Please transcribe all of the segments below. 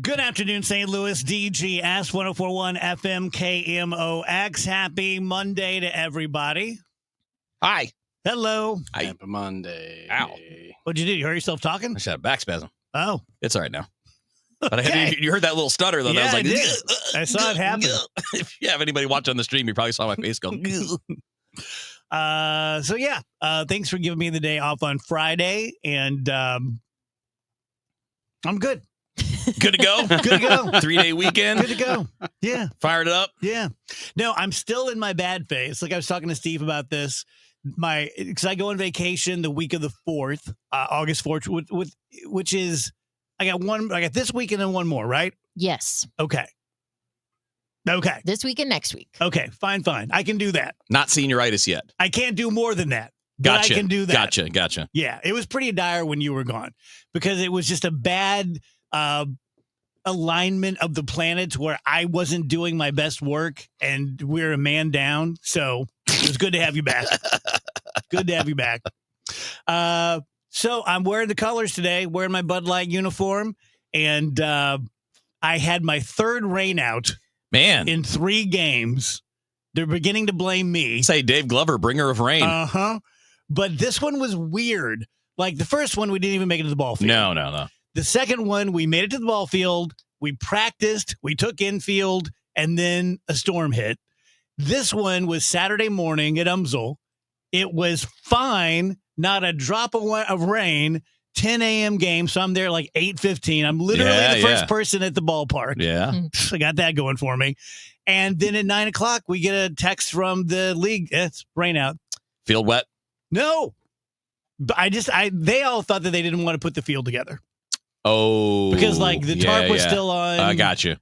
Good afternoon, St. Louis. DGS 1041 FM KMOX. Happy Monday to everybody. Hi. Hello. Happy Monday. Ow. What'd you do? You heard yourself talking? I just had a back spasm. Oh. It's all right now. But Okay. you heard that little stutter, though. Yeah, That was like, I did. I saw it happen. If you have anybody watch on the stream, you probably saw my face go. Thanks for giving me the day off on Friday. And I'm good. Good to go? Good to go. 3-day weekend? Good to go. Yeah. Fired it up? Yeah. No, I'm still in my bad phase. Like I was talking to Steve about this. Because I go on vacation the week of the 4th, August 4th, which is, I got this weekend and one more, right? Yes. Okay. This week and next week. Okay. Fine. I can do that. Not senioritis yet. I can't do more than that. But Gotcha. I can do that. Gotcha. Yeah. It was pretty dire when you were gone because it was just a bad alignment of the planets where I wasn't doing my best work and we're a man down. So it was good to have you back. Good to have you back. So I'm wearing the colors today, wearing my Bud Light uniform, and I had my third rain out in 3 games. They're beginning to blame me. Say Dave Glover, bringer of rain. Uh-huh. But this one was weird. Like the first one, we didn't even make it to the ball field. No. The second one, we made it to the ball field. We practiced. We took infield, and then a storm hit. This one was Saturday morning at Umsel. It was fine. Not a drop of rain. 10 a.m. game, so I'm there like 8:15. I'm literally the first person at the ballpark. Yeah. I got that going for me. And then at 9 o'clock, we get a text from the league. It's rain out. Field wet? No. But they all thought that they didn't want to put the field together. Oh. Because like the tarp was still on. I got you.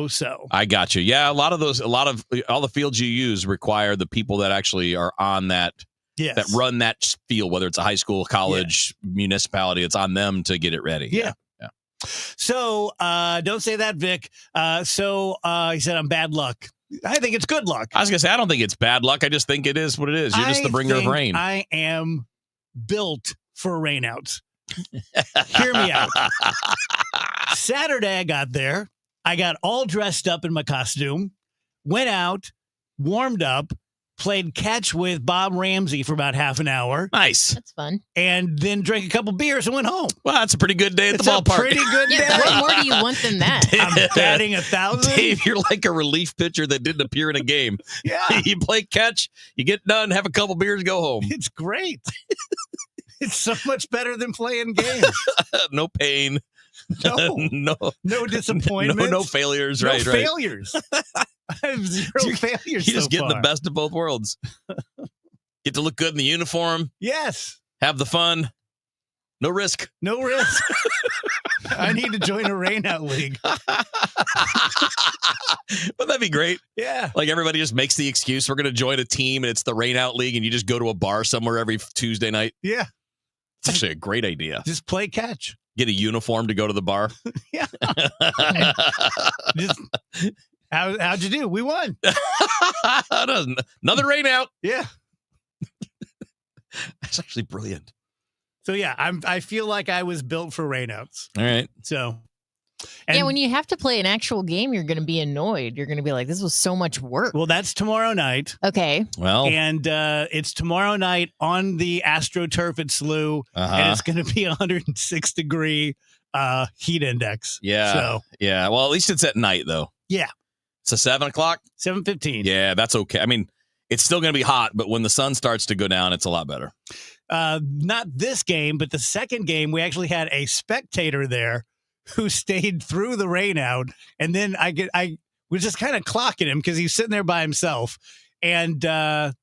So. I got you. Yeah, all the fields you use require the people that actually are on that. Yes. That run that field, whether it's a high school, college, municipality, it's on them to get it ready. Yeah. So don't say that, Vic. He said I'm bad luck. I think it's good luck. I was going to say, I don't think it's bad luck. I just think it is what it is. You're just the bringer of rain. I am built for rainouts. Hear me out. Saturday, I got there. I got all dressed up in my costume, went out, warmed up, played catch with Bob Ramsey for about half an hour. Nice. That's fun. And then drank a couple beers and went home. Well, that's a pretty good day at the ballpark. It's a pretty good day. What more do you want than that? I'm batting 1,000. Dave, you're like a relief pitcher that didn't appear in a game. Yeah. You play catch, you get done, have a couple beers, go home. It's great. It's so much better than playing games. No pain. No disappointment. No failures. No Right. failures. I have zero failures. You're just getting the best of both worlds. Get to look good in the uniform. Yes. Have the fun. No risk. No risk. I need to join a rainout league. Wouldn't that be great? Yeah. Like everybody just makes the excuse we're going to join a team and it's the rainout league and you just go to a bar somewhere every Tuesday night. Yeah. It's actually a great idea. Just play catch. Get a uniform to go to the bar. Yeah. How'd you do? We won. Another rainout. Yeah. That's actually brilliant. So yeah, I feel like I was built for rainouts. All right. So. When you have to play an actual game, you're going to be annoyed. You're going to be like, this was so much work. Well, that's tomorrow night. Okay. Well. And it's tomorrow night on the AstroTurf at SLU. And it's going to be 106-degree heat index. Yeah. So. Yeah. Well, at least it's at night, though. Yeah. It's a 7 o'clock? 7:15. Yeah, that's okay. I mean, it's still going to be hot, but when the sun starts to go down, it's a lot better. Not this game, but the second game, we actually had a spectator there who stayed through the rain out. And then I was just kind of clocking him because he's sitting there by himself. And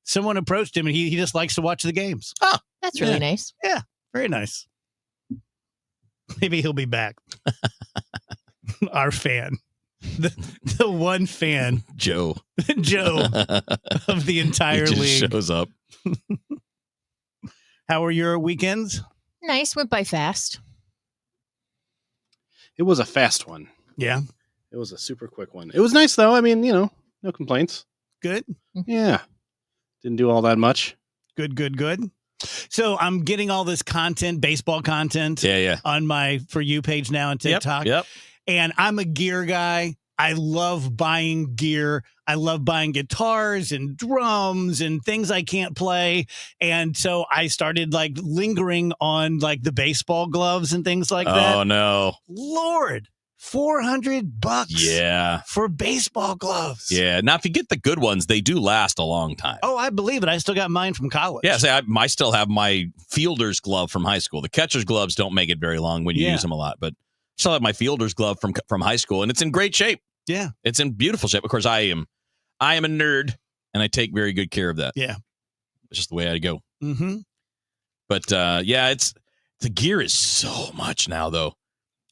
someone approached him and he just likes to watch the games. Oh, that's really nice. Yeah, very nice. Maybe he'll be back. Our fan. The one fan. Joe of the entire he just league. Shows up. How were your weekends? Nice. Went by fast. It was a fast one. Yeah. It was a super quick one. It was nice, though. I mean, no complaints. Good. Yeah. Didn't do all that much. Good. So I'm getting all this content, baseball content, Yeah. on my For You page now on TikTok. Yep. And I'm a gear guy. I love buying gear. I love buying guitars and drums and things I can't play. And so I started like lingering on like the baseball gloves and things like that. Oh no. Lord, $400 Yeah. for baseball gloves. Yeah. Now, if you get the good ones, they do last a long time. Oh, I believe it. I still got mine from college. Yeah, I still have my fielder's glove from high school. The catcher's gloves don't make it very long when you use them a lot, but I still have my fielder's glove from high school, and it's in great shape. Yeah. It's in beautiful shape. Of course, I am a nerd, and I take very good care of that. Yeah. It's just the way I go. Mm-hmm. But, the gear is so much now, though.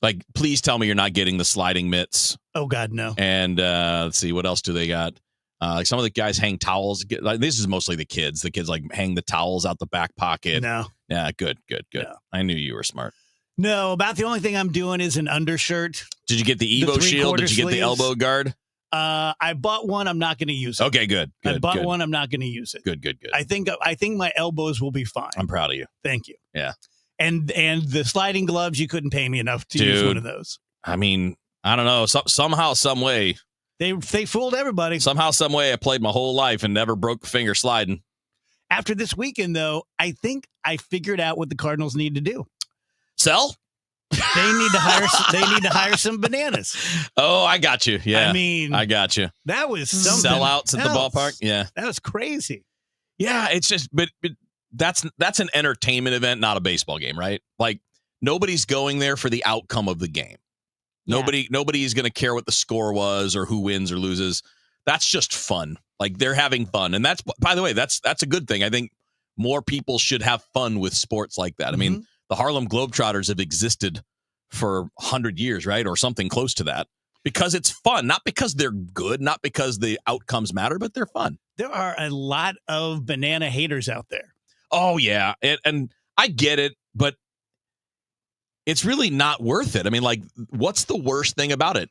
Like, please tell me you're not getting the sliding mitts. Oh, God, no. And let's see, what else do they got? Like some of the guys hang towels. Like, this is mostly the kids. The kids like hang the towels out the back pocket. No. Yeah, good. No. I knew you were smart. No, about the only thing I'm doing is an undershirt. Did you get the Evo shield? Did you get the elbow guard? I bought one. I'm not going to use it. Okay, good. I bought one. I'm not going to use it. Good. I think my elbows will be fine. I'm proud of you. Thank you. Yeah. And the sliding gloves, you couldn't pay me enough to use one of those. I mean, I don't know. Somehow, some way. They fooled everybody. Somehow, some way, I played my whole life and never broke a finger sliding. After this weekend, though, I think I figured out what the Cardinals need to do. Sell? They need to hire some bananas. Oh, I got you. Yeah. I mean, I got you. that was something Sellouts at the else. ballpark. Yeah. That was crazy. Yeah, it's just, but that's an entertainment event, not a baseball game, right? Like nobody's going there for the outcome of the game. Yeah. Nobody's going to care what the score was or who wins or loses. That's just fun. Like they're having fun, and that's, by the way, that's a good thing. I think more people should have fun with sports like that. I mean, the Harlem Globetrotters have existed for 100 years, right, or something close to that, because it's fun, not because they're good, not because the outcomes matter, but they're fun. There are a lot of banana haters out there. Oh, yeah. And I get it, but it's really not worth it. I mean, like, what's the worst thing about it?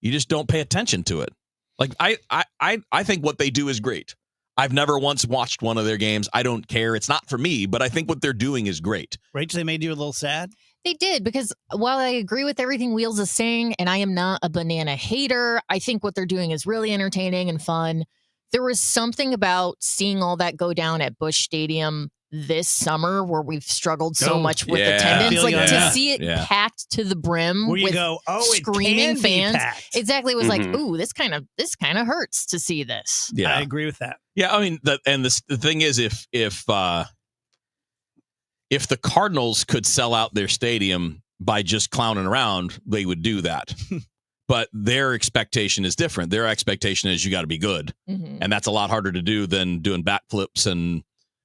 You just don't pay attention to it. Like, I think what they do is great. I've never once watched one of their games. I don't care. It's not for me, but I think what they're doing is great. Rachel, they made you a little sad? They did, because while I agree with everything Wheels is saying, and I am not a banana hater, I think what they're doing is really entertaining and fun. There was something about seeing all that go down at Busch Stadium this summer where we've struggled so much with attendance. Like to see it packed to the brim where you with go, screaming it can fans. be packed. Exactly. It was like, ooh, this kind of hurts to see this. Yeah. I agree with that. Yeah, I mean, the thing is, if the Cardinals could sell out their stadium by just clowning around, they would do that. But their expectation is different. Their expectation is you got to be good. Mm-hmm. And that's a lot harder to do than doing backflips and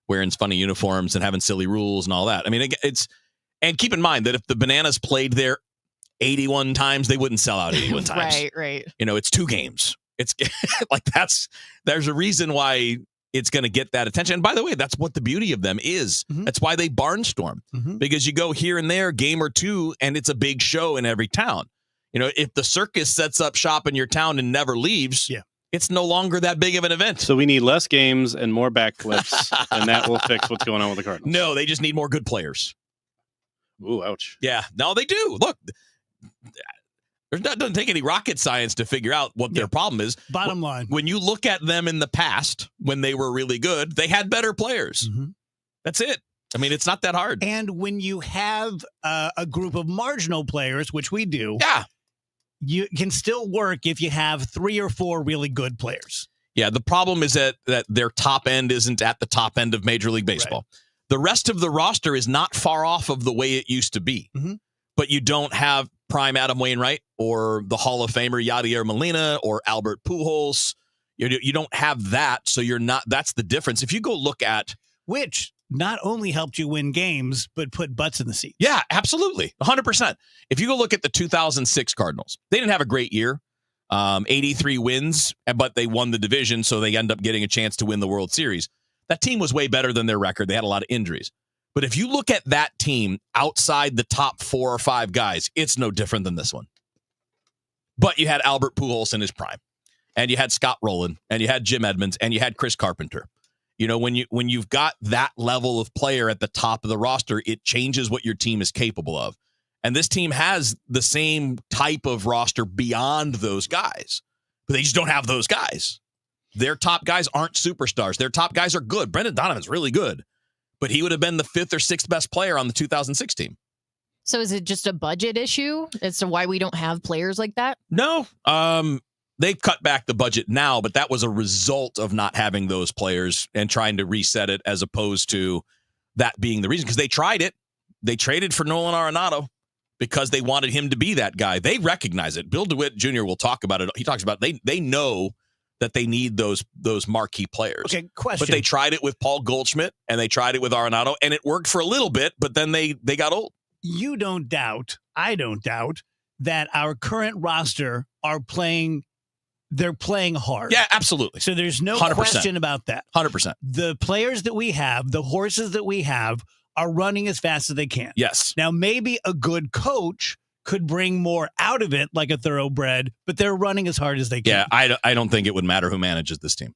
wearing funny uniforms and having silly rules and all that. I mean, and keep in mind that if the Bananas played there 81 times, they wouldn't sell out 81 times. Right. You know, it's 2 games. It's like there's a reason why it's going to get that attention. And by the way, that's what the beauty of them is. Mm-hmm. That's why they barnstorm, because you go here and there, game or two, and it's a big show in every town. You know, if the circus sets up shop in your town and never leaves, it's no longer that big of an event. So we need less games and more backflips, and that will fix what's going on with the Cardinals. No, they just need more good players. Ooh, ouch. Yeah, no, they do. Look, doesn't take any rocket science to figure out what their problem is. Bottom line. When you look at them in the past, when they were really good, they had better players. Mm-hmm. That's it. I mean, it's not that hard. And when you have a group of marginal players, which we do, you can still work if you have 3 or 4 really good players. Yeah, the problem is that their top end isn't at the top end of Major League Baseball. Right. The rest of the roster is not far off of the way it used to be. Mm-hmm. But you don't have prime Adam Wainwright or the Hall of Famer Yadier Molina or Albert Pujols. You don't have that, so you're not. That's the difference. If you go look at which not only helped you win games, but put butts in the seats. Yeah, absolutely. 100%. If you go look at the 2006 Cardinals, they didn't have a great year. 83 wins, but they won the division, so they end up getting a chance to win the World Series. That team was way better than their record. They had a lot of injuries. But if you look at that team outside the top 4 or 5 guys, it's no different than this one. But you had Albert Pujols in his prime, and you had Scott Rowland, and you had Jim Edmonds, and you had Chris Carpenter. You know, when you've got that level of player at the top of the roster, it changes what your team is capable of. And this team has the same type of roster beyond those guys, but they just don't have those guys. Their top guys aren't superstars. Their top guys are good. Brendan Donovan's really good, but he would have been the 5th or 6th best player on the 2006 team. So is it just a budget issue as to why we don't have players like that? No. They've cut back the budget now, but that was a result of not having those players and trying to reset it as opposed to that being the reason. Because they tried it. They traded for Nolan Arenado because they wanted him to be that guy. They recognize it. Bill DeWitt Jr. will talk about it. He talks about they know that they need those marquee players. Okay, question. But they tried it with Paul Goldschmidt and they tried it with Arenado, and it worked for a little bit, but then they got old. You don't doubt, I don't doubt, that our current roster are playing, they're playing hard. Yeah, absolutely. So there's no 100%. question about that. 100%. The players that we have, the horses that we have, are running as fast as they can. Yes. Now, maybe a good coach could bring more out of it like a thoroughbred, but they're running as hard as they can. Yeah, I don't think it would matter who manages this team.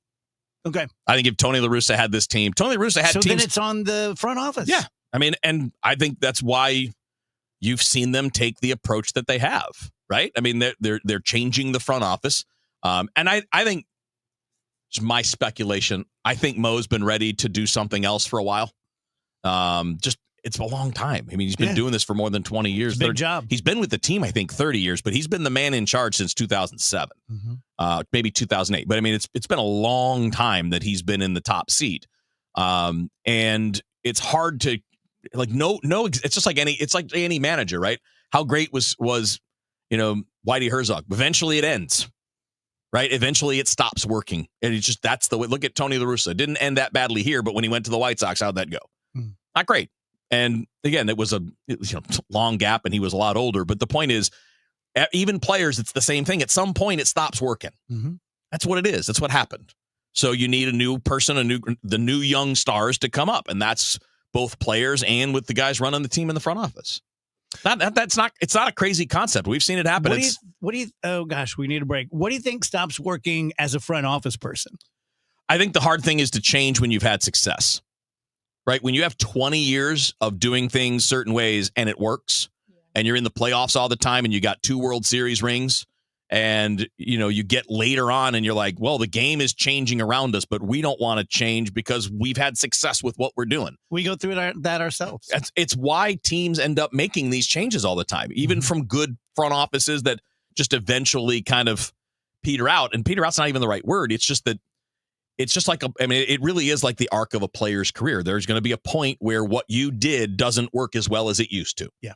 Okay. I think if Tony La Russa had this team, Tony La Russa had so teams. then it's on the front office. Yeah. I mean, and I think that's why you've seen them take the approach that they have, right? I mean, they're changing the front office. And I think, it's my speculation, I think Mo's been ready to do something else for a while. It's a long time. I mean, he's been doing this for more than 20 years. It's a big job. He's been with the team, I think, 30 years, but he's been the man in charge since 2007, maybe 2008. But I mean, it's been a long time that he's been in the top seat. And it's hard to it's just like any manager, right? How great was Whitey Herzog? Eventually it ends, right? Eventually it stops working. And it's just, that's the way. Look at Tony La Russa. It didn't end that badly here, but when he went to the White Sox, how'd that go? Not great. And again, it was a long gap and he was a lot older. But the point is, even players, it's the same thing. At some point, it stops working. That's what it is. That's what happened. So you need a new person, the new young stars to come up. And that's both players and with the guys running the team in the front office. It's not a crazy concept. We've seen it happen. Oh gosh, we need a break. What do you think stops working as a front office person? I think the hard thing is to change when you've had success, right? When you have 20 years of doing things certain ways and it works, and you're in the playoffs all the time and you got 2 World Series rings, and you get later on and you're like, well, the game is changing around us, but we don't want to change because we've had success with what we're doing. We go through that ourselves. It's why teams end up making these changes all the time, even from good front offices that just eventually kind of peter out. And peter out's not even the right word. It's just that it's just like, it really is like the arc of a player's career. There's going to be a point where what you did doesn't work as well as it used to. Yeah.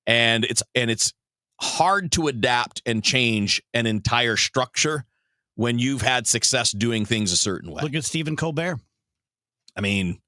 And it's hard to adapt and change an entire structure when you've had success doing things a certain way. Look at Stephen Colbert. I mean,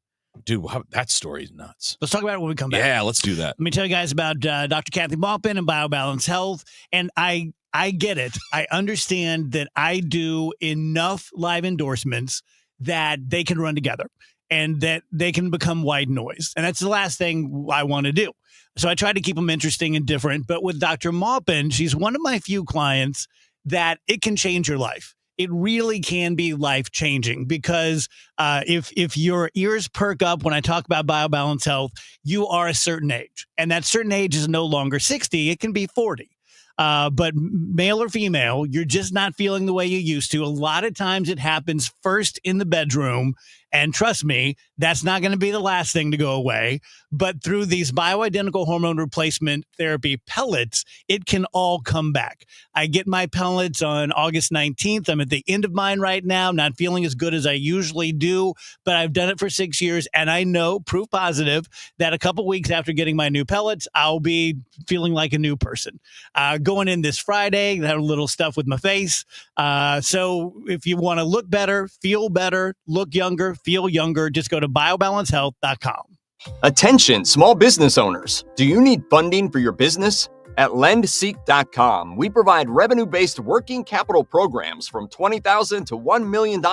dude, that story is nuts. Let's talk about it when we come back. Yeah, let's do that. Let me tell you guys about Dr. Kathy Maupin and BioBalance Health. And I get it. I understand that I do enough live endorsements that they can run together and that they can become white noise. And that's the last thing I want to do. So I try to keep them interesting and different. But with Dr. Maupin, she's one of my few clients that it can change your life. It really can be life-changing because if your ears perk up when I talk about BioBalance Health, you are a certain age. And that certain age is no longer 60. It can be 40. But male or female, you're just not feeling the way you used to. A lot of times it happens first in the bedroom. And trust me, that's not going to be the last thing to go away. But through these bioidentical hormone replacement therapy pellets, it can all come back. I get my pellets on August 19th. I'm at the end of mine right now, not feeling as good as I usually do, but I've done it for 6 years. And I know, proof positive, that a couple weeks after getting my new pellets, I'll be feeling like a new person. Going in this Friday, I have a little stuff with my face. So if you want to look better, feel better, look younger, feel younger, just go to biobalancehealth.com. Attention, small business owners. Do you need funding for your business? At lendseek.com, we provide revenue-based working capital programs from $20,000 to $1 million.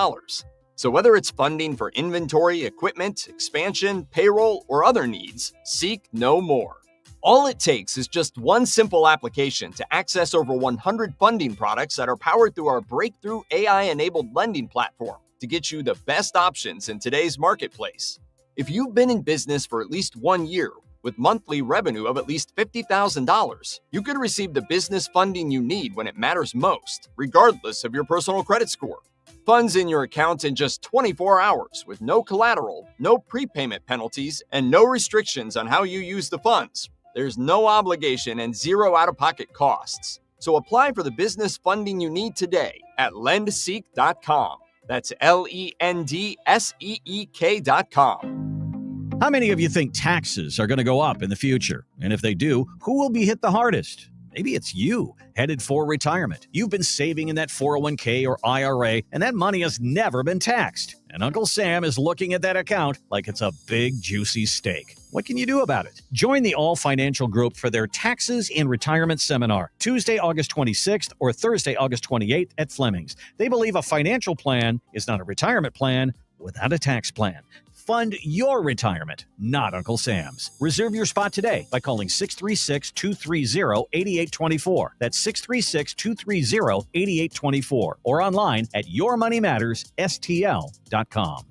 So whether it's funding for inventory, equipment, expansion, payroll, or other needs, seek no more. All it takes is just one simple application to access over 100 funding products that are powered through our breakthrough AI-enabled lending platform to get you the best options in today's marketplace. If you've been in business for at least 1 year, With monthly revenue of at least $50,000, you could receive the business funding you need when it matters most, regardless of your personal credit score. Funds in your account in just 24 hours with no collateral, no prepayment penalties, and no restrictions on how you use the funds. There's no obligation and zero out-of-pocket costs. So apply for the business funding you need today at lendseek.com. That's LENDSEEK.com. How many of you think taxes are going to go up in the future? And if they do, who will be hit the hardest? Maybe it's you, headed for retirement. You've been saving in that 401k or IRA, and that money has never been taxed. And Uncle Sam is looking at that account like it's a big, juicy steak. What can you do about it? Join the All Financial Group for their Taxes in Retirement Seminar, Tuesday, August 26th or Thursday, August 28th at Fleming's. They believe a financial plan is not a retirement plan without a tax plan. Fund your retirement, not Uncle Sam's. Reserve your spot today by calling 636-230-8824. That's 636-230-8824 or online at yourmoneymattersstl.com.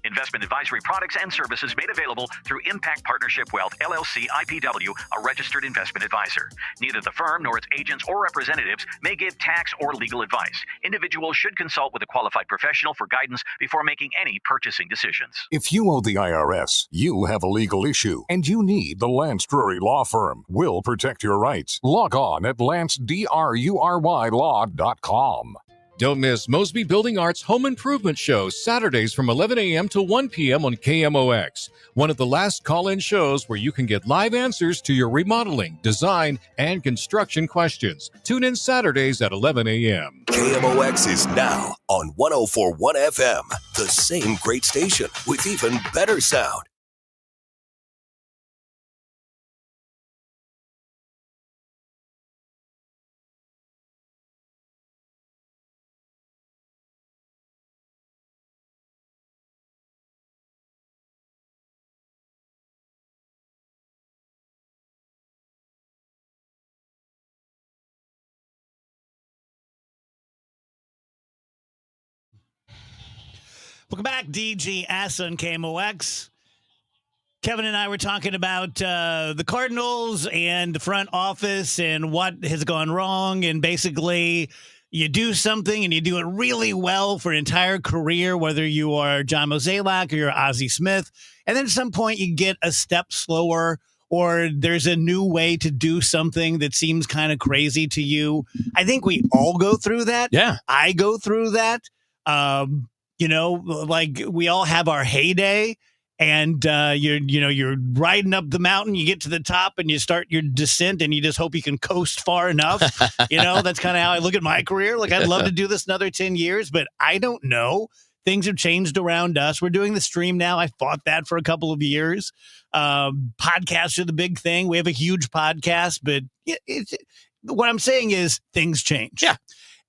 Investment advisory products and services made available through Impact Partnership Wealth, LLC, IPW, a registered investment advisor. Neither the firm nor its agents or representatives may give tax or legal advice. Individuals should consult with a qualified professional for guidance before making any purchasing decisions. If you owe the IRS, you have a legal issue, and you need the Lance Drury Law Firm. We'll protect your rights. Log on at LanceDruryLaw.com. Don't miss Mosby Building Arts Home Improvement Shows Saturdays from 11 a.m. to 1 p.m. on KMOX. One of the last call-in shows where you can get live answers to your remodeling, design, and construction questions. Tune in Saturdays at 11 a.m. KMOX is now on 104.1 FM, the same great station with even better sound. Welcome back, DGS on KMOX. Kevin and I were talking about the Cardinals and the front office and what has gone wrong. And basically, you do something and you do it really well for an entire career, whether you are John Mozeliak or you're Ozzie Smith. And then at some point, you get a step slower, or there's a new way to do something that seems kind of crazy to you. I think we all go through that. Yeah. I go through that. You know, like we all have our heyday, and you're riding up the mountain, you get to the top and you start your descent and you just hope you can coast far enough. You know, that's kind of how I look at my career. Like, I'd love to do this another 10 years, but I don't know. Things have changed around us. We're doing the stream now. I fought that for a couple of years. Podcasts are the big thing. We have a huge podcast, but what I'm saying is things change. Yeah.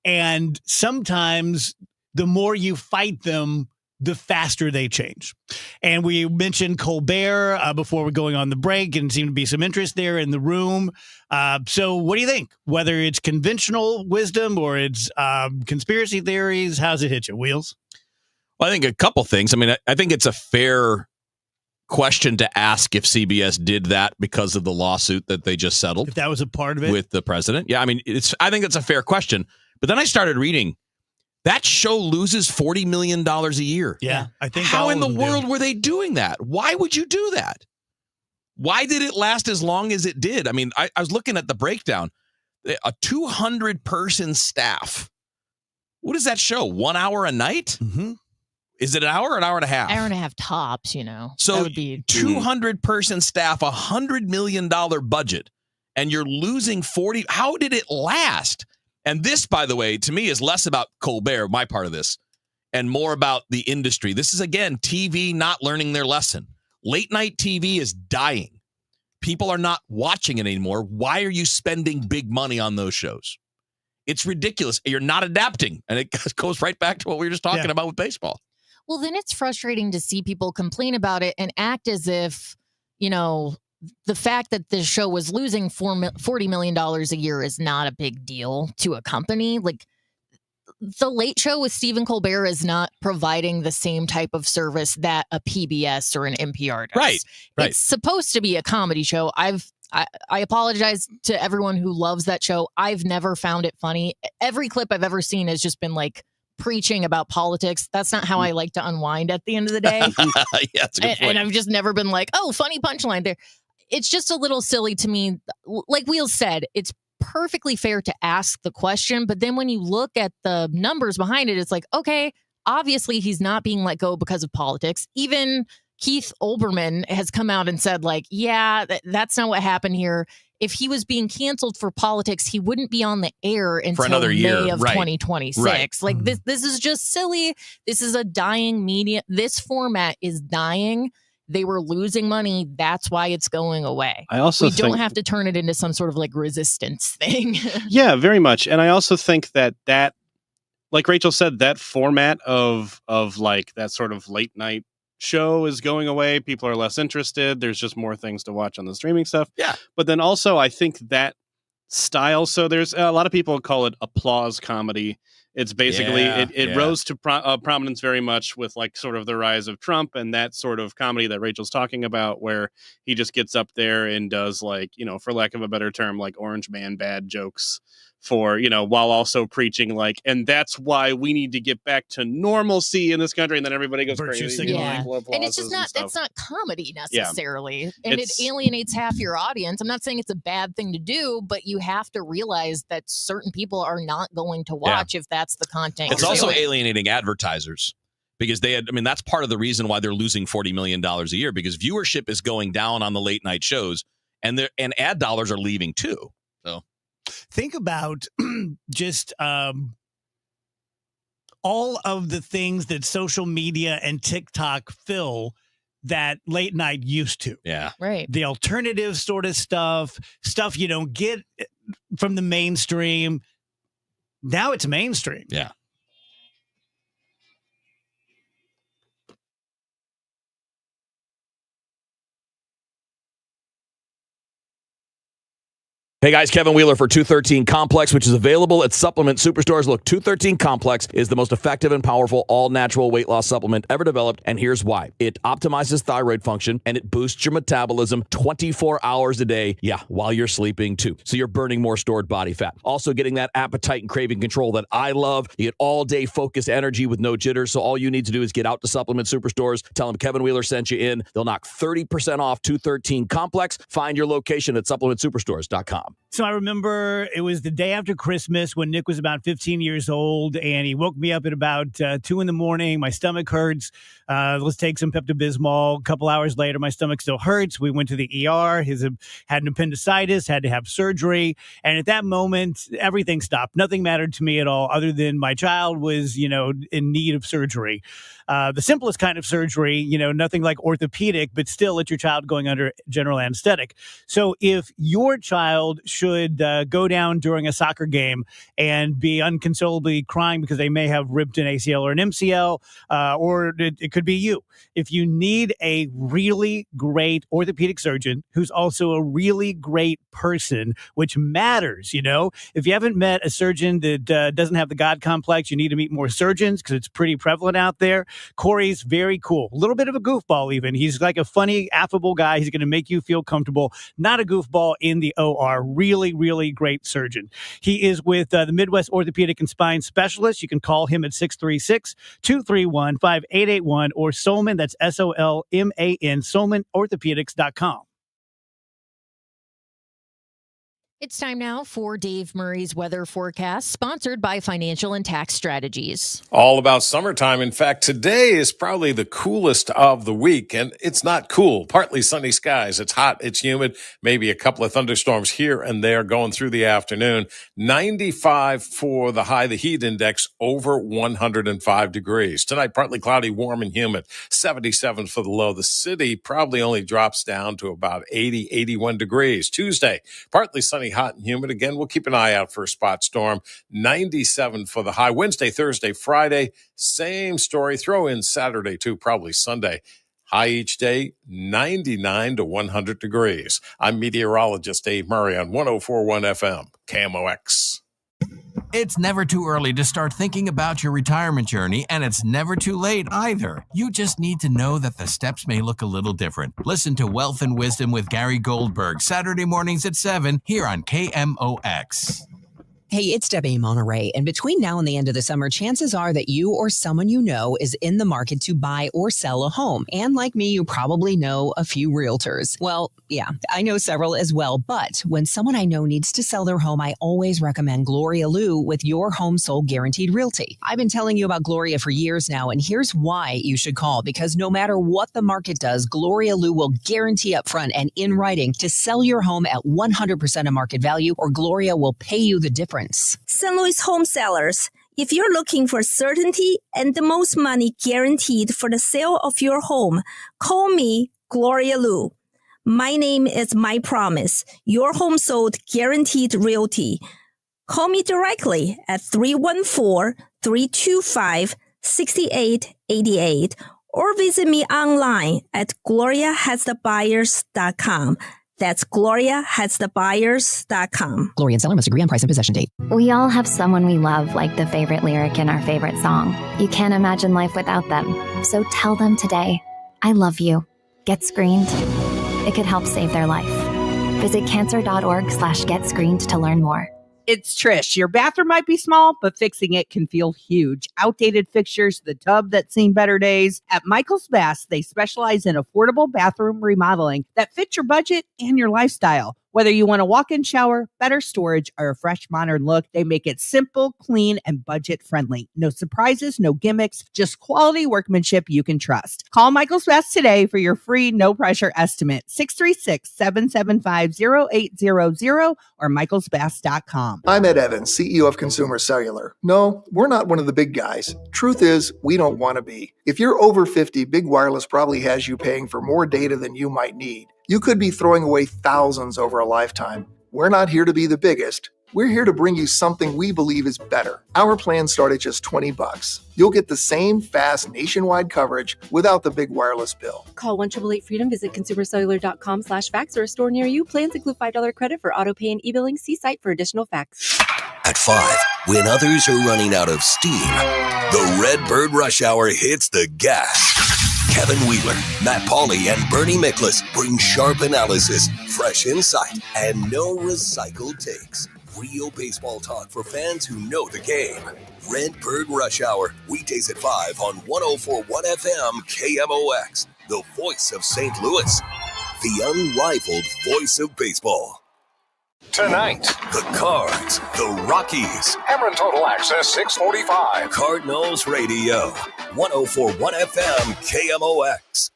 And sometimes the more you fight them, the faster they change. And we mentioned Colbert before we're going on the break, and seemed to be some interest there in the room. So what do you think? Whether it's conventional wisdom or it's conspiracy theories, how's it hit you, Wheels? Well, I think a couple things. I mean, I think it's a fair question to ask if CBS did that because of the lawsuit that they just settled. If that was a part of it? With the president. Yeah, I mean, I think it's a fair question. But then I started reading, that show loses $40 million a year. Yeah, I think. How in the world were they doing that? Why would you do that? Why did it last as long as it did? I mean, I was looking at the breakdown. A 200-person staff. What does that show? 1 hour a night? Mm-hmm. Is it an hour or an hour and a half? Hour and a half tops, you know. So that would be 200-person staff, $100 million budget, and you're losing 40. How did it last? And this, by the way, to me is less about Colbert, my part of this, and more about the industry. This is, again, TV not learning their lesson. Late night TV is dying. People are not watching it anymore. Why are you spending big money on those shows? It's ridiculous. You're not adapting. And it goes right back to what we were just talking about with baseball. Well, then it's frustrating to see people complain about it and act as if, you know, the fact that this show was losing $40 million a year is not a big deal to a company. Like, the Late Show with Stephen Colbert is not providing the same type of service that a PBS or an NPR does. Right. It's supposed to be a comedy show. I apologize to everyone who loves that show. I've never found it funny. Every clip I've ever seen has just been like preaching about politics. That's not how I like to unwind at the end of the day. Yeah, that's a good point. And I've just never been like, oh, funny punchline there. It's just a little silly to me. Like Wheels said, it's perfectly fair to ask the question, but then when you look at the numbers behind it, it's like, okay, obviously he's not being let go because of politics. Even Keith Olbermann has come out and said, like, yeah, that's not what happened here. If he was being canceled for politics, he wouldn't be on the air until another year. May of Right. 2026. Right. Like this is just silly. This is a dying media. This format is dying. They were losing money. That's why it's going away. I also we think, don't have to turn it into some sort of like resistance thing. yeah, very much. And I also think that like Rachel said, that format of like that sort of late night show is going away. People are less interested. There's just more things to watch on the streaming stuff. Yeah. But then also I think that style, so there's a lot of people call it applause comedy. It's basically it rose to prominence very much with like sort of the rise of Trump and that sort of comedy that Rachel's talking about, where he just gets up there and does, like, you know, for lack of a better term, like Orange Man bad jokes for, you know, while also preaching like, and that's why we need to get back to normalcy in this country. And then everybody goes Virtue crazy. signaling. Yeah. Like, And it's just not, stuff. that's not comedy necessarily. And It's- it alienates half your audience. I'm not saying it's a bad thing to do, but you have to realize that certain people are not going to watch if that's the content. It's you're also doing. alienating advertisers because that's part of the reason why they're losing $40 million a year, because viewership is going down on the late night shows and ad dollars are leaving too. So think about just all of the things that social media and TikTok fill that late night used to. yeah. Right. The alternative sort of stuff you don't get from the mainstream. Now it's mainstream. Yeah. Hey guys, Kevin Wheeler for 213 Complex, which is available at supplement superstores. Look, 213 Complex is the most effective and powerful all-natural weight loss supplement ever developed, and here's why. It optimizes thyroid function, and it boosts your metabolism 24 hours a day, while you're sleeping too. So you're burning more stored body fat. Also getting that appetite and craving control that I love. You get all-day focused energy with no jitters, so all you need to do is get out to supplement superstores, tell them Kevin Wheeler sent you in. They'll knock 30% off 213 Complex. Find your location at supplementsuperstores.com. So I remember it was the day after Christmas when Nick was about 15 years old, and he woke me up at about 2 a.m. My stomach hurts. Let's take some Pepto-Bismol. A couple hours later, my stomach still hurts. We went to the ER. He had an appendicitis, had to have surgery. And at that moment, everything stopped. Nothing mattered to me at all other than my child was, in need of surgery. The simplest kind of surgery, nothing like orthopedic, but still let your child going under general anesthetic. So if your child should go down during a soccer game and be uncontrollably crying because they may have ripped an ACL or an MCL, or it could be you. If you need a really great orthopedic surgeon who's also a really great person, which matters, if you haven't met a surgeon that doesn't have the God complex, you need to meet more surgeons because it's pretty prevalent out there. Corey's very cool. A little bit of a goofball even. He's like a funny, affable guy. He's going to make you feel comfortable. Not a goofball in the OR. Really, really great surgeon. He is with the Midwest Orthopedic and Spine Specialist. You can call him at 636-231-5881 or Solman, that's SOLMAN, SolmanOrthopedics.com. It's time now for Dave Murray's weather forecast, sponsored by Financial and Tax Strategies. All about summertime. In fact, today is probably the coolest of the week, and it's not cool. Partly sunny skies. It's hot. It's humid. Maybe a couple of thunderstorms here and there going through the afternoon. 95 for the high, the heat index over 105 degrees. Tonight, partly cloudy, warm and humid. 77 for the low. The city probably only drops down to about 80, 81 degrees. Tuesday, partly sunny, hot and humid. Again, we'll keep an eye out for a spot storm. 97 for the high. Wednesday, Thursday, Friday, same story. Throw in Saturday, too, probably Sunday. High each day, 99 to 100 degrees. I'm meteorologist Dave Murray on 104.1 FM, KMOX. It's never too early to start thinking about your retirement journey, and it's never too late either. You just need to know that the steps may look a little different. Listen to Wealth and Wisdom with Gary Goldberg, Saturday mornings at 7 here on KMOX. Hey, it's Debbie Monterey, and between now and the end of the summer, chances are that you or someone you know is in the market to buy or sell a home. And like me, you probably know a few realtors. Well, yeah, I know several as well, but when someone I know needs to sell their home, I always recommend Gloria Liu with Your Home Sold Guaranteed Realty. I've been telling you about Gloria for years now, and here's why you should call, because no matter what the market does, Gloria Liu will guarantee upfront and in writing to sell your home at 100% of market value, or Gloria will pay you the difference. St. Louis home sellers, if you're looking for certainty and the most money guaranteed for the sale of your home, call me, Gloria Liu. My name is My Promise, Your Home Sold Guaranteed Realty. Call me directly at 314-325-6888 or visit me online at gloriahasthebuyers.com. That's gloriahasthebuyers.com. Gloria and seller must agree on price and possession date. We all have someone we love, like the favorite lyric in our favorite song. You can't imagine life without them. So tell them today, I love you. Get screened. It could help save their life. Visit cancer.org/getscreened to learn more. It's Trish. Your bathroom might be small, but fixing it can feel huge. Outdated fixtures, the tub that's seen better days. At Michael's Bass, they specialize in affordable bathroom remodeling that fits your budget and your lifestyle. Whether you want a walk-in shower, better storage, or a fresh modern look, they make it simple, clean, and budget-friendly. No surprises, no gimmicks, just quality workmanship you can trust. Call Michael's Bass today for your free, no-pressure estimate. 636-775-0800 or michaelsbass.com. I'm Ed Evans, CEO of Consumer Cellular. No, we're not one of the big guys. Truth is, we don't want to be. If you're over 50, Big Wireless probably has you paying for more data than you might need. You could be throwing away thousands over a lifetime. We're not here to be the biggest. We're here to bring you something we believe is better. Our plans start at just $20. You'll get the same fast nationwide coverage without the big wireless bill. Call 1-888-FREEDOM, visit consumercellular.com/facts or a store near you. Plans include $5 credit for auto pay and e-billing. See site for additional facts. At 5, when others are running out of steam, the Redbird Rush Hour hits the gas. Kevin Wheeler, Matt Pauley, and Bernie Miklasz bring sharp analysis, fresh insight, and no recycled takes. Real baseball talk for fans who know the game. Redbird Rush Hour, weekdays at 5 on 104.1 FM KMOX, the voice of St. Louis, the unrivaled voice of baseball. Tonight, the Cards, the Rockies. Cameron Total Access 645. Cardinals Radio, 104.1 FM KMOX.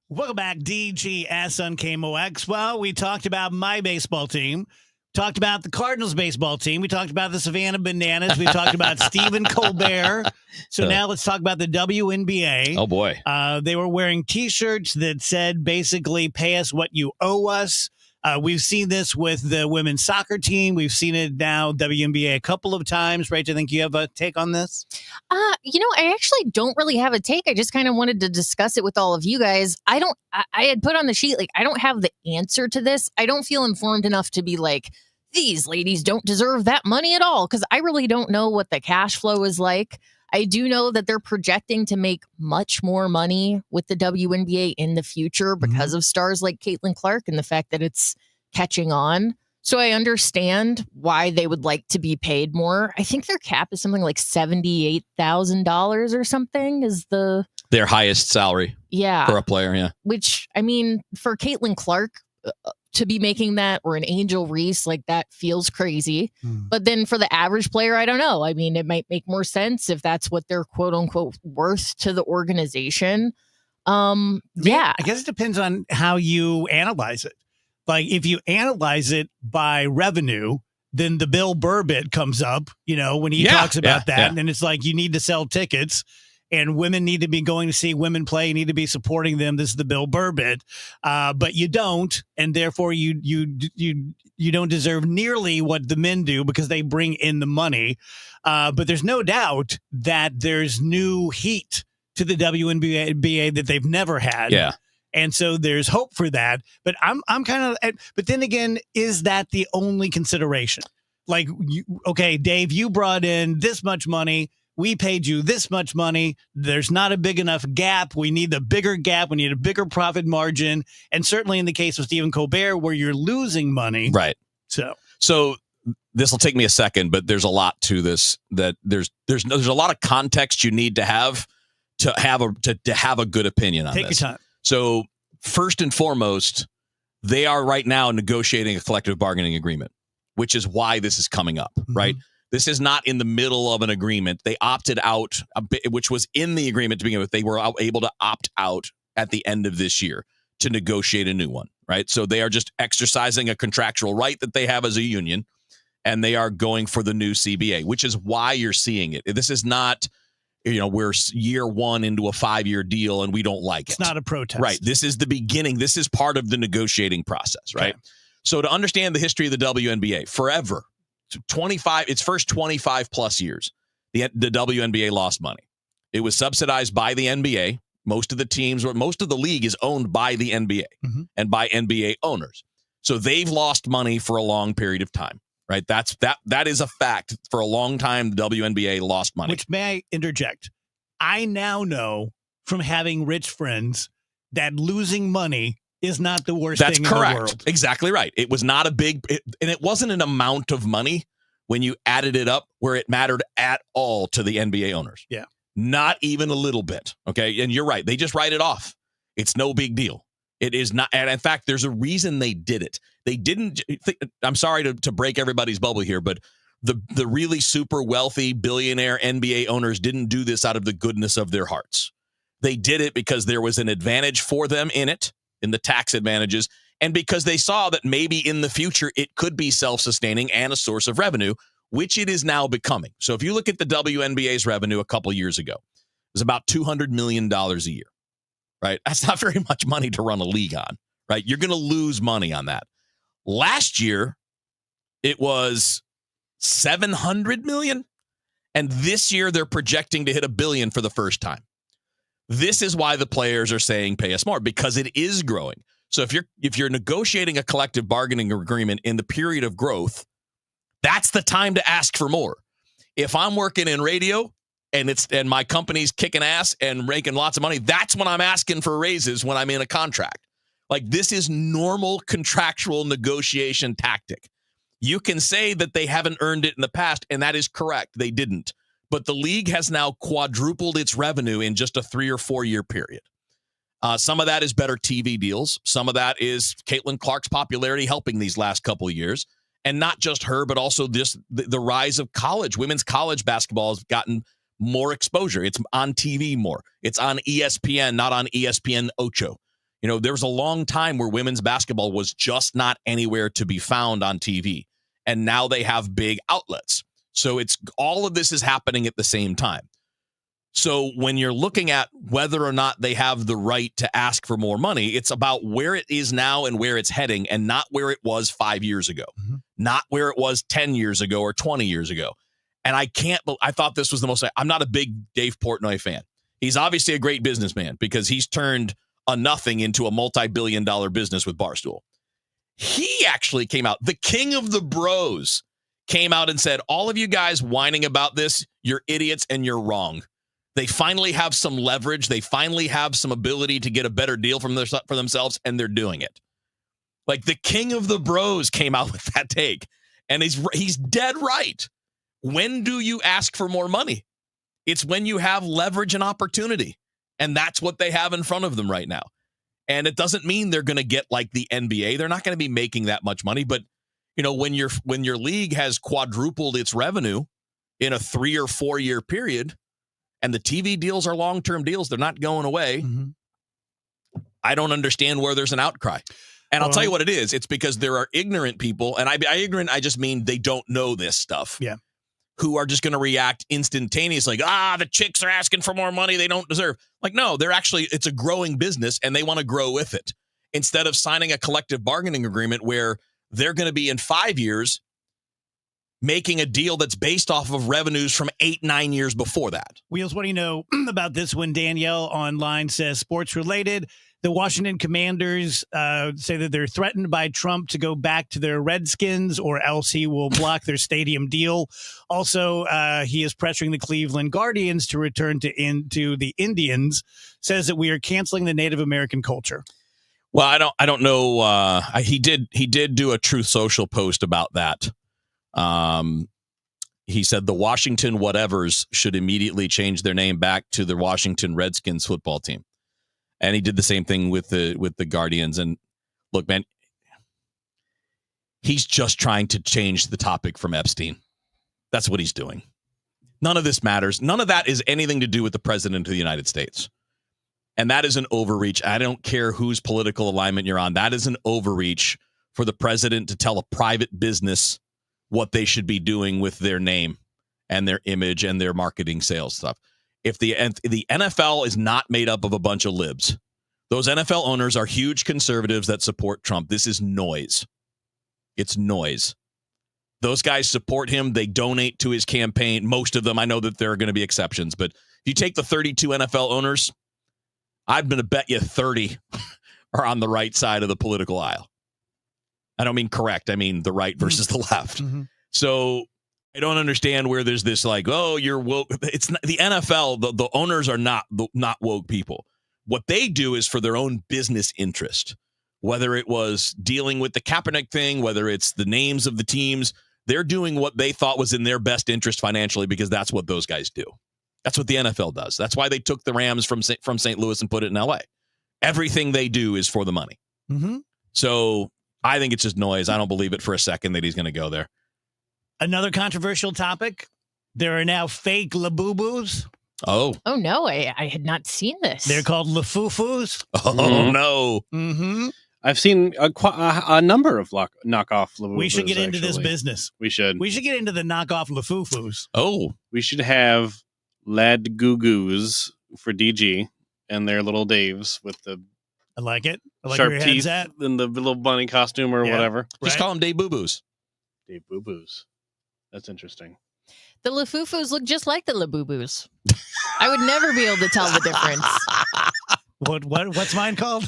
Welcome back, DGS on KMOX. Well, we talked about my baseball team, talked about the Cardinals baseball team, we talked about the Savannah Bananas, we talked about Stephen Colbert. So now let's talk about the WNBA. Oh, boy. They were wearing T-shirts that said basically, pay us what you owe us. We've seen this with the women's soccer team. We've seen it now, WNBA, a couple of times. Rach, I think you have a take on this? I actually don't really have a take. I just kind of wanted to discuss it with all of you guys. I had put on the sheet, I don't have the answer to this. I don't feel informed enough to be like, these ladies don't deserve that money at all, because I really don't know what the cash flow is like. I do know that they're projecting to make much more money with the WNBA in the future because of stars like Caitlin Clark and the fact that it's catching on. So I understand why they would like to be paid more. I think their cap is something like $78,000 or something is their highest salary for a player. Yeah. Which, I mean, for Caitlin Clark to be making that, or an Angel Reese, that feels crazy. But then for the average player, I don't know. I mean, it might make more sense if that's what they're quote unquote worth to the organization. I guess it depends on how you analyze it. If you analyze it by revenue, then the Bill Burr bit comes up, when he talks about that. And it's you need to sell tickets. and women need to be going to see women play, need to be supporting them. This is the Bill Burr bit, but you don't, and therefore you don't deserve nearly what the men do because they bring in the money. But there's no doubt that there's new heat to the WNBA that they've never had. Yeah. And so there's hope for that. But I'm kind of, but then again, is that the only consideration? Like, okay, Dave, you brought in this much money. We paid you this much money. There's not a big enough gap. We need a bigger gap. We need a bigger profit margin. And certainly in the case of Stephen Colbert, where you're losing money. Right. So this will take me a second, but there's a lot to this. That there's a lot of context you need to have a good opinion on take this. your time. So first and foremost, they are right now negotiating a collective bargaining agreement, which is why this is coming up, right? This is not in the middle of an agreement. They opted out, which was in the agreement to begin with. They were able to opt out at the end of this year to negotiate a new one, right? So they are just exercising a contractual right that they have as a union, and they are going for the new CBA, which is why you're seeing it. This is not, we're year one into a 5-year deal and we don't like it. It's not a protest. Right. This is the beginning. This is part of the negotiating process, right? Okay. So to understand the history of the WNBA, forever, its first 25 plus years, the WNBA lost money. It was subsidized by the NBA. Most of the league is owned by the NBA and by NBA owners. So they've lost money for a long period of time, right? That is a fact. For a long time, the WNBA lost money. Which, may I interject? I now know from having rich friends that losing money is not the worst thing in the world. Exactly right. It was not and it wasn't an amount of money when you added it up where it mattered at all to the NBA owners. Yeah. Not even a little bit. Okay. And you're right. They just write it off. It's no big deal. It is not. And in fact, there's a reason they did it. They didn't. I'm sorry to break everybody's bubble here, but the really super wealthy billionaire NBA owners didn't do this out of the goodness of their hearts. They did it because there was an advantage for them in the tax advantages, and because they saw that maybe in the future it could be self-sustaining and a source of revenue, which it is now becoming. So if you look at the WNBA's revenue a couple years ago, it was about $200 million a year, right? That's not very much money to run a league on, right? You're going to lose money on that. Last year, it was $700 million, and this year they're projecting to hit $1 billion for the first time. This is why the players are saying pay us more, because it is growing. So if you're negotiating a collective bargaining agreement in the period of growth, that's the time to ask for more. If I'm working in radio and my company's kicking ass and making lots of money, that's when I'm asking for raises when I'm in a contract. Like, this is normal contractual negotiation tactic. You can say that they haven't earned it in the past, and that is correct. They didn't. But the league has now quadrupled its revenue in just a 3 or 4 year period. Some of that is better TV deals. Some of that is Caitlin Clark's popularity helping these last couple of years. And not just her, but also the rise of women's college basketball has gotten more exposure. It's on TV more. It's on ESPN, not on ESPN Ocho. There was a long time where women's basketball was just not anywhere to be found on TV. And now they have big outlets. So all of this is happening at the same time. So when you're looking at whether or not they have the right to ask for more money, it's about where it is now and where it's heading, and not where it was 5 years ago, not where it was 10 years ago or 20 years ago. And I thought this was I'm not a big Dave Portnoy fan. He's obviously a great businessman because he's turned a nothing into a multi-billion-dollar business with Barstool. He actually came out, the king of the bros, came out and said, all of you guys whining about this, you're idiots and you're wrong. They finally have some leverage. They finally have some ability to get a better deal for themselves, and they're doing it. Like, the king of the bros came out with that take, and he's dead right. When do you ask for more money? It's when you have leverage and opportunity, and that's what they have in front of them right now. And it doesn't mean they're going to get like the NBA. They're not going to be making that much money, but when your league has quadrupled its revenue in a 3 or 4 year period, and the TV deals are long-term deals, they're not going away. I don't understand where there's an outcry. And I'll tell you what it is. It's because there are ignorant people, and by ignorant, I just mean they don't know this stuff. Yeah. who are just going to react instantaneously. Like, the chicks are asking for more money they don't deserve. Like, no, it's a growing business and they want to grow with it. Instead of signing a collective bargaining agreement where they're going to be in 5 years making a deal that's based off of revenues from 8-9 years before that. Wheels, what do you know about this one? Danielle online says, sports related. The Washington Commanders say that they're threatened by Trump to go back to their Redskins or else he will block their stadium deal. Also, he is pressuring the Cleveland Guardians to return into the Indians, says that we are canceling the Native American culture. Well, I don't know. He did do a Truth Social post about that. He said the Washington whatevers should immediately change their name back to the Washington Redskins football team. And he did the same thing with the Guardians. And look, man, he's just trying to change the topic from Epstein. That's what he's doing. None of this matters. None of that is anything to do with the president of the United States. And that is an overreach. I don't care whose political alignment you're on. That is an overreach for the president to tell a private business what they should be doing with their name and their image and their marketing sales stuff. If the NFL is not made up of a bunch of libs, those NFL owners are huge conservatives that support Trump. This is noise. It's noise. Those guys support him. They donate to his campaign. Most of them. I know that there are going to be exceptions, but if you take the 32 NFL owners, I'm going to bet you 30 are on the right side of the political aisle. I don't mean correct. I mean the right versus the left. Mm-hmm. So I don't understand where there's this like, you're woke. It's not, the NFL. The owners are not woke people. What they do is for their own business interest. Whether it was dealing with the Kaepernick thing, whether it's the names of the teams, they're doing what they thought was in their best interest financially because that's what those guys do. That's what the NFL does. That's why they took the Rams from St. Louis and put it in LA. Everything they do is for the money. Mm-hmm. So I think it's just noise. I don't believe it for a second that he's going to go there. Another controversial topic. There are now fake Labubu's. Oh no, I had not seen this. They're called Lafufus. Oh no. Mm-hmm. I've seen a number of knockoff Lafufus. We should get into this business. We should get into the knockoff Lafufus. Oh, we should have Lad Goo Goos for DG and their little Daves with the. I like it. I like sharp where your teeth head's at. And the little bunny costume or whatever. Just call them Dave Boo Boos. Dave Boo Boos. That's interesting. The Lafufus look just like the Labubus. I would never be able to tell the difference. What's mine called?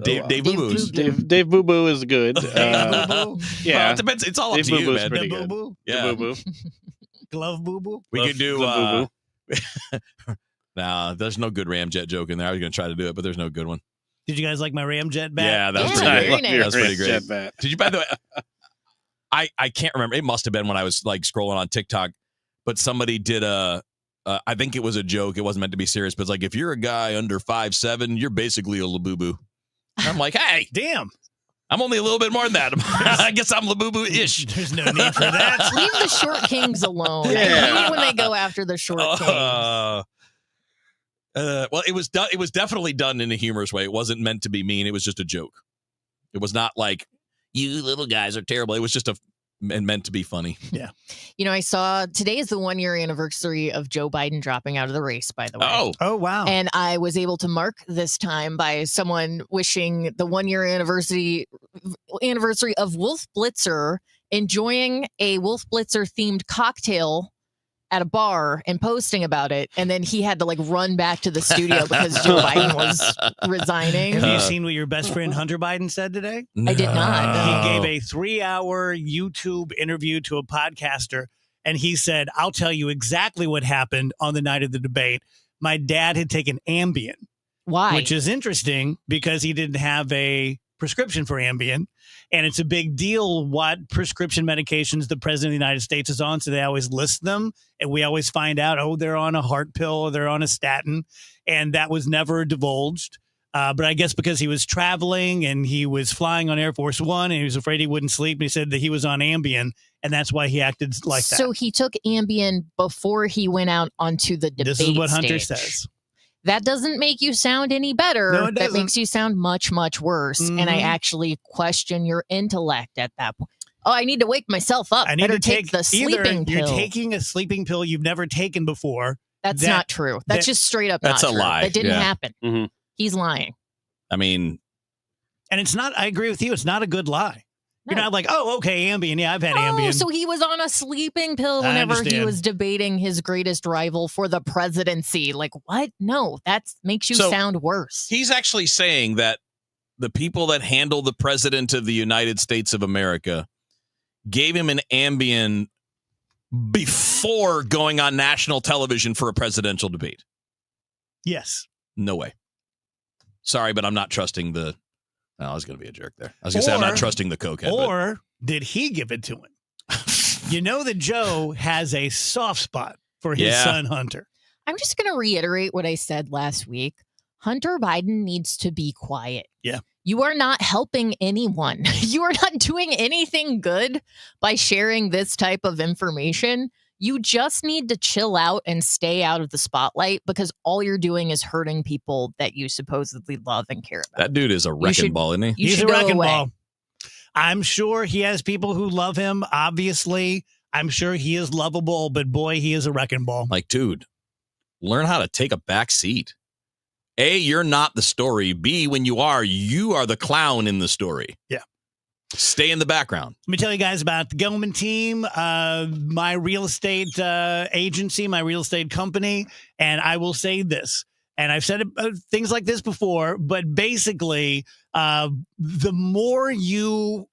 Dave Boo Boos. Dave Boo Boo is good. Dave Boo Boo? Yeah, well, it depends. It's all up Dave to you, Boo-Boo's man. pretty The good. Boo Boo? Yeah. The Boo Boo. Glove Boo Boo? We could do. Glove Nah, there's no good Ramjet joke in there. I was going to try to do it, but there's no good one. Did you guys like my Ramjet bat? Yeah, that was Yeah, pretty very great. nice. That was pretty great. Ramjet bat. Did you, by the way, I can't remember. It must have been when I was like scrolling on TikTok, but somebody did I think it was a joke. It wasn't meant to be serious, but it's like, if you're a guy under 5'7", you're basically a Labubu. I'm like, hey, damn. I'm only a little bit more than that. I guess I'm Labubu-ish. There's no need for that. Leave the short kings alone. Yeah. I hate when they go after the short kings. Well, it was done. It was definitely done in a humorous way. It wasn't meant to be mean. It was just a joke. It was not like, you little guys are terrible. It was just meant to be funny. Yeah. You know, I saw today is the 1-year anniversary of Joe Biden dropping out of the race, by the way. Oh, wow. And I was able to mark this time by someone wishing the 1-year anniversary of Wolf Blitzer enjoying a Wolf Blitzer themed cocktail at a bar and posting about it. And then he had to like run back to the studio because Joe Biden was resigning. Have you seen what your best friend Hunter Biden said today? I did not. He gave a 3-hour YouTube interview to a podcaster, and he said, I'll tell you exactly what happened on the night of the debate. My dad had taken Ambien. Why? Which is interesting because he didn't have a prescription for Ambien. And it's a big deal what prescription medications the president of the United States is on. So they always list them. And we always find out, they're on a heart pill or they're on a statin. And that was never divulged. But I guess because he was traveling and he was flying on Air Force One and he was afraid he wouldn't sleep. And he said that he was on Ambien. And that's why he acted like that. So he took Ambien before he went out onto the debate This is what Hunter stage. says. That doesn't make you sound any better. No, it that doesn't. makes you sound much, much worse. And I Mhm. actually question your intellect at that point. Oh, I need to wake myself up. I need Better to take the sleeping pill. You're taking a sleeping pill you've never taken before. That's not true. That's just straight up that's not a true. lie. That didn't Yeah. happen. Mm-hmm. He's lying. I mean, and it's not. I agree with you. It's not a good lie. You're not like, oh, okay, Ambien. Yeah, I've had Ambien. So he was on a sleeping pill I whenever he understand. was debating his greatest rival for the presidency. Like, what? No, that makes you So- sound worse. he's actually saying that the people that handle the president of the United States of America gave him an Ambien before going on national television for a presidential debate. Yes. No way. Sorry, but I'm not trusting the... No, I was going to be a jerk there. I was going to say I'm not trusting the cokehead. but- Or did he give it to him? You know that Joe has a soft spot for his son, Hunter. I'm just going to reiterate what I said last week. Hunter Biden needs to be quiet. Yeah. You are not helping anyone. You are not doing anything good by sharing this type of information. You just need to chill out and stay out of the spotlight because all you're doing is hurting people that you supposedly love and care about. That dude is a wrecking ball, isn't he? You He's should a go wrecking away. ball. I'm sure he has people who love him. Obviously, I'm sure he is lovable, but boy, he is a wrecking ball. Like, dude, learn how to take a back seat. A, you're not the story. B, when you are the clown in the story. Yeah. Stay in the background. Let me tell you guys about the Gelman team, my real estate agency, my real estate company. And I will say this, and I've said things like this before, but basically, the more you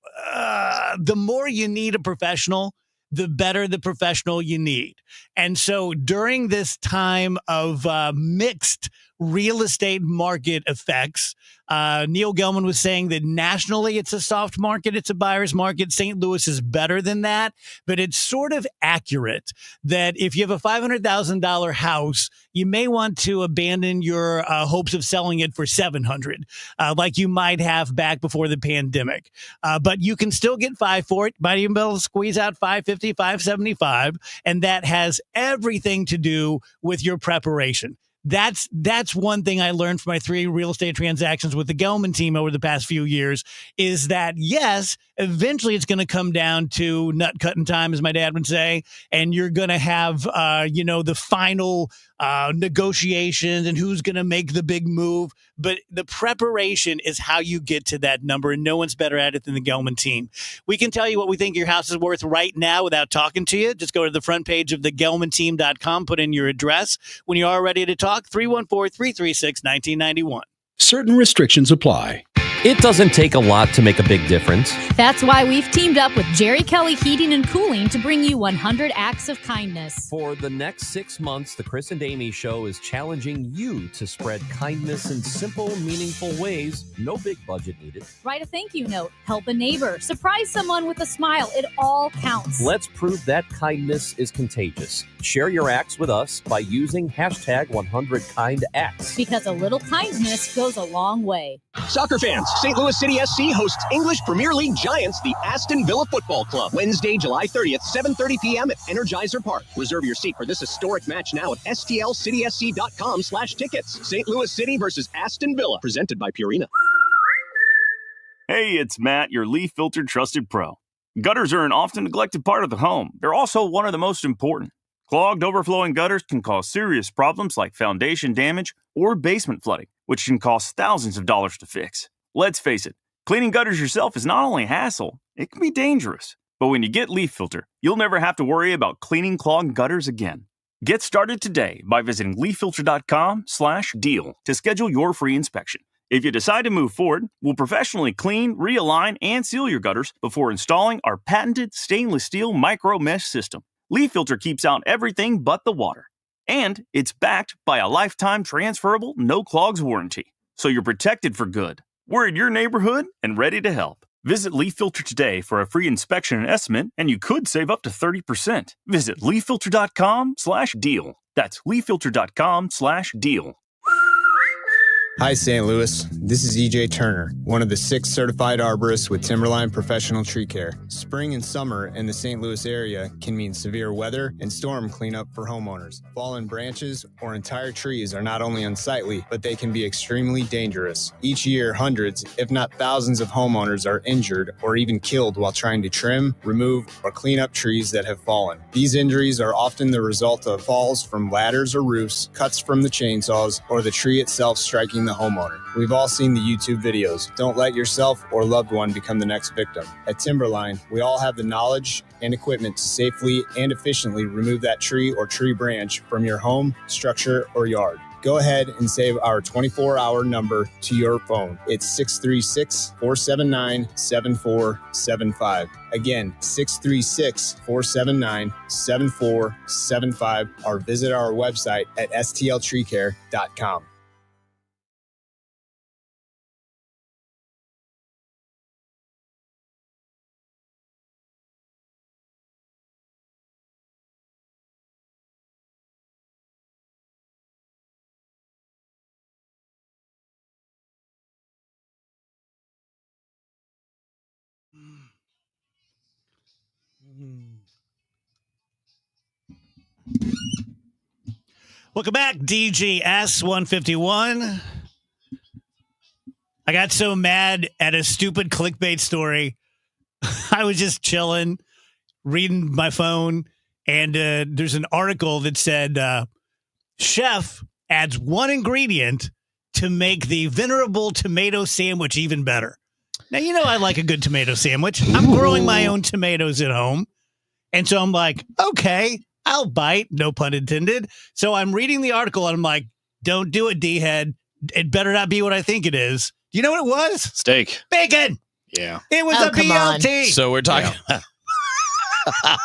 need a professional, the better the professional you need. And so during this time of mixed real estate market effects, Neil Gelman was saying that nationally it's a soft market, it's a buyer's market. St. Louis is better than that, but it's sort of accurate that if you have a $500,000 house, you may want to abandon your hopes of selling it for $700,000, like you might have back before the pandemic. But you can still get $500,000 for it. Might even be able to squeeze out $550,000, $575,000, and that has everything to do with your preparation. That's one thing I learned from my 3 real estate transactions with the Gelman team over the past few years is that, yes, eventually it's going to come down to nut cutting time, as my dad would say, and you're going to have, the final negotiations and who's going to make the big move. But the preparation is how you get to that number, and no one's better at it than the Gelman team. We can tell you what we think your house is worth right now without talking to you. Just go to the front page of thegelmanteam.com, put in your address. When you are ready to talk, 314-336-1991. Certain restrictions apply. It doesn't take a lot to make a big difference. That's why we've teamed up with Jerry Kelly Heating and Cooling to bring you 100 acts of kindness. For the next 6 months, the Chris and Amy Show is challenging you to spread kindness in simple, meaningful ways. No big budget needed. Write a thank you note, help a neighbor, surprise someone with a smile. It all counts. Let's prove that kindness is contagious. Share your acts with us by using hashtag 100KindActs. Because a little kindness goes a long way. Soccer fans, St. Louis City SC hosts English Premier League giants, the Aston Villa Football Club, Wednesday, July 30th, 7:30 p.m. at Energizer Park. Reserve your seat for this historic match now at stlcitysc.com/tickets. St. Louis City versus Aston Villa, presented by Purina. Hey, it's Matt, your leaf filter trusted pro. Gutters are an often neglected part of the home. They're also one of the most important. Clogged, overflowing gutters can cause serious problems like foundation damage or basement flooding, which can cost thousands of dollars to fix. Let's face it, cleaning gutters yourself is not only a hassle, it can be dangerous. But when you get Leaf Filter, you'll never have to worry about cleaning clogged gutters again. Get started today by visiting leaffilter.com/deal to schedule your free inspection. If you decide to move forward, we'll professionally clean, realign, and seal your gutters before installing our patented stainless steel micro mesh system. Leaf Filter keeps out everything but the water. And it's backed by a lifetime transferable no clogs warranty. So you're protected for good. We're in your neighborhood and ready to help. Visit Leaf Filter today for a free inspection and estimate, and you could save up to 30%. Visit leaffilter.com/deal. That's leaffilter.com/deal. Hi, St. Louis. This is EJ Turner, one of the 6 certified arborists with Timberline Professional Tree Care. Spring and summer in the St. Louis area can mean severe weather and storm cleanup for homeowners. Fallen branches or entire trees are not only unsightly, but they can be extremely dangerous. Each year, hundreds, if not thousands of homeowners are injured or even killed while trying to trim, remove, or clean up trees that have fallen. These injuries are often the result of falls from ladders or roofs, cuts from the chainsaws, or the tree itself striking the homeowner. We've all seen the YouTube videos. Don't let yourself or loved one become the next victim. At Timberline, we all have the knowledge and equipment to safely and efficiently remove that tree or tree branch from your home, structure, or yard. Go ahead and save our 24-hour number to your phone. It's 636-479-7475. Again, 636-479-7475, or visit our website at stltreecare.com. Welcome back, DGS 151. I got so mad at a stupid clickbait story. I was just chilling, reading my phone, and there's an article that said, chef adds one ingredient to make the venerable tomato sandwich even better. Now, you know I like a good tomato sandwich. I'm growing my own tomatoes at home. And so I'm like, okay, I'll bite, no pun intended. So I'm reading the article and I'm like, don't do it, D-head. It better not be what I think it is. Do you know what it was? Steak. Bacon. Yeah. It was a BLT. So we're talking.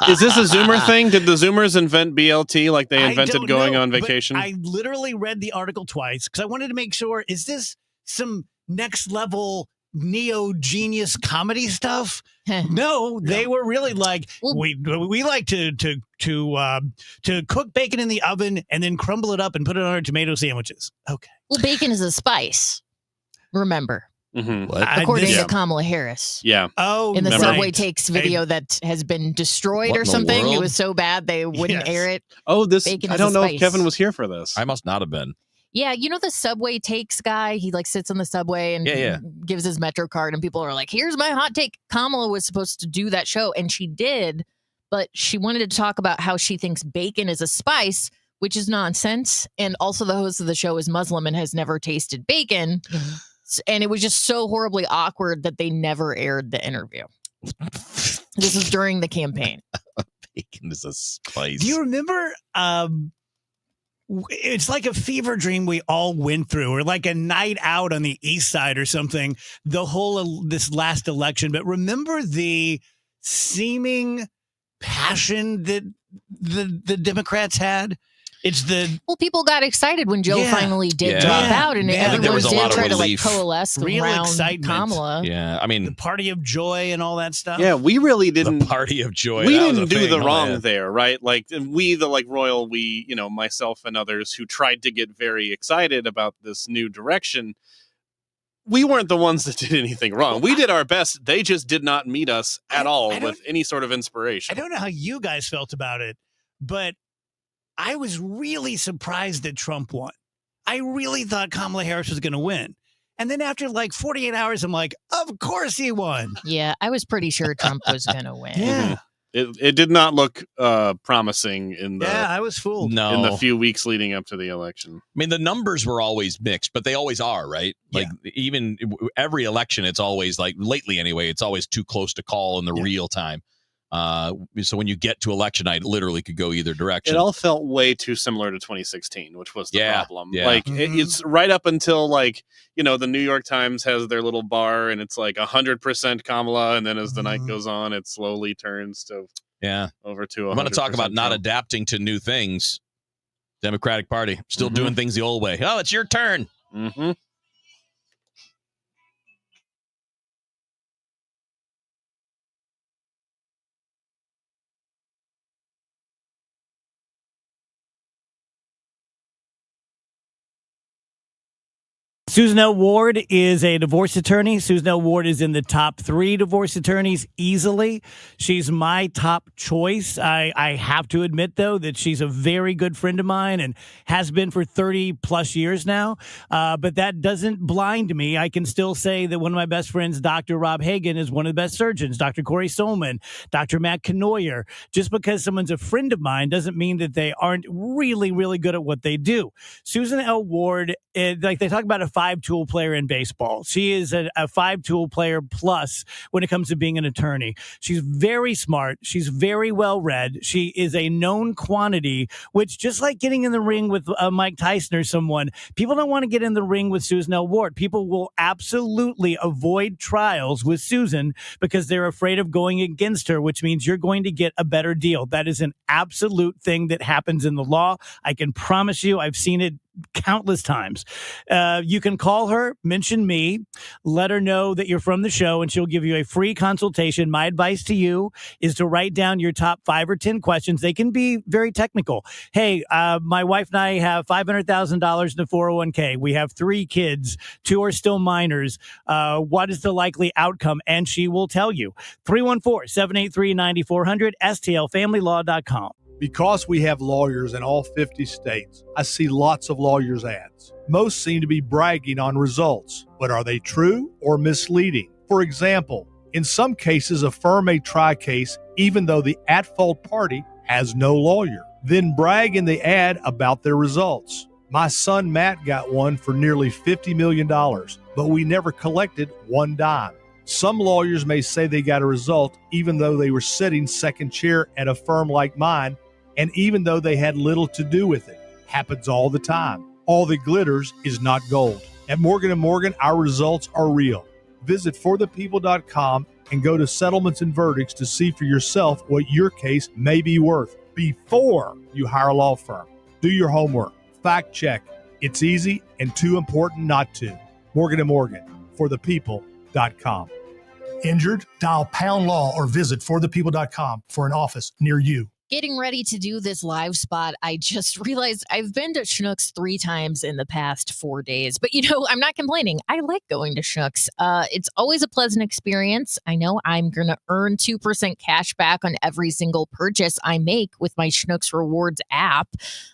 Is this a Zoomer thing? Did the Zoomers invent BLT like they I invented don't going know, on but vacation? I literally read the article twice because I wanted to make sure, is this some next level neo genius comedy stuff? No, they were really like, we like to cook bacon in the oven and then crumble it up and put it on our tomato sandwiches. Okay. Well, bacon is a spice. Remember, according to Kamala Harris. Yeah. Oh, in the right. Subway Takes video that has been destroyed What or in the something. It world? was so bad they wouldn't air it. Oh, this Bacon I is don't a know if spice. Kevin was here for this. I must not have been. Yeah, you know the Subway Takes guy? He like sits on the subway and gives his Metro card, and people are like, here's my hot take. Kamala was supposed to do that show, and she did, but she wanted to talk about how she thinks bacon is a spice, which is nonsense. And also the host of the show is Muslim and has never tasted bacon. And it was just so horribly awkward that they never aired the interview. This was during the campaign. Bacon is a spice. Do you remember? It's like a fever dream we all went through, or like a night out on the east side or something, the whole this last election. But remember the seeming passion that the Democrats had? It's the people got excited when Joe finally did drop out, and everyone did try to like coalesce real around excitement. Kamala. Yeah, I mean, the party of joy and all that stuff. Yeah, we really didn't. The party of joy. We that was didn't a do thing. the Oh, wrong yeah. there, right? Like we, the like royal, we, you know, myself and others who tried to get very excited about this new direction. We weren't the ones that did anything wrong. We did our best. They just did not meet us at all with any sort of inspiration. I don't know how you guys felt about it, but I was really surprised that Trump won. I really thought Kamala Harris was going to win. And then after like 48 hours, I'm like, of course he won. Yeah, I was pretty sure Trump was going to win. Yeah. It did not look promising in the I was fooled. No. in the few weeks leading up to the election. I mean, the numbers were always mixed, but they always are, right? Like even every election, it's always like lately anyway, it's always too close to call in the real time. So when you get to election night, it literally could go either direction. It all felt way too similar to 2016, which was the problem. Yeah. Like it's right up until like, you know, the New York Times has their little bar and it's like 100% Kamala. And then as the night goes on, it slowly turns to over to 100%. I'm going to talk about not Trump. adapting to new things. Democratic Party still doing things the old way. Oh, it's your turn. Mm-hmm. Susan L. Ward is a divorce attorney. Susan L. Ward is in the top 3 divorce attorneys easily. She's my top choice. I have to admit, though, that she's a very good friend of mine and has been for 30 plus years now. But that doesn't blind me. I can still say that one of my best friends, Dr. Rob Hagan, is one of the best surgeons. Dr. Corey Solman, Dr. Matt Knoyer. Just because someone's a friend of mine doesn't mean that they aren't really, really good at what they do. Susan L. Ward, like they talk about a 5-tool player in baseball. She is a 5-tool player plus when it comes to being an attorney. She's very smart. She's very well read. She is a known quantity, which just like getting in the ring with Mike Tyson or someone, people don't want to get in the ring with Susan L. Ward. People will absolutely avoid trials with Susan because they're afraid of going against her, which means you're going to get a better deal. That is an absolute thing that happens in the law. I can promise you, I've seen it countless times. You can call her, mention me, let her know that you're from the show, and she'll give you a free consultation. My advice to you is to write down your top 5 or 10 questions. They can be very technical. Hey, my wife and I have $500,000 in the 401k. We have 3 kids. 2 are still minors. What is the likely outcome? And she will tell you. 314-783-9400, stlfamilylaw.com. Because we have lawyers in all 50 states, I see lots of lawyers' ads. Most seem to be bragging on results, but are they true or misleading? For example, in some cases, a firm may try a case even though the at-fault party has no lawyer, then brag in the ad about their results. My son Matt got one for nearly $50 million, but we never collected one dime. Some lawyers may say they got a result even though they were sitting second chair at a firm like mine, and even though they had little to do with it. Happens all the time. All that glitters is not gold. At Morgan & Morgan, our results are real. Visit forthepeople.com and go to settlements and verdicts to see for yourself what your case may be worth before you hire a law firm. Do your homework. Fact check. It's easy and too important not to. Morgan & Morgan, forthepeople.com. Injured? Dial pound law or visit forthepeople.com for an office near you. Getting ready to do this live spot, I just realized I've been to Schnucks 3 times in the past 4 days. But, I'm not complaining. I like going to Schnucks. It's always a pleasant experience. I know I'm going to earn 2% cash back on every single purchase I make with my Schnucks Rewards app.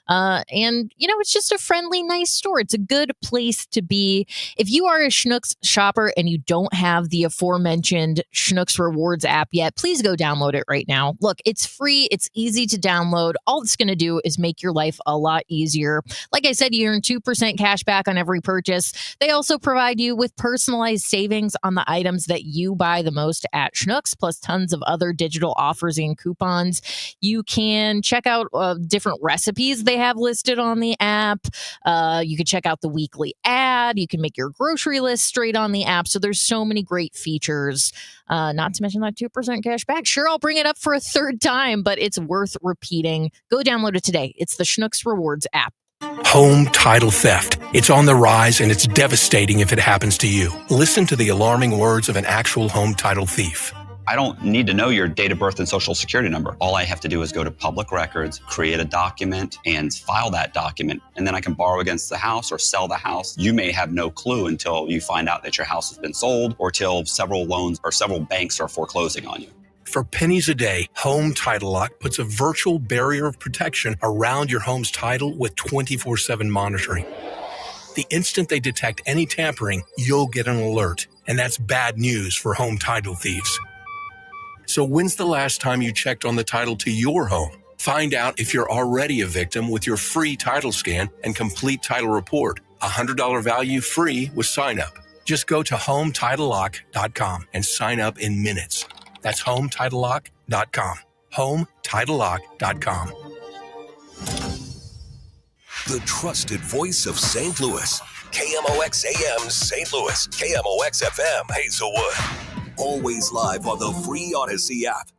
And it's just a friendly, nice store. It's a good place to be. If you are a Schnucks shopper and you don't have the aforementioned Schnucks Rewards app yet, please go download it right now. Look, it's free. It's easy to download. All it's going to do is make your life a lot easier. Like I said, you earn 2% cash back on every purchase. They also provide you with personalized savings on the items that you buy the most at Schnucks, plus tons of other digital offers and coupons. You can check out different recipes they have listed on the app. You can check out the weekly ad. You can make your grocery list straight on the app. So there's so many great features. Not to mention that 2% cash back. Sure, I'll bring it up for a 3rd time, but it's worth repeating. Go download it today. It's the Schnucks Rewards app. Home title theft. It's on the rise, and it's devastating if it happens to you. Listen to the alarming words of an actual home title thief. I don't need to know your date of birth and social security number. All I have to do is go to public records, create a document, and file that document. And then I can borrow against the house or sell the house. You may have no clue until you find out that your house has been sold or till several loans or several banks are foreclosing on you. For pennies a day, Home Title Lock puts a virtual barrier of protection around your home's title with 24/7 monitoring. The instant they detect any tampering, you'll get an alert. And that's bad news for home title thieves. So when's the last time you checked on the title to your home? Find out if you're already a victim with your free title scan and complete title report. $100 value free with sign up. Just go to HomeTitleLock.com and sign up in minutes. That's HomeTitleLock.com. HomeTitleLock.com. The trusted voice of St. Louis. KMOX AM St. Louis. KMOX FM Hazelwood. Always live on the free Odyssey app.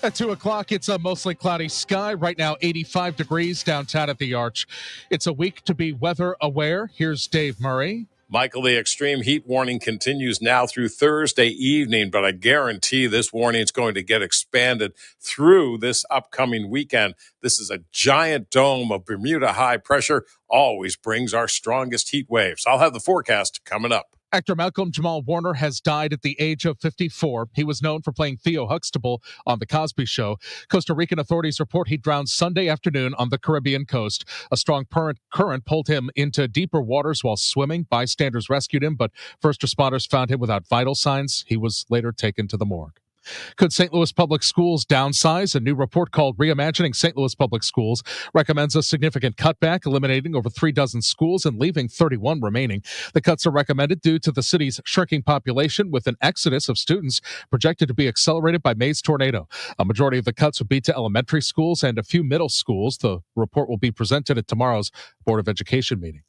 At 2 o'clock, it's a mostly cloudy sky. Right now, 85 degrees downtown at the Arch. It's a week to be weather aware. Here's Dave Murray. Michael, the extreme heat warning continues now through Thursday evening, but I guarantee this warning is going to get expanded through this upcoming weekend. This is a giant dome of Bermuda high pressure, always brings our strongest heat waves. I'll have the forecast coming up. Actor Malcolm Jamal Warner has died at the age of 54. He was known for playing Theo Huxtable on The Cosby Show. Costa Rican authorities report he drowned Sunday afternoon on the Caribbean coast. A strong current pulled him into deeper waters while swimming. Bystanders rescued him, but first responders found him without vital signs. He was later taken to the morgue. Could St. Louis Public Schools downsize? A new report called Reimagining St. Louis Public Schools recommends a significant cutback, eliminating over 36 schools and leaving 31 remaining. The cuts are recommended due to the city's shrinking population, with an exodus of students projected to be accelerated by May's tornado. A majority of the cuts would be to elementary schools and a few middle schools. The report will be presented at tomorrow's Board of Education meeting.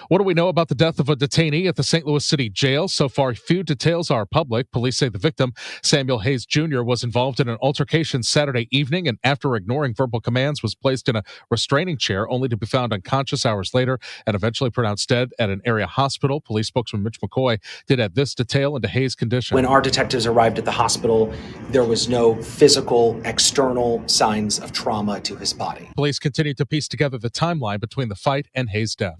What do we know about the death of a detainee at the St. Louis City Jail? So far, few details are public. Police say the victim, Samuel Hayes Jr., was involved in an altercation Saturday evening and, after ignoring verbal commands, was placed in a restraining chair, only to be found unconscious hours later and eventually pronounced dead at an area hospital. Police spokesman Mitch McCoy did add this detail into Hayes' condition. When our detectives arrived at the hospital, there was no physical, external signs of trauma to his body. Police continued to piece together the timeline between the fight and Hayes' death.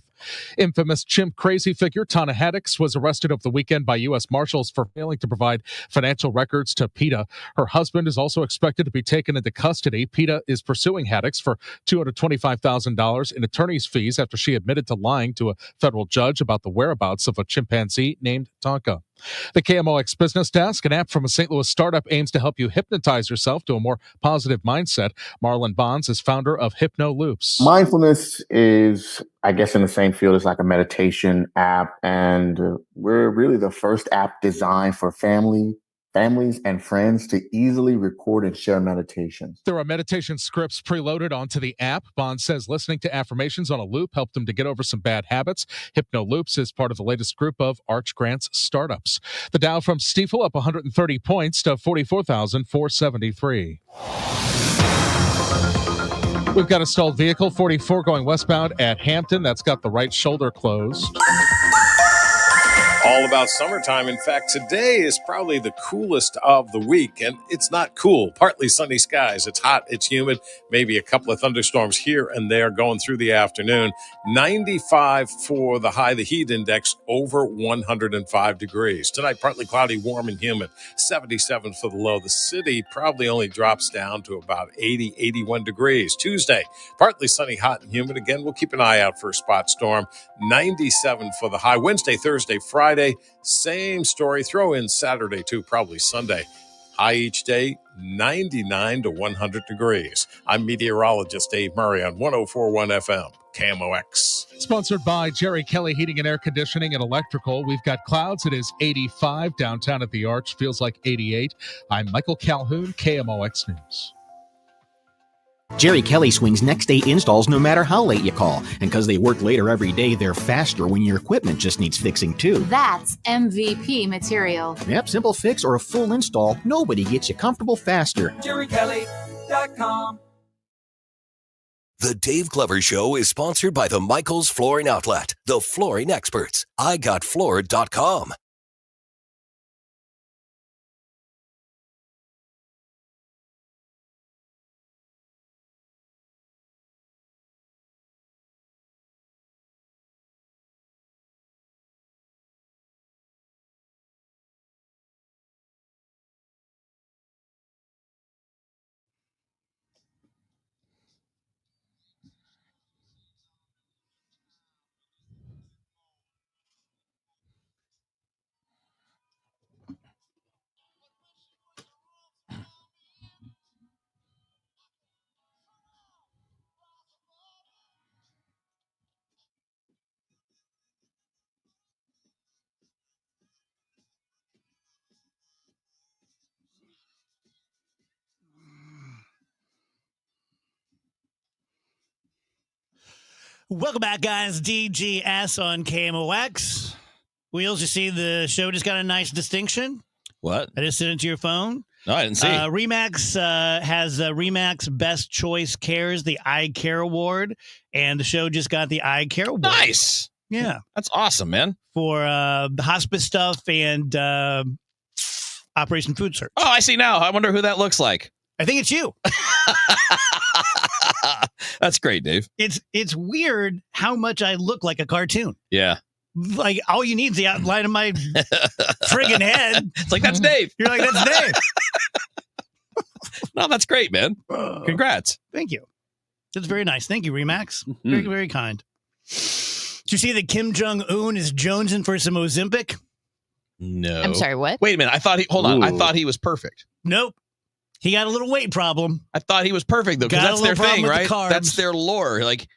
Infamous chimp crazy figure Tana Haddix was arrested over the weekend by U.S. Marshals for failing to provide financial records to PETA. Her husband is also expected to be taken into custody. PETA is pursuing Haddix for $225,000 in attorney's fees after she admitted to lying to a federal judge about the whereabouts of a chimpanzee named Tonka. The KMOX Business Desk, an app from a St. Louis startup, aims to help you hypnotize yourself to a more positive mindset. Marlon Bonds is founder of Hypno Loops. Mindfulness is, I guess, in the same field as like a meditation app, and we're really the first app designed for families and friends to easily record and share meditations. There are meditation scripts preloaded onto the app. Bond says listening to affirmations on a loop helped him to get over some bad habits. Hypno Loops is part of the latest group of Arch Grant's startups. The Dow from Stifel up 130 points to 44,473. We've got a stalled vehicle, 44 going westbound at Hampton. That's got the right shoulder closed. All about summertime. In fact, today is probably the coolest of the week, and it's not cool. Partly sunny skies. It's hot. It's humid. Maybe a couple of thunderstorms here and there going through the afternoon. 95 for the high. The heat index over 105 degrees. Tonight, partly cloudy, warm and humid. 77 for the low. The city probably only drops down to about 80, 81 degrees. Tuesday, partly sunny, hot and humid. Again, we'll keep an eye out for a spot storm. 97 for the high. Wednesday, Thursday, Friday, same story. Throw in Saturday, too, probably Sunday. High each day, 99 to 100 degrees. I'm meteorologist Dave Murray on 104.1 FM, KMOX. Sponsored by Jerry Kelly Heating and Air Conditioning and Electrical. We've got clouds. It is 85 downtown at the Arch. Feels like 88. I'm Michael Calhoun, KMOX News. Jerry Kelly swings next day installs no matter how late you call. And because they work later every day, they're faster when your equipment just needs fixing too. That's MVP material. Yep, simple fix or a full install. Nobody gets you comfortable faster. JerryKelly.com. The Dave Glover Show is sponsored by the Michaels Flooring Outlet, the flooring experts. IGotFloored.com. Welcome back, guys. DGS on KMOX. Wheels, you see the show just got a nice distinction? What? I just sent it to your phone. No, I didn't see. Remax has Remax Best Choice Cares, the Eye Care Award, and the show just got the Eye Care Award. Nice. Yeah. That's awesome, man. For the hospice stuff and Operation Food Search. Oh, I see now. I wonder who that looks like. I think it's you. That's great, Dave. It's weird how much I look like a cartoon. Yeah. Like, all you need is the outline of my friggin' head. It's like, that's Dave. You're like, that's Dave. No, that's great, man. Congrats. Thank you. That's very nice. Thank you, Remax. Very, very kind. Did you see that Kim Jong-un is jonesing for some Ozempic? No. I'm sorry, what? Wait a minute. I thought he was perfect. Nope. He got a little weight problem. I thought he was perfect, though, because Got a that's their little problem thing, with the right? carbs. That's their lore. Like,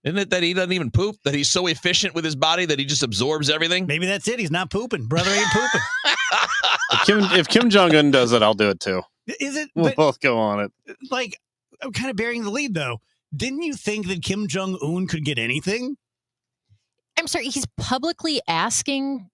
isn't it that he doesn't even poop? That he's so efficient with his body that he just absorbs everything? Maybe that's it. He's not pooping. Brother ain't pooping. If Kim Jong-un does it, I'll do it too. Is it? We'll But, both go on it. like, I'm kind of bearing the lead, though. Didn't you think that Kim Jong-un could get anything? I'm sorry, he's publicly asking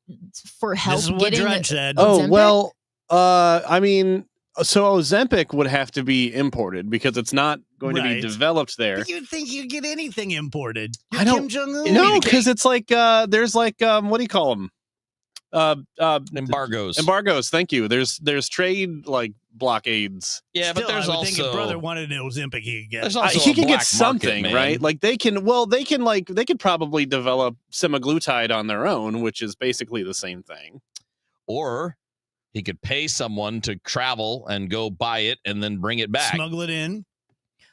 for help This is what getting Drudge said. Oh, well, I mean, so Ozempic would have to be imported because it's not going to be Right. developed there. But you'd think you'd get anything imported. You're I don't- Kim Jong-un. No, because it's like there's like what do you call them? Embargoes. Embargoes. Thank you. There's trade like blockades. Yeah, but Still, there's I would also think if brother wanted an Ozempic, he could get there's it. also He a can black get something, market, man. right? Like they could probably develop semaglutide on their own, which is basically the same thing. Or he could pay someone to travel and go buy it and then bring it back. Smuggle it in.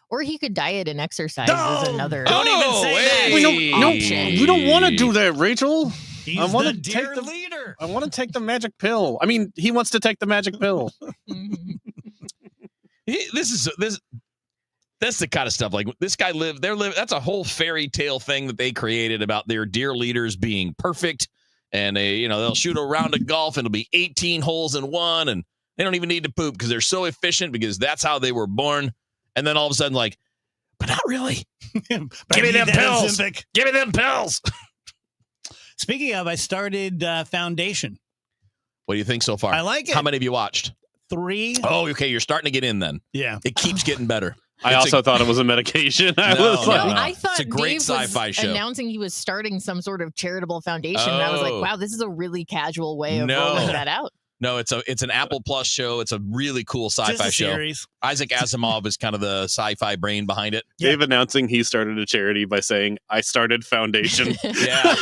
Or he could diet and exercise as another. Don't even say that. We don't want to do that, Rachel. He's I want the to dear take leader. I want to take the magic pill. I mean, he wants to take the magic pill. That's the kind of stuff. Like this guy that's a whole fairy tale thing that they created about their dear leaders being perfect. And they'll shoot a round of golf and it'll be 18 holes in one. And they don't even need to poop because they're so efficient because that's how they were born. And then all of a sudden, like, but not really. Give me them pills. Give me them pills. Speaking of, I started Foundation. What do you think so far? I like it. How many have you watched? 3. Oh, okay. You're starting to get in then. Yeah. It keeps getting better. I also thought it was a medication. I was like, I thought It's a great Dave sci-fi was show. announcing he was starting some sort of charitable foundation. And I was like, Oh. wow, this is a really casual way of No. rolling that out. No, it's an Apple Plus show. It's a really cool Just sci-fi a show. series. Isaac Asimov is kind of the sci-fi brain behind it. Dave announcing he started a charity by saying, I started Foundation. Yeah.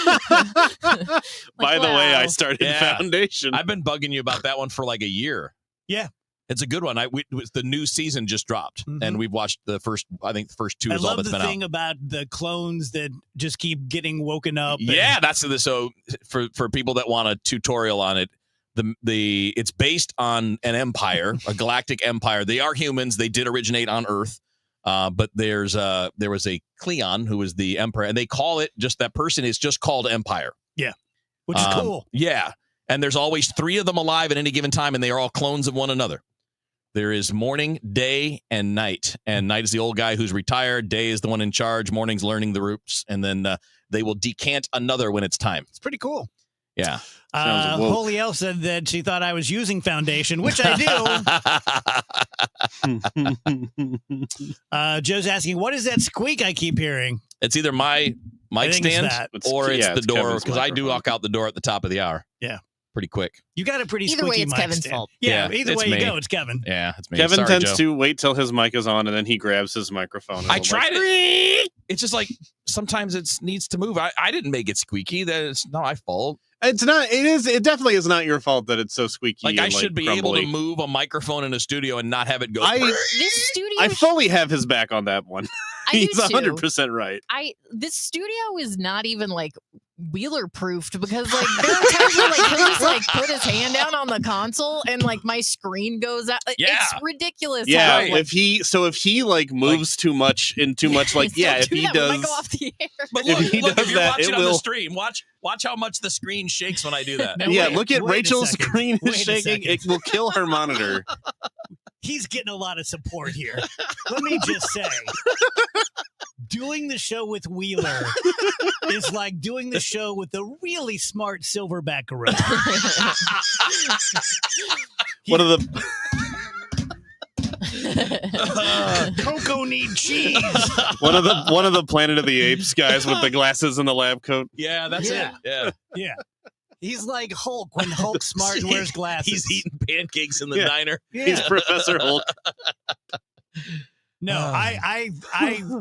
By the way, I wow. started Yeah. Foundation. I've been bugging you about that one for like a year. Yeah. It's a good one. The new season just dropped, and we've watched the first 2 I is all love that's the been thing out. about the clones that just keep getting woken up. Yeah, so for people that want a tutorial on it, it's based on an empire, a galactic empire. They are humans. They did originate on Earth. But there was a Cleon who was the emperor, and they call it that person is just called Empire. Yeah. Which is cool. Yeah. And there's always 3 of them alive at any given time, and they are all clones of one another. There is morning, day, and night. And night is the old guy who's retired. Day is the one in charge. Morning's learning the ropes. And then they will decant another when it's time. It's pretty cool. Yeah. Holy Elle said that she thought I was using Foundation, which I do. Joe's asking, what is that squeak I keep hearing? It's either my I mic think it's stand that. or it's yeah, the it's door, Kevin's because I do microphone. walk out the door at the top of the hour. Yeah. Pretty quick. You got a pretty Either way, squeaky it's mic Kevin's stand. fault. Yeah, Yeah, either it's way you me. go, it's Kevin. Yeah, it's me. Kevin Sorry, tends Joe. to wait till his mic is on and then he grabs his microphone. And I I'm tried like, it. It's just like sometimes it needs to move. I didn't make it squeaky. It's not my fault. It's not. It definitely is not your fault that it's so squeaky. Like and, I should be able crumbly. to move a microphone in a studio and not have it go. This studio I fully have his back on that one. I do He's too. 100% right. This studio is not even like Wheeler proofed because like there are times where like he'll just like put his hand down on the console and like my screen goes out. It's ridiculous. Yeah, how, like, if he like moves too much and too much like don't if do he that, we might does go off the air. But if look, he if does you're that, watching it on the will. stream, watch how much the screen shakes when I do that. Now, Yeah, wait- look at wait a Rachel's second. screen is Wait a shaking. second. It will kill her monitor. He's getting a lot of support here. Let me just say, doing the show with Wheeler is like doing the show with a really smart silverback gorilla. One of the Coco need cheese. One of the Planet of the Apes guys with the glasses and the lab coat. Yeah, that's it. Yeah. He's like Hulk when Hulk's smart and wears glasses. He's eating pancakes in the diner. Yeah. He's Professor Hulk. No, I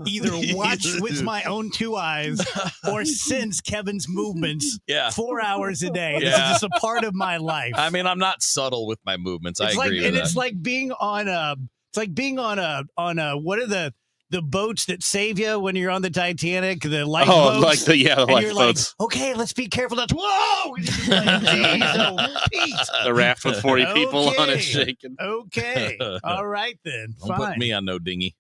either watch with my own two eyes or sense Kevin's movements 4 hours a day. This is just a part of my life. I mean, I'm not subtle with my movements. It's I agree with that. It's like being on a what are the boats that save you when you're on the Titanic? The lifeboats. Like the lifeboats. Like, okay, let's be careful. Not whoa! Like, geez, oh, Pete. The raft with 40 people on it shaking. Okay, all right then. Don't put me on no dinghy.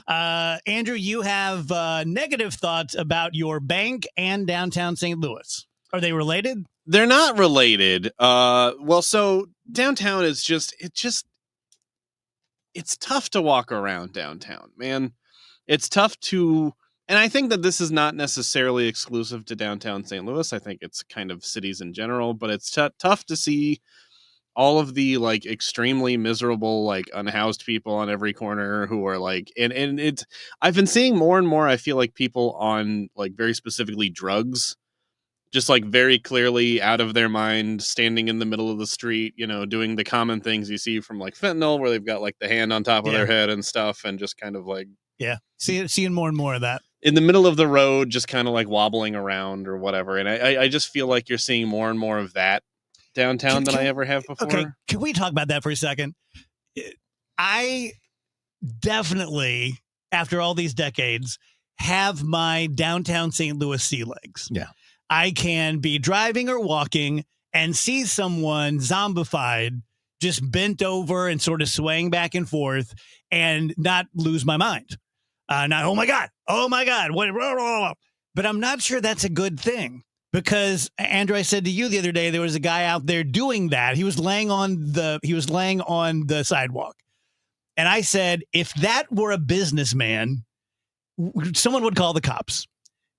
Andrew, you have negative thoughts about your bank and downtown St. Louis. Are they related? They're not related. Well, so downtown is it's tough to walk around downtown, man. It's tough to, and I think that this is not necessarily exclusive to downtown St. Louis. I think it's kind of cities in general, but it's tough to see all of the like extremely miserable, like unhoused people on every corner who are like, and it's, I've been seeing more and more, I feel like people on like very specifically drugs, just like very clearly out of their mind, standing in the middle of the street, you know, doing the common things you see from like fentanyl, where they've got like the hand on top of their head and stuff, and just kind of like, seeing more and more of that in the middle of the road, just kind of like wobbling around or whatever. And I just feel like you're seeing more and more of that downtown than I ever have before. Okay, can we talk about that for a second? I definitely, after all these decades, have my downtown St. Louis sea legs. Yeah. I can be driving or walking and see someone zombified, just bent over and sort of swaying back and forth, and not lose my mind. Not, oh my God, what? But I'm not sure that's a good thing, because Andrew, I said to you the other day, there was a guy out there doing that. He was laying on the sidewalk, and I said, if that were a businessman, someone would call the cops,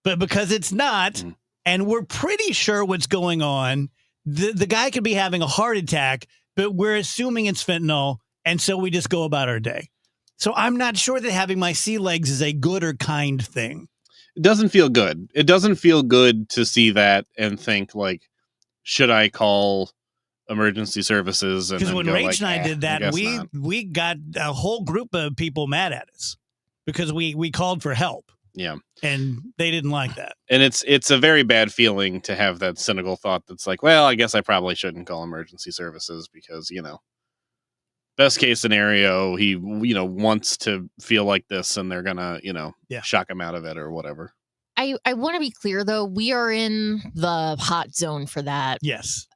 but because it's not. And we're pretty sure what's going on. The guy could be having a heart attack, but we're assuming it's fentanyl, and so we just go about our day. So I'm not sure that having my sea legs is a good or kind thing. It doesn't feel good. It doesn't feel good to see that and think like, should I call emergency services? Because when Rach and I did that, not. we got a whole group of people mad at us because we called for help. Yeah. And they didn't like that. And it's a very bad feeling to have that cynical thought that's like, well, I guess I probably shouldn't call emergency services because, you know, best case scenario, he, you know, wants to feel like this and they're gonna, you know, shock him out of it or whatever. I want to be clear, though. We are in the hot zone for that. Yes.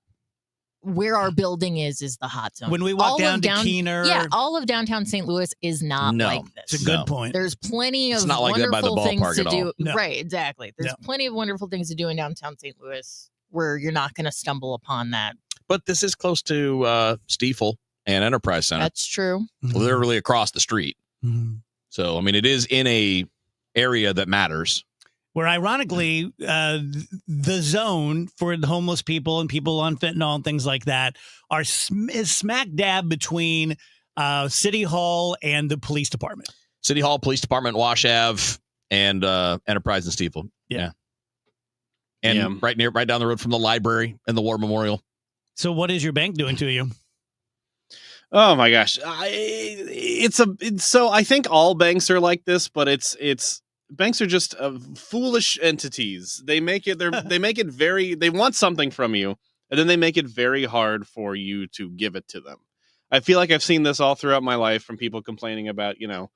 Where our building is the hot zone. When we walk down to Keener. Yeah, all of downtown St. Louis is not like this. It's a good point. There's plenty of not like that by the wonderful things ballpark to at all. do. No. Right, exactly. There's plenty of wonderful things to do in downtown St. Louis where you're not going to stumble upon that. But this is close to Stiefel and Enterprise Center. That's true. Literally across the street. Mm-hmm. So, I mean, it is in a area that matters. Where ironically, the zone for the homeless people and people on fentanyl and things like that is smack dab between City Hall and the police department. City Hall, police department, Wash Ave, and Enterprise and Stiefel. Yeah. And right down the road from the library and the War Memorial. So what is your bank doing to you? Oh my gosh. So I think all banks are like this, but it's banks are just foolish entities. They make it they want something from you, and then they make it very hard for you to give it to them. I feel like I've seen this all throughout my life from people complaining about, you know,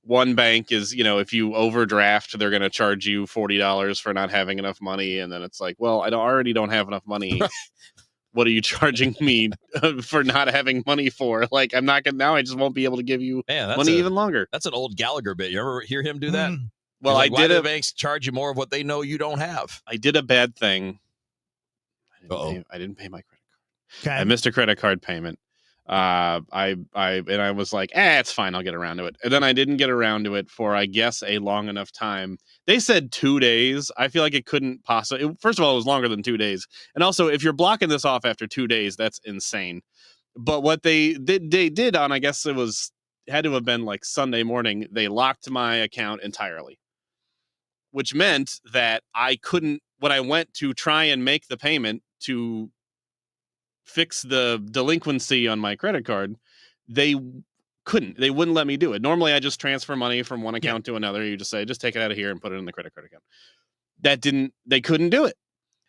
one bank is, you know, if you overdraft, they're going to charge you $40 for not having enough money. And then it's like, well, I already don't have enough money. What are you charging me for not having money for? Like, I'm not going to, now I just won't be able to give you money even longer. That's an old Gallagher bit. You ever hear him do that? Well, like, why do banks charge you more of what they know you don't have? I did a bad thing. I didn't pay my credit card. Okay. I missed a credit card payment. I was like, it's fine. I'll get around to it. And then I didn't get around to it for, I guess, a long enough time. They said 2 days. I feel like it couldn't possibly. First of all, it was longer than 2 days. And also, if you're blocking this off after 2 days, that's insane. But what they did on, I guess it had to have been like Sunday morning, they locked my account entirely, which meant that I couldn't, when I went to try and make the payment to fix the delinquency on my credit card, they wouldn't let me do it. Normally I just transfer money from one account to another. You just say, just take it out of here and put it in the credit card account. They couldn't do it.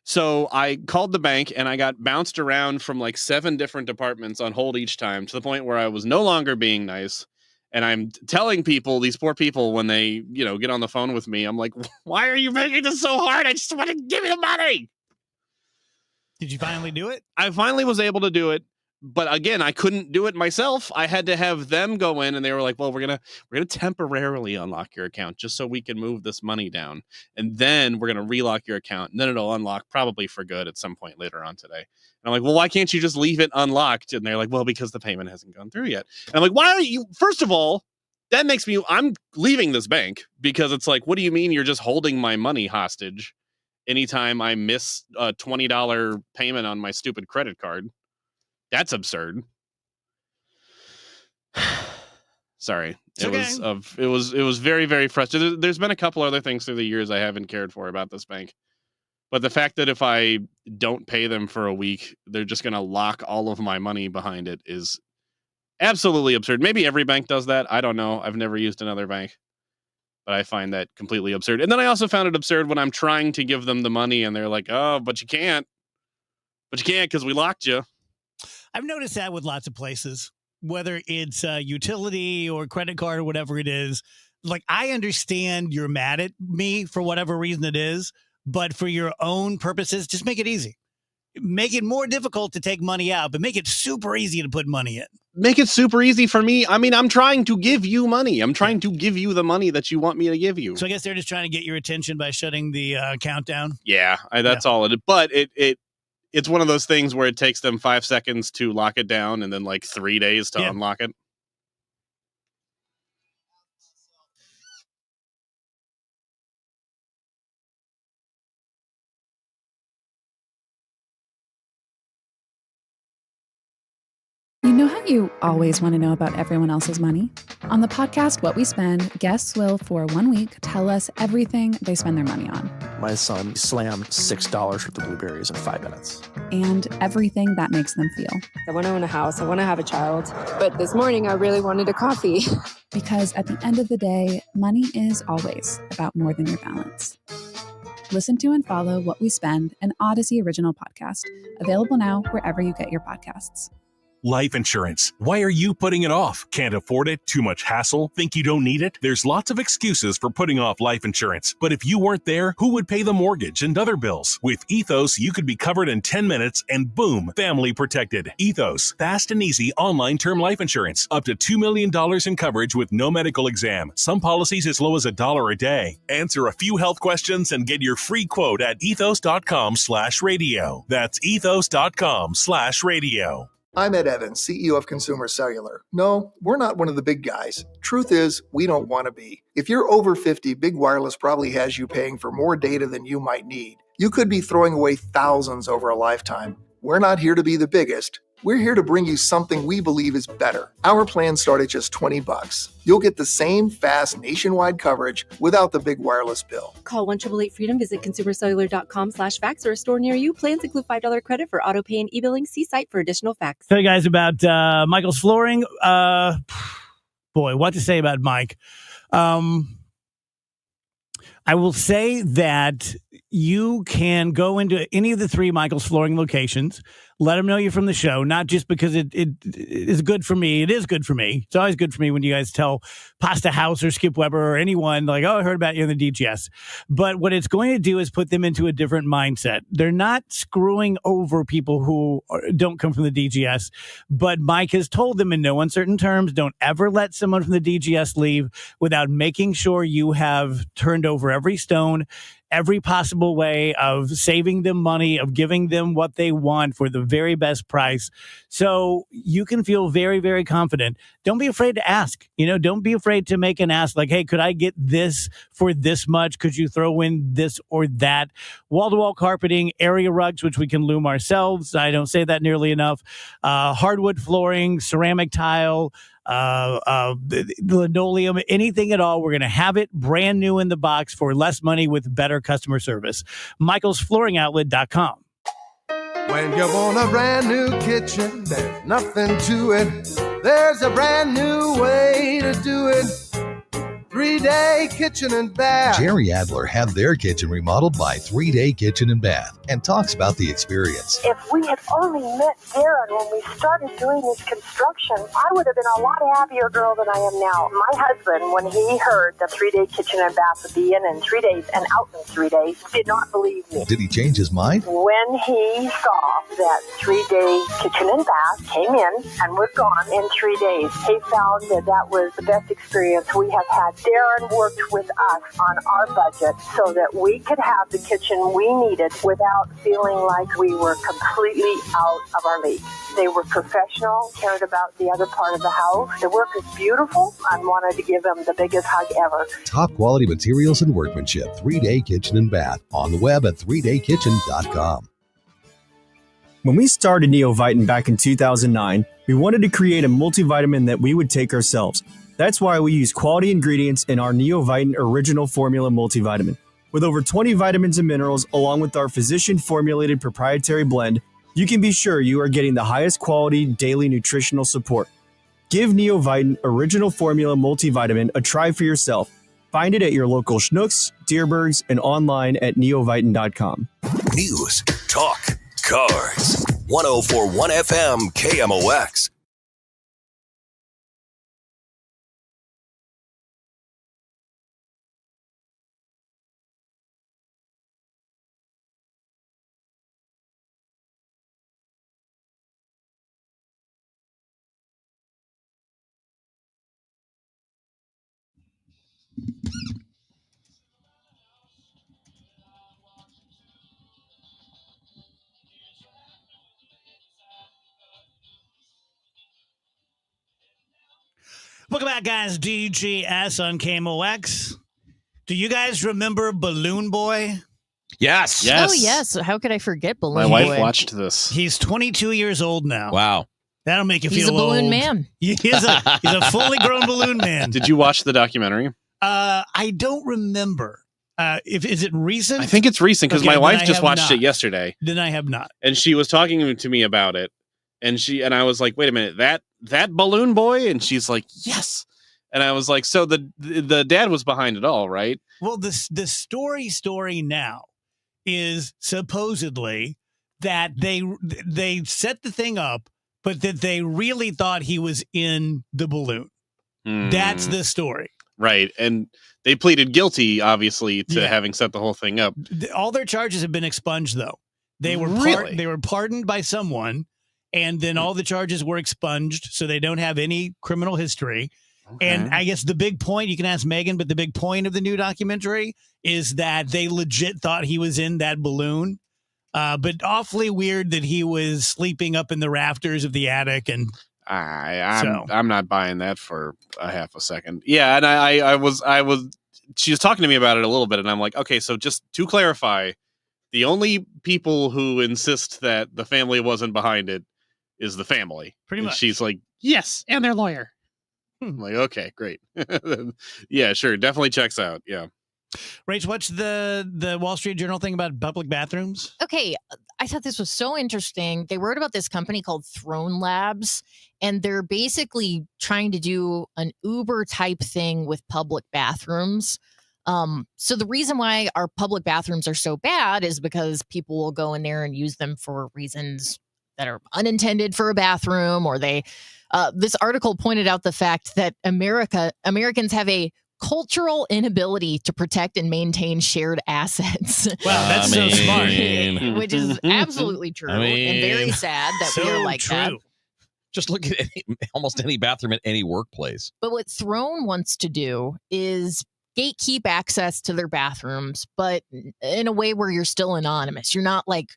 So I called the bank and I got bounced around from like 7 different departments on hold each time, to the point where I was no longer being nice. And I'm telling people, these poor people, when they, get on the phone with me, I'm like, why are you making this so hard? I just want to give you the money. Did you finally do it? I finally was able to do it. But again, I couldn't do it myself. I had to have them go in, and they were like, well, we're gonna temporarily unlock your account just so we can move this money down. And then we're gonna relock your account. And then it'll unlock probably for good at some point later on today. And I'm like, well, why can't you just leave it unlocked? And they're like, well, because the payment hasn't gone through yet. And I'm like, why are you, first of all, that makes me, I'm leaving this bank, because it's like, what do you mean you're just holding my money hostage anytime I miss a $20 payment on my stupid credit card? That's absurd. Sorry. It was very, very frustrating. There's been a couple other things through the years I haven't cared for about this bank. But the fact that if I don't pay them for a week, they're just going to lock all of my money behind it is absolutely absurd. Maybe every bank does that. I don't know. I've never used another bank. But I find that completely absurd. And then I also found it absurd when I'm trying to give them the money and they're like, oh, but you can't. But you can't because we locked you. I've noticed that with lots of places, whether it's utility or credit card or whatever it is. Like, I understand you're mad at me for whatever reason it is, but for your own purposes, just make it easy. Make it more difficult to take money out, but make it super easy to put money in. Make it super easy for me. I mean, I'm trying to give you money. I'm trying to give you the money that you want me to give you. So I guess they're just trying to get your attention by shutting the account down. Yeah, that's all it is. But it's one of those things where it takes them 5 seconds to lock it down and then like 3 days to unlock it. You know how you always want to know about everyone else's money? On the podcast, What We Spend, guests will, for 1 week, tell us everything they spend their money on. My son slammed $6 worth of blueberries in 5 minutes. And everything that makes them feel. I want to own a house. I want to have a child. But this morning, I really wanted a coffee. Because at the end of the day, money is always about more than your balance. Listen to and follow What We Spend, an Odyssey original podcast. Available now wherever you get your podcasts. Life insurance. Why are you putting it off? Can't afford it? Too much hassle? Think you don't need it? There's lots of excuses for putting off life insurance. But if you weren't there, who would pay the mortgage and other bills? With Ethos, you could be covered in 10 minutes and boom, family protected. Ethos, fast and easy online term life insurance. Up to $2 million in coverage with no medical exam. Some policies as low as $1 a day. Answer a few health questions and get your free quote at ethos.com/radio. That's ethos.com/radio. I'm Ed Evans, CEO of Consumer Cellular. No, we're not one of the big guys. Truth is, we don't want to be. If you're over 50, Big Wireless probably has you paying for more data than you might need. You could be throwing away thousands over a lifetime. We're not here to be the biggest. We're here to bring you something we believe is better. Our plans start at just $20. You'll get the same fast nationwide coverage without the big wireless bill. Call 1-888-FREEDOM, visit consumercellular.com/facts or a store near you. Plans include $5 credit for auto pay and e-billing. See site for additional facts. Tell you guys about Michael's Flooring. Boy, what to say about Mike. I will say that you can go into any of the 3 Michael's Flooring locations. Let them know you're from the show, not just because it is good for me. It is good for me. It's always good for me when you guys tell Pasta House or Skip Weber or anyone like, oh, I heard about you in the DGS. But what it's going to do is put them into a different mindset. They're not screwing over people who don't come from the DGS. But Mike has told them in no uncertain terms, don't ever let someone from the DGS leave without making sure you have turned over every stone, every possible way of saving them money, of giving them what they want for the very best price. So you can feel very, very confident. Don't be afraid to ask. Don't be afraid to make an ask like, hey, could I get this for this much? Could you throw in this or that? Wall-to-wall carpeting, area rugs, which we can loom ourselves. I don't say that nearly enough. Hardwood flooring, ceramic tile, linoleum, anything at all. We're going to have it brand new in the box for less money with better customer service. MichaelsFlooringOutlet.com. When you want a brand new kitchen, there's nothing to it. There's a brand new way to do it. 3-Day Kitchen and Bath. Jerry Adler had their kitchen remodeled by 3-Day Kitchen and Bath and talks about the experience. If we had only met Darren when we started doing this construction, I would have been a lot happier girl than I am now. My husband, when he heard the 3-Day Kitchen and Bath would be in 3 days and out in 3 days, did not believe me. Did he change his mind? When he saw that 3-Day Kitchen and Bath came in and was gone in 3 days, he found that was the best experience we have had. Darren worked with us on our budget so that we could have the kitchen we needed without feeling like we were completely out of our league. They were professional, cared about the other part of the house. The work is beautiful. I wanted to give them the biggest hug ever. Top quality materials and workmanship. 3-Day Kitchen and Bath. On the web at 3daykitchen.com. When we started Neovitamin back in 2009, we wanted to create a multivitamin that we would take ourselves. That's why we use quality ingredients in our Neovitamin Original Formula Multivitamin. With over 20 vitamins and minerals, along with our physician-formulated proprietary blend, you can be sure you are getting the highest quality daily nutritional support. Give Neovitamin Original Formula Multivitamin a try for yourself. Find it at your local Schnucks, Dierbergs, and online at neovitamin.com. News, talk, cars. 104.1 FM KMOX. Welcome back, guys. DGS on KMOX. Do you guys remember Balloon Boy? Yes. Oh, yes. How could I forget Balloon My Boy? wife watched this. He's 22 years old now. Wow. That'll make you He's feel a balloon old. man. He's a fully grown balloon man. Did you watch the documentary? I don't remember. Is it recent? I think it's recent because Okay, my then wife I just have watched not. it yesterday. Then I have not. And she was talking to me about it. And I was like, wait a minute, that Balloon Boy? And she's like, yes. And I was like, so the dad was behind it all, right? Well, the story now is supposedly that they set the thing up, but that they really thought he was in the balloon. That's the story. Right. And they pleaded guilty, obviously, to Yeah. having set the whole thing up. All their charges have been expunged, though. They were Really? they were pardoned by someone, and then all the charges were expunged, so they don't have any criminal history. And I guess the big point, you can ask Megan, but the big point of the new documentary is that they legit thought he was in that balloon. But awfully weird that he was sleeping up in the rafters of the attic. And I'm not buying that for a half a second. Yeah, and I was she was talking to me about it a little bit, and I'm like, okay, so just to clarify, the only people who insist that the family wasn't behind it is the family. Pretty And much. she's like, yes, and their lawyer. I'm like, okay, great. Yeah, sure, definitely checks out. Yeah. Rach, what's the Wall Street Journal thing about public bathrooms? Okay, I thought this was so interesting. They wrote about this company called Throne Labs, and they're basically trying to do an Uber type thing with public bathrooms. So the reason why our public bathrooms are so bad is because people will go in there and use them for reasons that are unintended for a bathroom, or they. This article pointed out the fact that Americans have a cultural inability to protect and maintain shared assets. Wow, that's so smart. Which is absolutely true and very sad that we are like that. Just look at almost any bathroom at any workplace. But what Throne wants to do is gatekeep access to their bathrooms, but in a way where you're still anonymous. You're not like,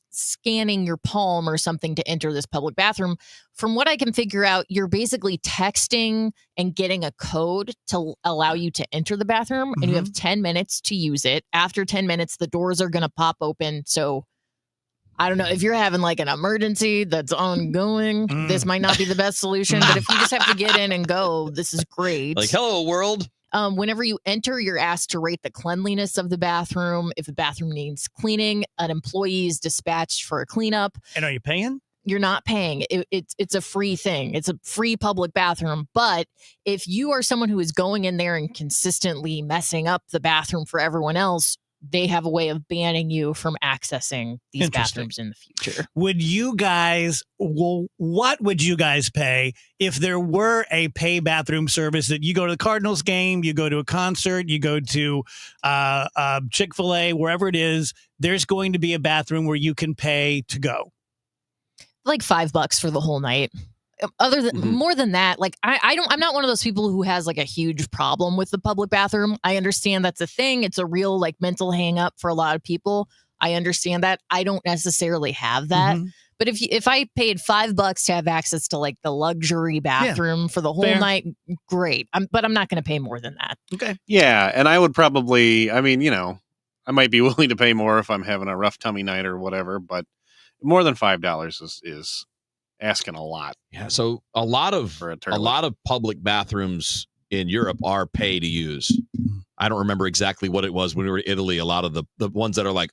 scanning your palm or something to enter this public bathroom. From what I can figure out, you're basically texting and getting a code to allow you to enter the bathroom, and you have 10 minutes to use it. After 10 minutes, the doors are going to pop open. So I don't know if you're having like an emergency that's ongoing, this might not be the best solution, but if you just have to get in and go, this is great. Like, hello, world. Whenever you enter, you're asked to rate the cleanliness of the bathroom. If the bathroom needs cleaning, an employee is dispatched for a cleanup. And are you paying? You're not paying. It's a free thing. It's a free public bathroom. But if you are someone who is going in there and consistently messing up the bathroom for everyone else, they have a way of banning you from accessing these bathrooms in the future. Would you guys, what would you guys pay if there were a pay bathroom service that you go to the Cardinals game, you go to a concert, you go to Chick-fil-A, wherever it is, there's going to be a bathroom where you can pay to go? Like $5 for the whole night. Other than more than that, like I'm not one of those people who has like a huge problem with the public bathroom. I understand that's a thing. It's a real like mental hang up for a lot of people. I understand that. I don't necessarily have that. But if I paid $5 to have access to like the luxury bathroom for the whole night, great. But I'm not going to pay more than that. Okay. Yeah, and I would probably, I might be willing to pay more if I'm having a rough tummy night or whatever, but more than $5 is asking a lot. Yeah, so a lot of public bathrooms in Europe are pay to use. I don't remember exactly what it was when we were in Italy. A lot of the ones that are like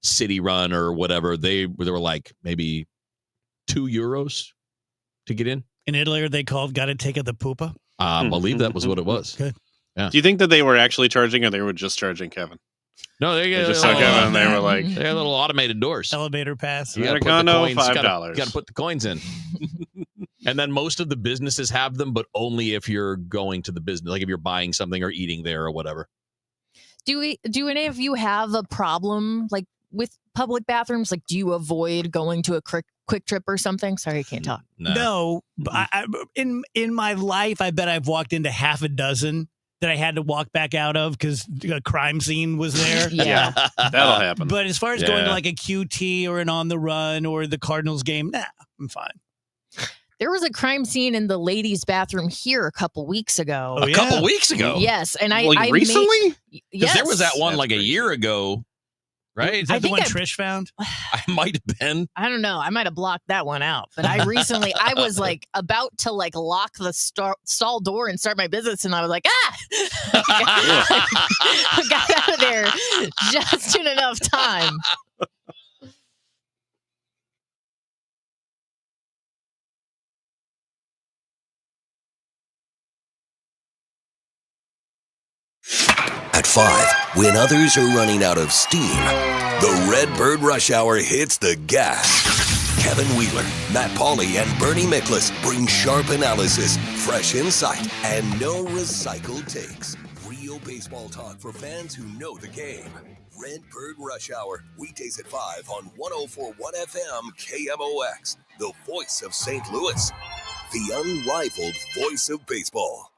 city run or whatever, they were like maybe €2 to get in. In Italy, are they called "Gotta Take it the Poopa"? I believe that was what it was. Good. Yeah. Do you think that they were actually charging, or they were just charging Kevin? No, they just saw Kevin and they were like, they had little automated doors. Elevator pass. You got to $5. Got to put the coins in. And then most of the businesses have them, but only if you're going to the business, like if you're buying something or eating there or whatever. Do any of you have a problem like with public bathrooms? Like, do you avoid going to a quick trip or something? Sorry, I can't talk. No. In my life, I bet I've walked into half a dozen that I had to walk back out of because a crime scene was there. Yeah, that'll happen. But as far as going to like a QT or an On the Run or the Cardinals game, I'm fine. There was a crime scene in the ladies' bathroom here a couple weeks ago. A couple weeks ago? Yes. And I recently? Because yes. there was that one like a year ago, right? Is that the one Trish found? I might have been. I don't know. I might have blocked that one out. But I was like about to like lock the stall door and start my business. And I was like, I got out of there just in enough time. At 5, when others are running out of steam, the Redbird Rush Hour hits the gas. Kevin Wheeler, Matt Pauley, and Bernie Miklasz bring sharp analysis, fresh insight, and no recycled takes. Real baseball talk for fans who know the game. Redbird Rush Hour, weekdays at 5 on 104.1 FM KMOX, the voice of St. Louis, the unrivaled voice of baseball.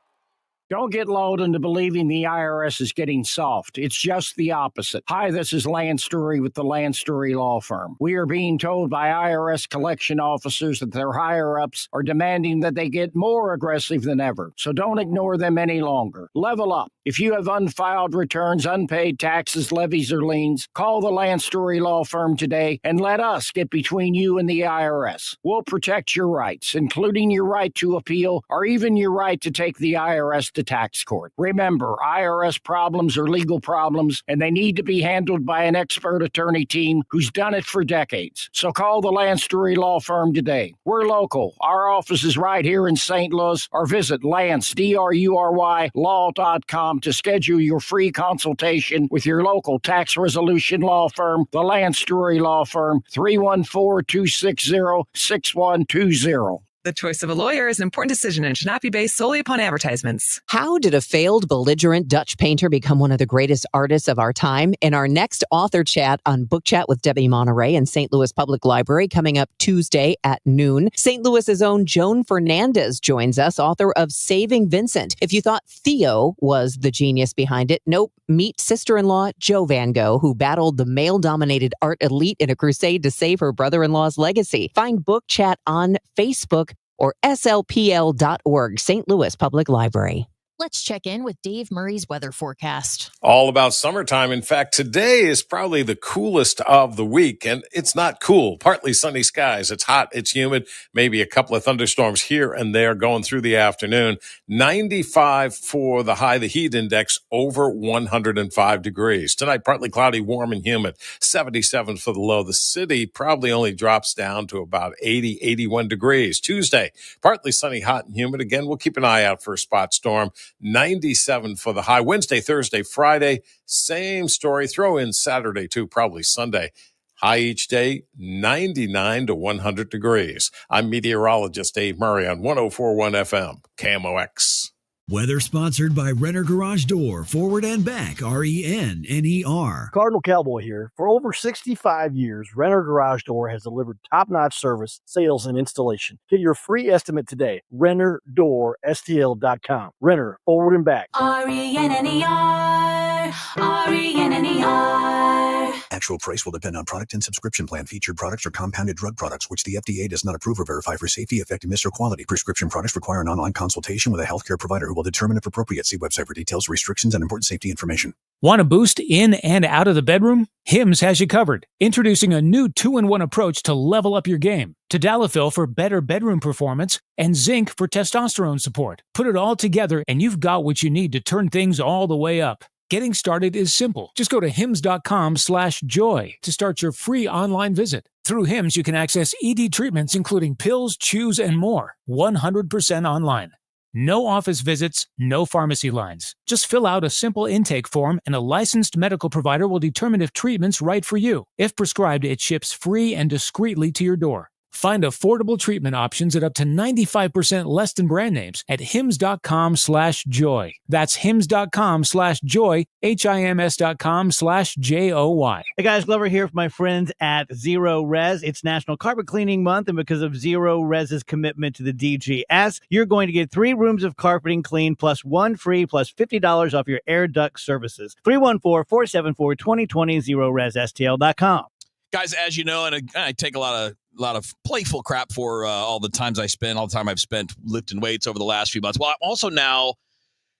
Don't get lulled into believing the IRS is getting soft. It's just the opposite. Hi, this is Lance Story with the Lance Story Law Firm. We are being told by IRS collection officers that their higher-ups are demanding that they get more aggressive than ever. So don't ignore them any longer. Level up. If you have unfiled returns, unpaid taxes, levies, or liens, call the Lance Story Law Firm today and let us get between you and the IRS. We'll protect your rights, including your right to appeal or even your right to take the IRS to tax court. Remember, IRS problems are legal problems, and they need to be handled by an expert attorney team who's done it for decades. So call the Lance Story Law Firm today. We're local. Our office is right here in St. Louis, or visit Lance, DRURY, law.com to schedule your free consultation with your local tax resolution law firm, the Lance Story Law Firm, 314-260-6120. The choice of a lawyer is an important decision and should not be based solely upon advertisements. How did a failed, belligerent Dutch painter become one of the greatest artists of our time? In our next author chat on Book Chat with Debbie Monterey in St. Louis Public Library, coming up Tuesday at noon, St. Louis's own Joan Fernandez joins us, author of Saving Vincent. If you thought Theo was the genius behind it, nope. Meet sister-in-law Jo Van Gogh, who battled the male-dominated art elite in a crusade to save her brother-in-law's legacy. Find Book Chat on Facebook or slpl.org, St. Louis Public Library. Let's check in with Dave Murray's weather forecast. All about summertime. In fact, today is probably the coolest of the week, and it's not cool. Partly sunny skies. It's hot. It's humid. Maybe a couple of thunderstorms here and there going through the afternoon. 95 for the high, the heat index over 105 degrees. Tonight, partly cloudy, warm and humid. 77 for the low. The city probably only drops down to about 80, 81 degrees. Tuesday, partly sunny, hot and humid. Again, we'll keep an eye out for a spot storm. 97 for the high. Wednesday, Thursday, Friday, same story. Throw in Saturday, too, probably Sunday. High each day, 99 to 100 degrees. I'm meteorologist Dave Murray on 104.1 FM, KMOX. Weather sponsored by Renner Garage Door, forward and back, RENNER. Cardinal Cowboy here. For over 65 years, Renner Garage Door has delivered top-notch service, sales, and installation. Get your free estimate today. RennerDoorSTL.com. Renner, forward and back. RENNER. RENNER. Actual price will depend on product and subscription plan. Featured products are compounded drug products, which the FDA does not approve or verify for safety, effectiveness, or quality. Prescription products require an online consultation with a healthcare provider who will determine if appropriate. See website for details, restrictions, and important safety information. Want a boost in and out of the bedroom? Hims has you covered. Introducing a new 2-in-1 approach to level up your game. Tadalafil for better bedroom performance and zinc for testosterone support. Put it all together and you've got what you need to turn things all the way up. Getting started is simple. Just go to hims.com/joy to start your free online visit. Through Hims, you can access ED treatments including pills, chews, and more. 100% online. No office visits, no pharmacy lines. Just fill out a simple intake form and a licensed medical provider will determine if treatment's right for you. If prescribed, it ships free and discreetly to your door. Find affordable treatment options at up to 95% less than brand names at hims.com/joy. That's hims.com/joy, HIMS.com/JOY. Hey guys, Glover here from my friends at Zero Res. It's National Carpet Cleaning Month, and because of Zero Res's commitment to the DGS, you're going to get 3 rooms of carpeting clean plus 1 free plus $50 off your air duct services. 314-474-2020, ZeroResSTL.com. Guys, as you know, and I take a lot of playful crap for all the time I've spent lifting weights over the last few months. Well, I'm also now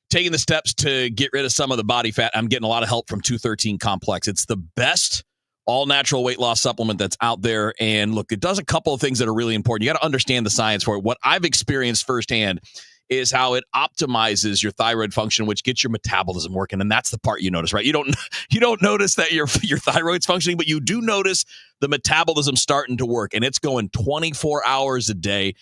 taking the steps to get rid of some of the body fat. I'm getting a lot of help from 213 Complex. It's the best all-natural weight loss supplement that's out there. And look, it does a couple of things that are really important. You got to understand the science for it. What I've experienced firsthand is how it optimizes your thyroid function, which gets your metabolism working. And that's the part you notice, right? You don't notice that your thyroid's functioning, but you do notice the metabolism starting to work, and it's going 24 hours a day.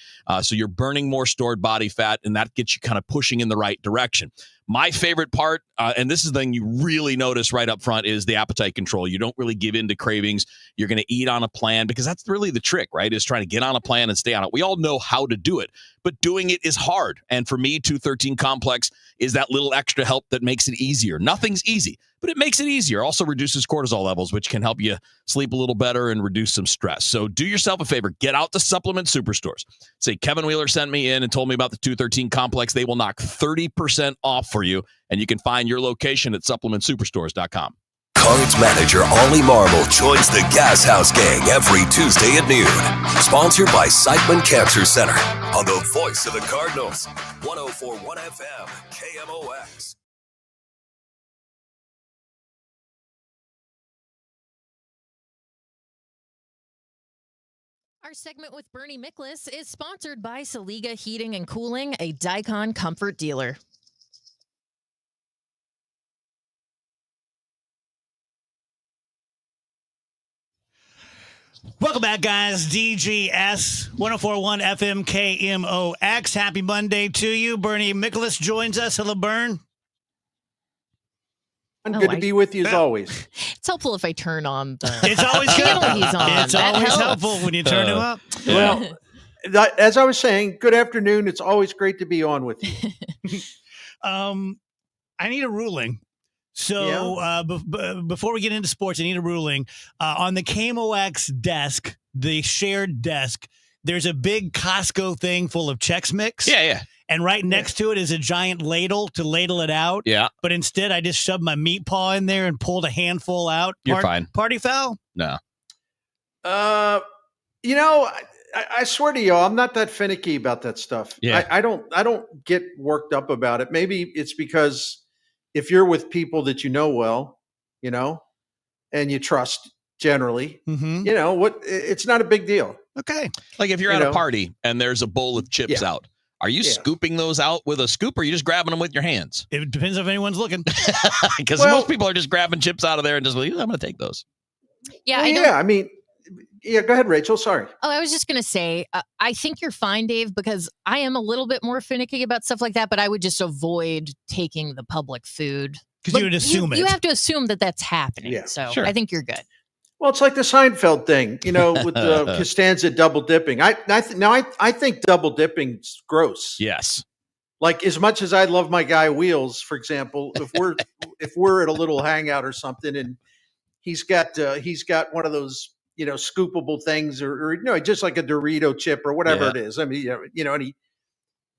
So you're burning more stored body fat, and that gets you kind of pushing in the right direction. My favorite part, and this is the thing you really notice right up front, is the appetite control. You don't really give in to cravings. You're going to eat on a plan, because that's really the trick, right? Is trying to get on a plan and stay on it. We all know how to do it, but doing it is hard. And for me, 213 Complex is that little extra help that makes it easier. Nothing's easy, but it makes it easier. Also reduces cortisol levels, which can help you sleep a little better and reduce some stress. So do yourself a favor. Get out to supplement superstores. Say Kevin Wheeler sent me in and told me about the 213 Complex. They will knock 30% off for you, and you can find your location at supplementsuperstores.com. Cards manager Ollie Marmol joins the Gas House Gang every Tuesday at noon. Sponsored by Siteman Cancer Center on the voice of the Cardinals. 104.1 FM, KMOX. Our segment with Bernie Miklasz is sponsored by Saliga Heating and Cooling, a Dicon comfort dealer. Welcome back, guys. DGS 104.1 FM KMOX. Happy Monday to you. Bernie Miklasz joins us. Hello, Bern. Good to be with you as always. It's helpful if I turn on the It's always channel good. he's on. It's That always helps. helpful when you turn him up. Well, as I was saying, good afternoon. It's always great to be on with you. I need a ruling. So before we get into sports, I need a ruling. On the KMOX desk, the shared desk, there's a big Costco thing full of Chex Mix. Yeah. And right next to it is a giant ladle to ladle it out. Yeah. But instead, I just shoved my meat paw in there and pulled a handful out. You're fine. Party foul? No. I swear to you, I'm not that finicky about that stuff. Yeah. I don't get worked up about it. Maybe it's because if you're with people that you know well, and you trust generally, it's not a big deal. Okay. Like if you're at a party and there's a bowl of chips out, are you scooping those out with a scoop or are you just grabbing them with your hands? It depends if anyone's looking. Because most people are just grabbing chips out of there and just like, I'm going to take those. Yeah. Go ahead, Rachel. Sorry. Oh, I was just going to say, I think you're fine, Dave, because I am a little bit more finicky about stuff like that, but I would just avoid taking the public food. Because you would assume You have to assume that that's happening. Yeah, so sure. I think you're good. Well, it's like the Seinfeld thing, with the Costanza double dipping. I think double dipping's gross. Yes. Like as much as I love my guy Wheels, for example, if we're at a little hangout or something, and he's got one of those scoopable things, or just like a Dorito chip or whatever it is. I mean, and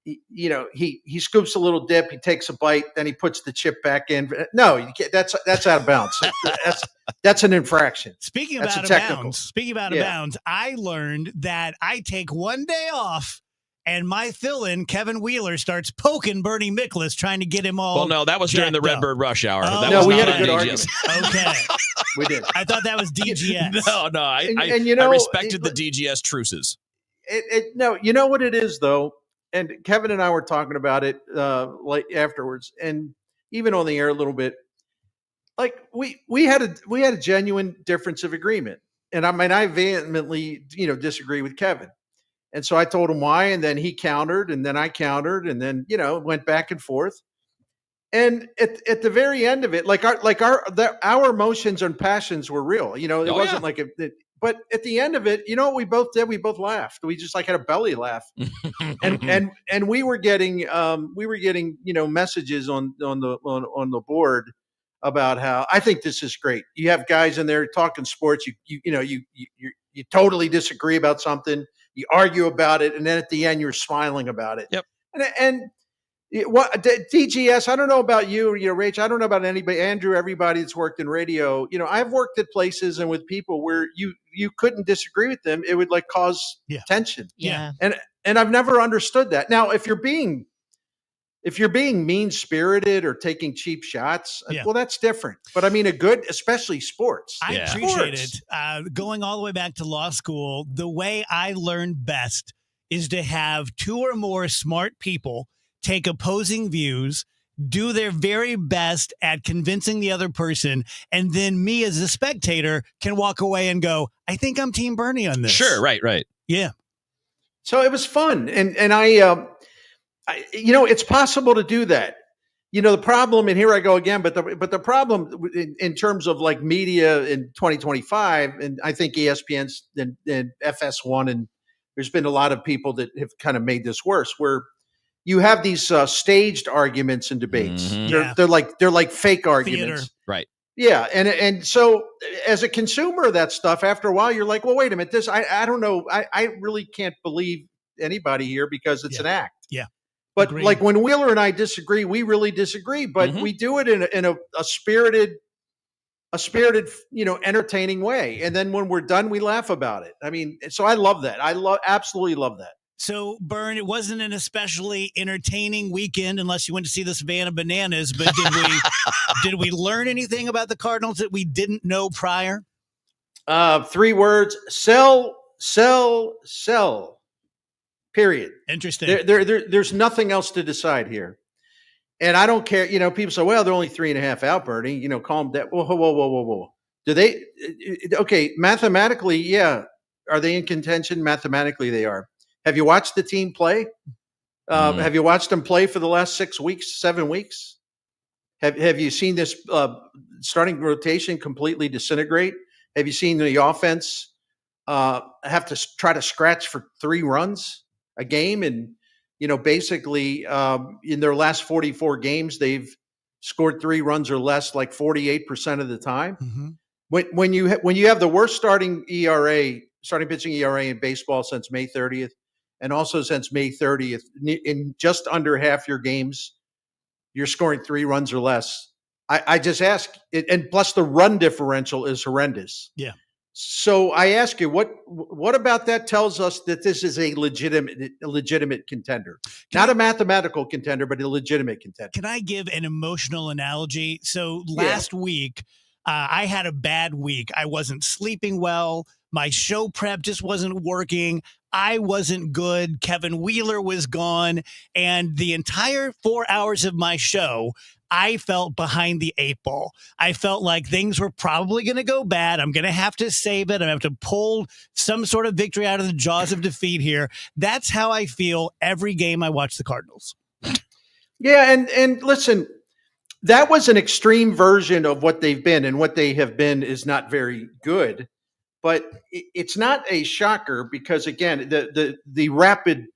he scoops a little dip, he takes a bite, then he puts the chip back in. No, you can't. That's out of bounds. That's an infraction. Speaking of out of bounds, I learned that I take one day off and my fill-in, Kevin Wheeler, starts poking Bernie Miklasz, trying to get him all. Well, no, that was during the Redbird Rush Hour. Oh, that no, was we not had a good on argument. Okay. We did. I thought that was DGS. No, I respected the DGS truces. No, you know what it is, though? And Kevin and I were talking about it like afterwards, and even on the air a little bit. Like we had a genuine difference of agreement, and I vehemently disagree with Kevin, and so I told him why, and then he countered, and then I countered, and then went back and forth, and at the very end of it, our emotions and passions were real. It wasn't like but at the end of it, what we both did? We both laughed. We just had a belly laugh, and we were getting messages on the board about how I think this is great. You have guys in there talking sports. You totally disagree about something. You argue about it, and then at the end you're smiling about it. Yep. And what DGS? I don't know about you, Rach. I don't know about anybody, Andrew. Everybody that's worked in radio. I've worked at places and with people where you couldn't disagree with them. It would cause tension. Yeah. And I've never understood that. Now, if you're being mean-spirited or taking cheap shots, well, that's different. But I mean, especially sports. I appreciate it. Going all the way back to law school, the way I learned best is to have two or more smart people take opposing views, do their very best at convincing the other person, and then me as a spectator can walk away and go, I think I'm Team Bernie on this. Sure, right. Yeah. So it was fun. And I it's possible to do that. The problem, and here I go again, but the problem in terms of media in 2025, and I think ESPN's and FS1, and there's been a lot of people that have kind of made this worse, where you have these staged arguments and debates. Mm-hmm. They're like fake arguments. Theater. Right. Yeah, and so as a consumer of that stuff, after a while, you're like, well, wait a minute, this I don't know, I really can't believe anybody here because it's an act. Yeah. But Agreed. when Wheeler and I disagree, we really disagree. But we do it in a spirited, entertaining way. And then when we're done, we laugh about it. I mean, so I love that. Absolutely love that. So, Bern, it wasn't an especially entertaining weekend unless you went to see the Savannah Bananas. But did we learn anything about the Cardinals that we didn't know prior? 3 words: sell. Period. Interesting. There's nothing else to decide here. And I don't care. People say, well, they're only 3.5 out, Bernie. Calm down. Whoa. Do they? Okay, mathematically, yeah. Are they in contention? Mathematically, they are. Have you watched the team play? Have you watched them play for the last 6 weeks, 7 weeks? Have you seen this starting rotation completely disintegrate? Have you seen the offense have to try to scratch for 3 runs a game. And, basically in their last 44 games, they've scored 3 runs or less like 48% of the time. Mm-hmm. When you have the worst starting pitching ERA in baseball since May 30th, and also since May 30th, in just under half your games, you're scoring 3 runs or less. I just ask, and plus the run differential is horrendous. Yeah. So I ask you, what about that tells us that this is a legitimate contender, not a mathematical contender, but a legitimate contender? Can I give an emotional analogy? So last week, I had a bad week. I wasn't sleeping well. My show prep just wasn't working. I wasn't good. Kevin Wheeler was gone. And the entire 4 hours of my show, I felt behind the 8 ball. I felt like things were probably going to go bad. I'm going to have to save it. I'm going to have to pull some sort of victory out of the jaws of defeat here. That's how I feel every game I watch the Cardinals. Yeah, and listen, that was an extreme version of what they've been, and what they have been is not very good. But it's not a shocker because, again, the rapid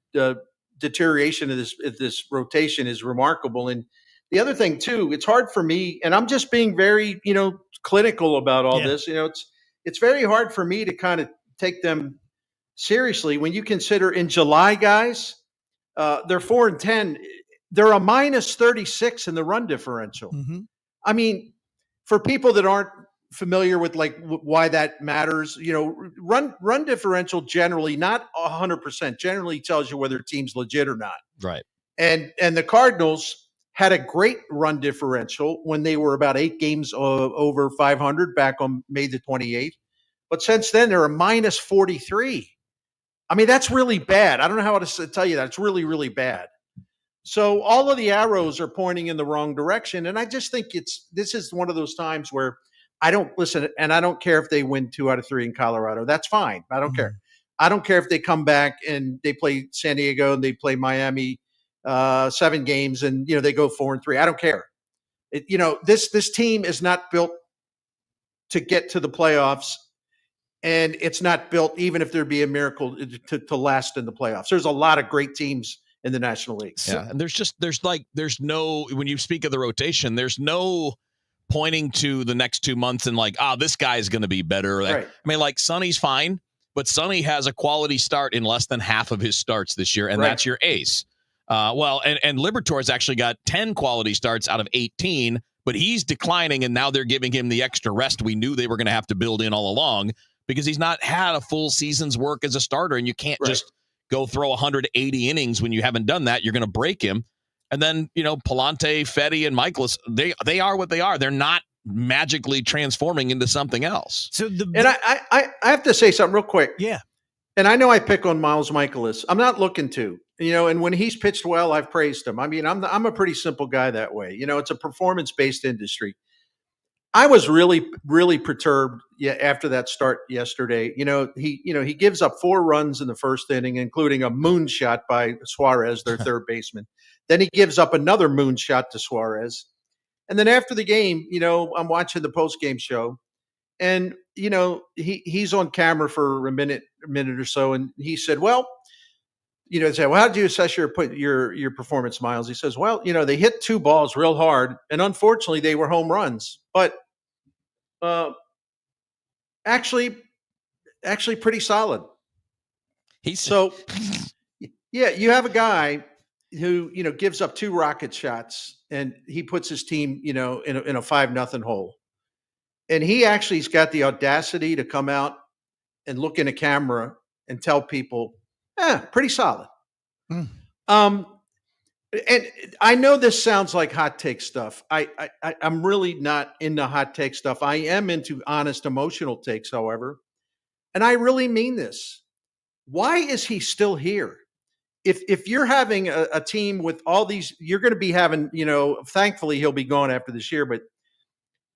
deterioration of this rotation is remarkable. And the other thing too, it's hard for me, and I'm just being very clinical about all this. It's very hard for me to kind of take them seriously when you consider in July, guys, they're 4-10. They're a minus 36 in the run differential. Mm-hmm. I mean, for people that aren't familiar with why that matters, run differential generally, not 100%, generally tells you whether a team's legit or not. Right. And the Cardinals had a great run differential when they were about 8 games over 500 back on May the 28th. But since then, they're a minus 43. I mean, that's really bad. I don't know how to tell you that. It's really, really bad. So all of the arrows are pointing in the wrong direction. And I just think this is one of those times where I don't listen, and I don't care if they win 2 out of 3 in Colorado. That's fine. I don't care. I don't care if they come back and they play San Diego and they play Miami 7 games and they go 4-3. I don't care. This team is not built to get to the playoffs, and it's not built even if there be a miracle to last in the playoffs. There's a lot of great teams in the National League. Yeah, and there's no, when you speak of the rotation, there's no pointing to the next 2 months and this guy is going to be better. Right. I mean, Sonny's fine, but Sonny has a quality start in less than half of his starts this year, and that's your ace. And Liberatore's actually got 10 quality starts out of 18, but he's declining, and now they're giving him the extra rest we knew they were going to have to build in all along because he's not had a full season's work as a starter, and you can't just go throw 180 innings when you haven't done that. You're going to break him. And then, Palante, Fetty, and Michaelis, they are what they are. They're not magically transforming into something else. So and I have to say something real quick. Yeah. And I know I pick on Miles Michaelis. I'm not looking to, and when he's pitched well, I've praised him. I mean, I'm a pretty simple guy that way. It's a performance-based industry. I was really, really perturbed after that start yesterday. He gives up 4 runs in the first inning, including a moonshot by Suarez, their third baseman. Then he gives up another moonshot to Suarez. And then after the game, I'm watching the post-game show, and, he's on camera for a minute or so. And he said, well, they say, well, how did you assess your performance, Miles? He says, well, they hit 2 balls real hard, and unfortunately they were home runs, but actually pretty solid. So, yeah, you have a guy who, gives up 2 rocket shots, and he puts his team, in a 5-0 hole. And he actually's got the audacity to come out and look in a camera and tell people, pretty solid. And I know this sounds like hot take stuff. I'm really not into hot take stuff. I am into honest, emotional takes, however. And I really mean this. Why is he still here? If you're having a team with all these, you're going to be having, thankfully he'll be gone after this year, but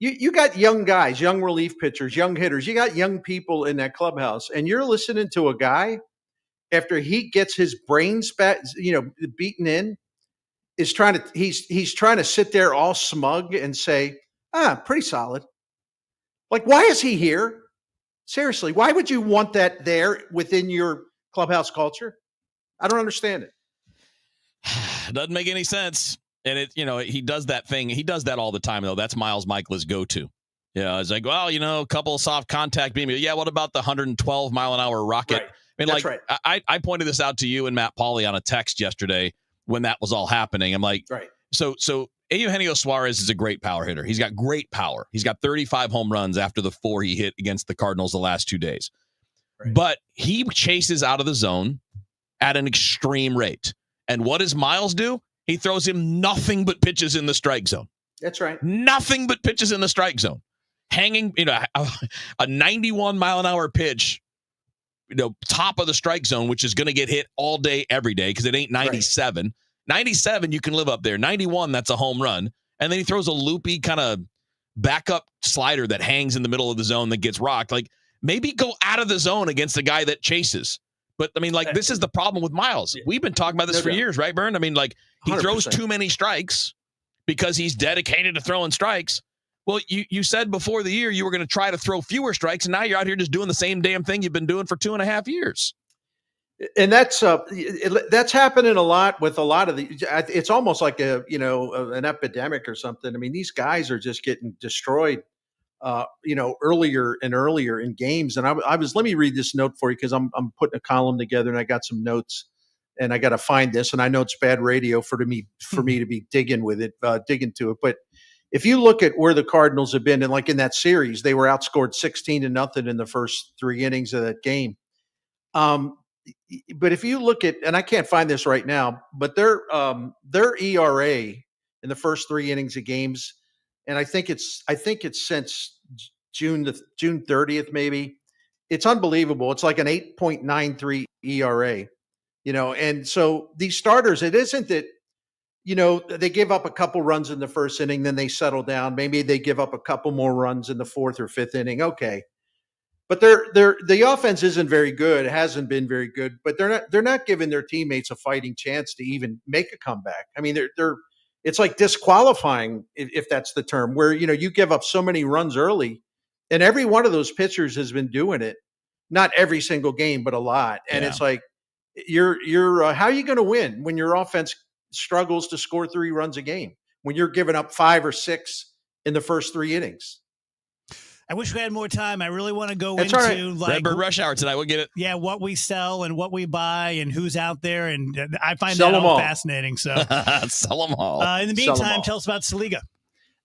you got young guys, young relief pitchers, young hitters. You got young people in that clubhouse, and you're listening to a guy after he gets his brains beaten in, he's trying to sit there all smug and say, pretty solid. Why is he here? Seriously, why would you want that there within your clubhouse culture? I don't understand it. It doesn't make any sense. And he does that thing. He does that all the time, though. That's Miles Michaelis' go-to. Yeah, it's like, well, a couple of soft contact beam. Yeah, what about the 112 mile an hour rocket? Right. That's right. I pointed this out to you and Matt Pauley on a text yesterday when that was all happening. I'm like, right. So Eugenio Suarez is a great power hitter. He's got great power. He's got 35 home runs after the 4 he hit against the Cardinals the last 2 days. Right. But he chases out of the zone at an extreme rate. And what does Miles do? He throws him nothing but pitches in the strike zone. That's right. Nothing but pitches in the strike zone. Hanging, a 91 mile an hour pitch, top of the strike zone, which is going to get hit all day, every day, because it ain't 97. Right. 97, you can live up there. 91, that's a home run. And then he throws a loopy kind of backup slider that hangs in the middle of the zone that gets rocked. Like, maybe go out of the zone against a guy that chases. But, this is the problem with Miles. We've been talking about this for years, right, Bern? He 100%. Throws too many strikes because he's dedicated to throwing strikes. Well, you said before the year you were going to try to throw fewer strikes, and now you're out here just doing the same damn thing you've been doing for 2.5 years. And that's happening a lot with a lot of the. It's almost like an epidemic or something. These guys are just getting destroyed, earlier and earlier in games. And I was let me read this note for you because I'm putting a column together and I got some notes and I got to find this. And I know it's bad radio for me to be digging to it, but. If you look at where the Cardinals have been, and like in that series, they were outscored 16-0 in the first 3 innings of that game. But if you look at, and I can't find this right now, but their ERA in the first 3 innings of games, and I think it's since June 30th, maybe. It's unbelievable. It's like an 8.93 ERA, and so these starters, it isn't that. They give up a couple runs in the first inning, then they settle down. Maybe they give up a couple more runs in the 4th or 5th inning. Okay. But the offense isn't very good. It hasn't been very good, but they're not giving their teammates a fighting chance to even make a comeback. It's like disqualifying, if that's the term, where, you give up so many runs early, and every one of those pitchers has been doing it. Not every single game, but a lot. And It's like, you're how are you going to win when your offense struggles to score 3 runs a game when you're giving up 5 or 6 in the first 3 innings? I wish we had more time. I really want to go That's into right. Redbird Rush Hour tonight. We'll get it. Yeah, what we sell and what we buy and who's out there, and I find that all fascinating. So sell them all. In the meantime, tell us about Saliga.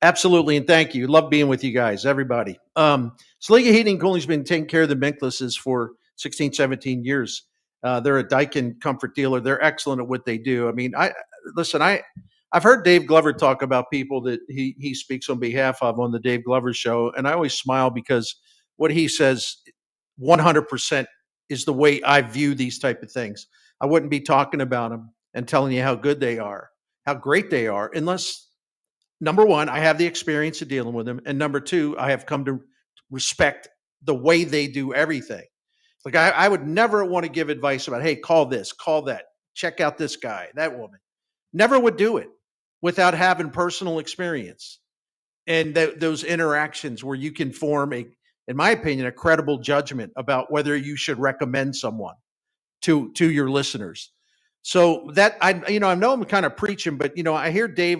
Absolutely, and thank you. Love being with you guys, everybody. Saliga Heating and Cooling's been taking care of the Minklises for 16, 17 years. They're a Daikin comfort dealer. They're excellent at what they do. I've heard Dave Glover talk about people that he speaks on behalf of on the Dave Glover show, and I always smile because what he says 100% is the way I view these type of things. I wouldn't be talking about them and telling you how good they are, how great they are, unless, number one, I have the experience of dealing with them, and number two, I have come to respect the way they do everything. Like I would never want to give advice about, hey, call this, call that, check out this guy, that woman. Never would do it without having personal experience and those interactions where you can form in my opinion, a credible judgment about whether you should recommend someone to your listeners. So that I know I'm kind of preaching, but I hear Dave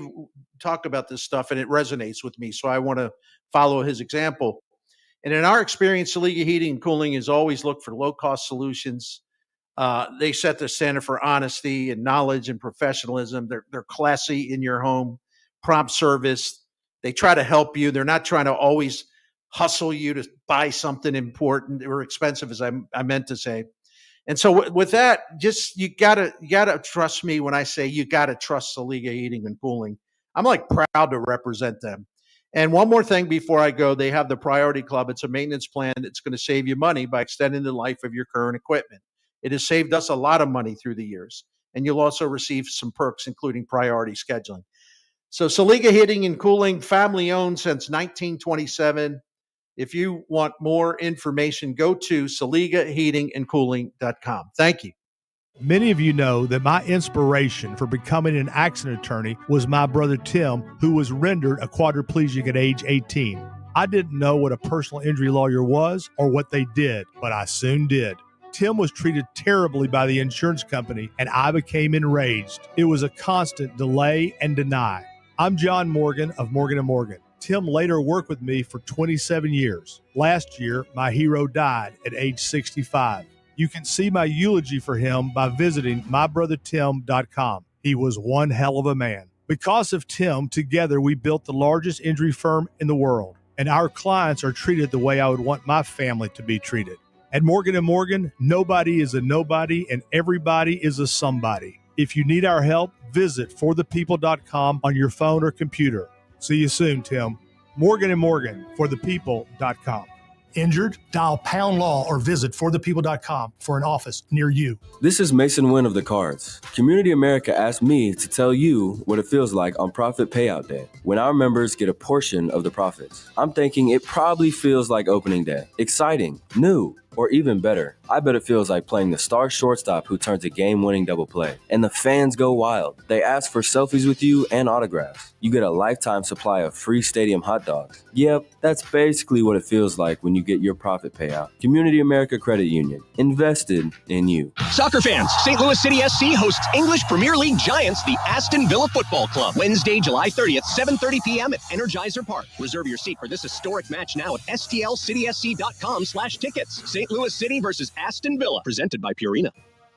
talk about this stuff and it resonates with me. So I want to follow his example. And in our experience, Saliga Heating and Cooling has always looked for low-cost solutions. They set the standard for honesty and knowledge and professionalism. They're classy in your home, prompt service. They try to help you. They're not trying to always hustle you to buy something important or expensive, as I meant to say. And so with that, just you gotta trust me when I say you gotta trust Saliga Heating and Cooling. I'm like proud to represent them. And one more thing before I go, they have the Priority Club. It's a maintenance plan that's going to save you money by extending the life of your current equipment. It has saved us a lot of money through the years. And you'll also receive some perks, including priority scheduling. So Saliga Heating and Cooling, family owned since 1927. If you want more information, go to SaligaHeatingandCooling.com. Thank you. Many of you know that my inspiration for becoming an accident attorney was my brother Tim, who was rendered a quadriplegic at age 18. I didn't know what a personal injury lawyer was or what they did, but I soon did. Tim was treated terribly by the insurance company, and I became enraged. It was a constant delay and deny. I'm John Morgan of Morgan & Morgan. Tim later worked with me for 27 years. Last year, my hero died at age 65. You can see my eulogy for him by visiting mybrothertim.com. He was one hell of a man. Because of Tim, together we built the largest injury firm in the world, and our clients are treated the way I would want my family to be treated. At Morgan & Morgan, nobody is a nobody and everybody is a somebody. If you need our help, visit forthepeople.com on your phone or computer. See you soon, Tim. Morgan & Morgan, forthepeople.com. Injured? Dial Pound Law or visit forthepeople.com for an office near you. This is Mason Wynn of the Cards. Community America asked me to tell you what it feels like on Profit Payout Day, when our members get a portion of the profits. I'm thinking it probably feels like opening day. Exciting, new, or even better, I bet it feels like playing the star shortstop who turns a game-winning double play. And the fans go wild. They ask for selfies with you and autographs. You get a lifetime supply of free stadium hot dogs. Yep, that's basically what it feels like when you get your profit payout. Community America Credit Union. Invested in you. Soccer fans, St. Louis City SC hosts English Premier League giants, the Aston Villa Football Club. Wednesday, July 30th, 7:30 p.m. at Energizer Park. Reserve your seat for this historic match now at stlcitysc.com/tickets. St. Louis City versus Aston Villa, presented by Purina.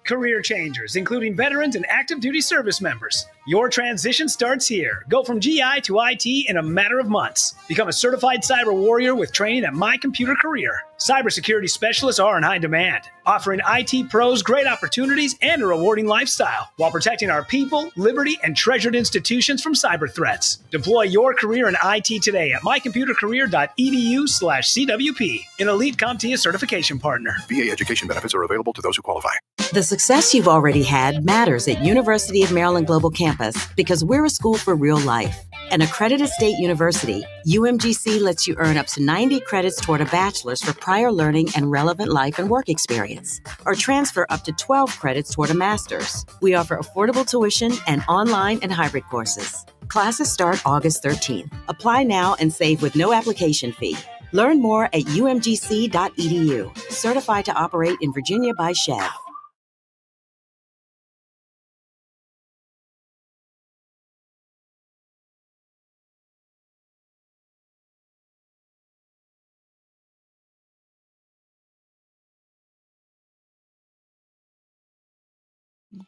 Career changers, including veterans and active duty service members. Your transition starts here. Go from GI to IT in a matter of months. Become a certified cyber warrior with training at My Computer Career. Cybersecurity specialists are in high demand, offering IT pros great opportunities and a rewarding lifestyle while protecting our people, liberty, and treasured institutions from cyber threats. Deploy your career in IT today at mycomputercareer.edu/CWP, an elite CompTIA certification partner. VA education benefits are available to those who qualify. The success you've already had matters at University of Maryland Global Campus because we're a school for real life. An accredited state university, UMGC lets you earn up to 90 credits toward a bachelor's for prior learning and relevant life and work experience, or transfer up to 12 credits toward a master's. We offer affordable tuition and online and hybrid courses. Classes start August 13th. Apply now and save with no application fee. Learn more at umgc.edu. Certified to operate in Virginia by SCHEV.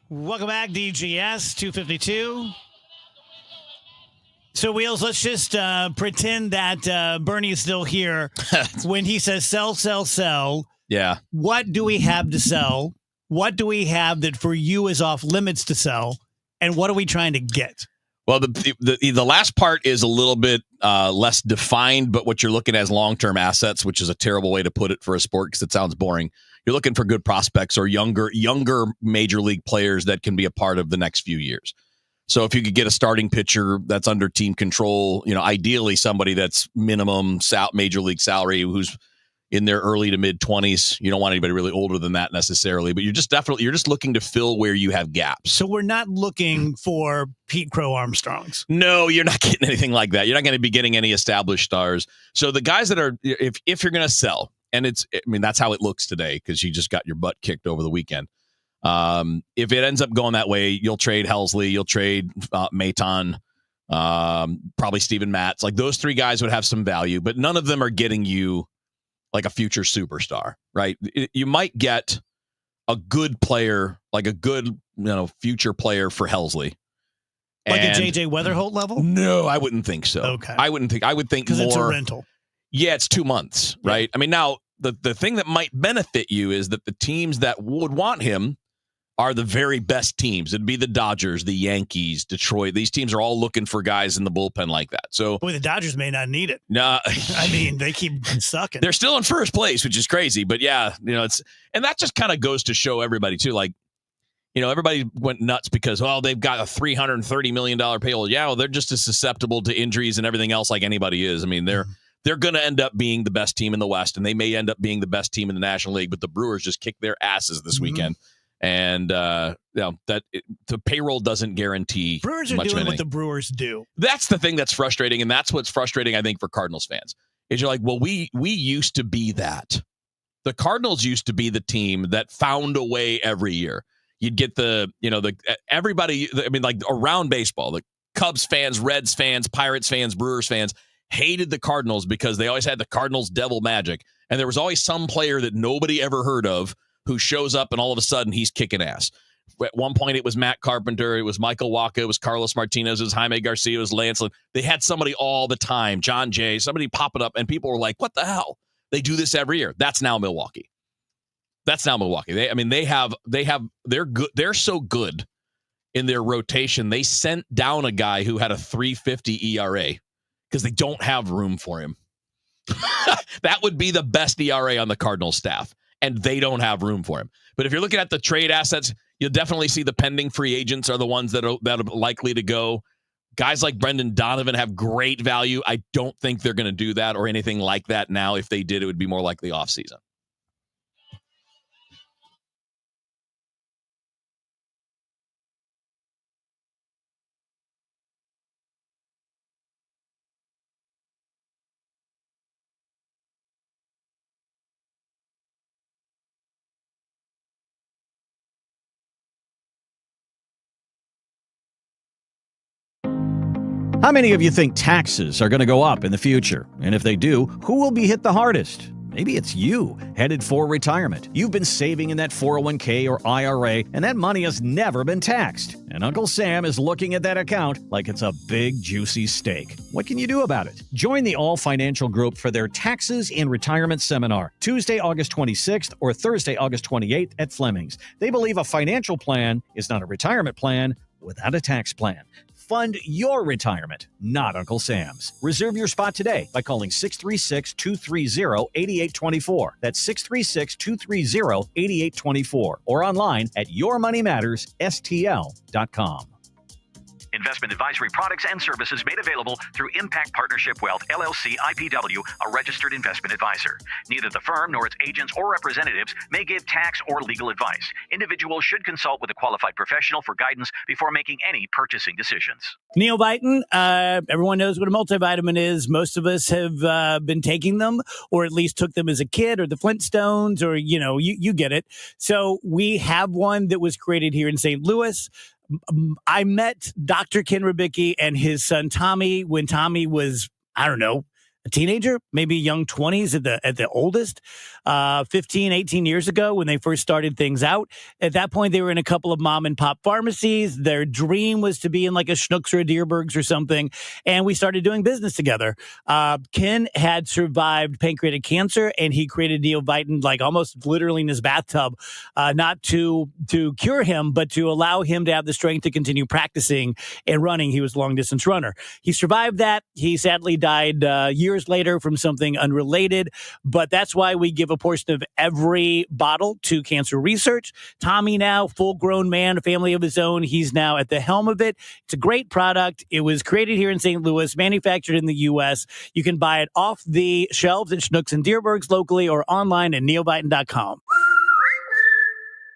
Welcome back, DGS 252. So, Wheels, let's just pretend that Bernie is still here. When he says sell, sell, sell, yeah. What do we have to sell? What do we have that for you is off limits to sell? And what are we trying to get? Well, the last part is a little bit less defined, but what you're looking at is long-term assets, which is a terrible way to put it for a sport because it sounds boring. You're looking for good prospects or younger major league players that can be a part of the next few years. So if you could get a starting pitcher that's under team control, ideally somebody that's minimum major league salary who's in their early to mid 20s. You don't want anybody really older than that necessarily, but you're just looking to fill where you have gaps. So we're not looking for Pete Crow Armstrongs. No, you're not getting anything like that. You're not going to be getting any established stars. So the guys that are, if you're going to sell, and that's how it looks today because you just got your butt kicked over the weekend. If it ends up going that way, you'll trade Helsley, you'll trade Maton, probably Steven Matz. Like those three guys would have some value, but none of them are getting you like a future superstar, right? You might get a good player, like a good, future player for Helsley. Like a JJ Weatherholt level? No, I wouldn't think so. Okay. I would think more. Because it's a rental. Yeah, it's 2 months, right? I mean, now the thing that might benefit you is that the teams that would want him are the very best teams. It'd be the Dodgers, the Yankees, Detroit. These teams are all looking for guys in the bullpen like that. So, boy, the Dodgers may not need it. No, I mean, they keep sucking. They're still in first place, which is crazy. But yeah, and that just kind of goes to show everybody too. Like, everybody went nuts because, they've got a $330 million payroll. Yeah, well, they're just as susceptible to injuries and everything else like anybody is. I mean, they're going to end up being the best team in the West, and they may end up being the best team in the National League. But the Brewers just kicked their asses this weekend. And the payroll doesn't guarantee Brewers are much doing of what the Brewers do. That's the thing that's frustrating, and that's what's frustrating, I think, for Cardinals fans. is you're like, well, we used to be that. The Cardinals used to be the team that found a way every year. You'd get everybody, I mean, like around baseball, the Cubs fans, Reds fans, Pirates fans, Brewers fans hated the Cardinals because they always had the Cardinals devil magic. And there was always some player that nobody ever heard of who shows up and all of a sudden he's kicking ass. At one point, it was Matt Carpenter. It was Michael Wacha. It was Carlos Martinez. It was Jaime Garcia. It was Lance Lynn. They had somebody all the time. John Jay, somebody popping up, and people were like, what the hell? They do this every year. That's now Milwaukee. They're good. They're so good in their rotation. They sent down a guy who had a 3.50 ERA because they don't have room for him. That would be the best ERA on the Cardinals staff, and they don't have room for him. But if you're looking at the trade assets, you'll definitely see the pending free agents are the ones that are likely to go. Guys like Brendan Donovan have great value. I don't think they're going to do that or anything like that now. If they did, it would be more likely offseason. How many of you think taxes are going to go up in the future? And if they do, who will be hit the hardest? Maybe it's you, headed for retirement. You've been saving in that 401k or IRA, and that money has never been taxed. And Uncle Sam is looking at that account like it's a big, juicy steak. What can you do about it? Join the All Financial Group for their Taxes and Retirement Seminar, Tuesday, August 26th or Thursday, August 28th at Fleming's. They believe a financial plan is not a retirement plan without a tax plan. Fund your retirement, not Uncle Sam's. Reserve your spot today by calling 636-230-8824. That's 636-230-8824. Or online at yourmoneymattersstl.com. Investment advisory products and services made available through Impact Partnership Wealth, LLC, IPW, a registered investment advisor. Neither the firm nor its agents or representatives may give tax or legal advice. Individuals should consult with a qualified professional for guidance before making any purchasing decisions. Neovitin, everyone knows what a multivitamin is. Most of us have been taking them, or at least took them as a kid, or the Flintstones, or, you get it. So we have one that was created here in St. Louis. I met Dr. Ken Ribicki and his son Tommy when Tommy was, I don't know, a teenager, maybe young 20s at the oldest, 15, 18 years ago when they first started things out. At that point, they were in a couple of mom and pop pharmacies. Their dream was to be in like a Schnucks or a Dierbergs or something. And we started doing business together. Ken had survived pancreatic cancer, and he created Neovitin like almost literally in his bathtub, not to cure him, but to allow him to have the strength to continue practicing and running. He was a long distance runner. He survived that. He sadly died years later from something unrelated, but that's why we give a portion of every bottle to cancer research. Tommy now, full-grown man, a family of his own. He's now at the helm of it. It's a great product. It was created here in St. Louis, manufactured in the U.S. You can buy it off the shelves at Schnucks and Dierbergs locally or online at neovitin.com.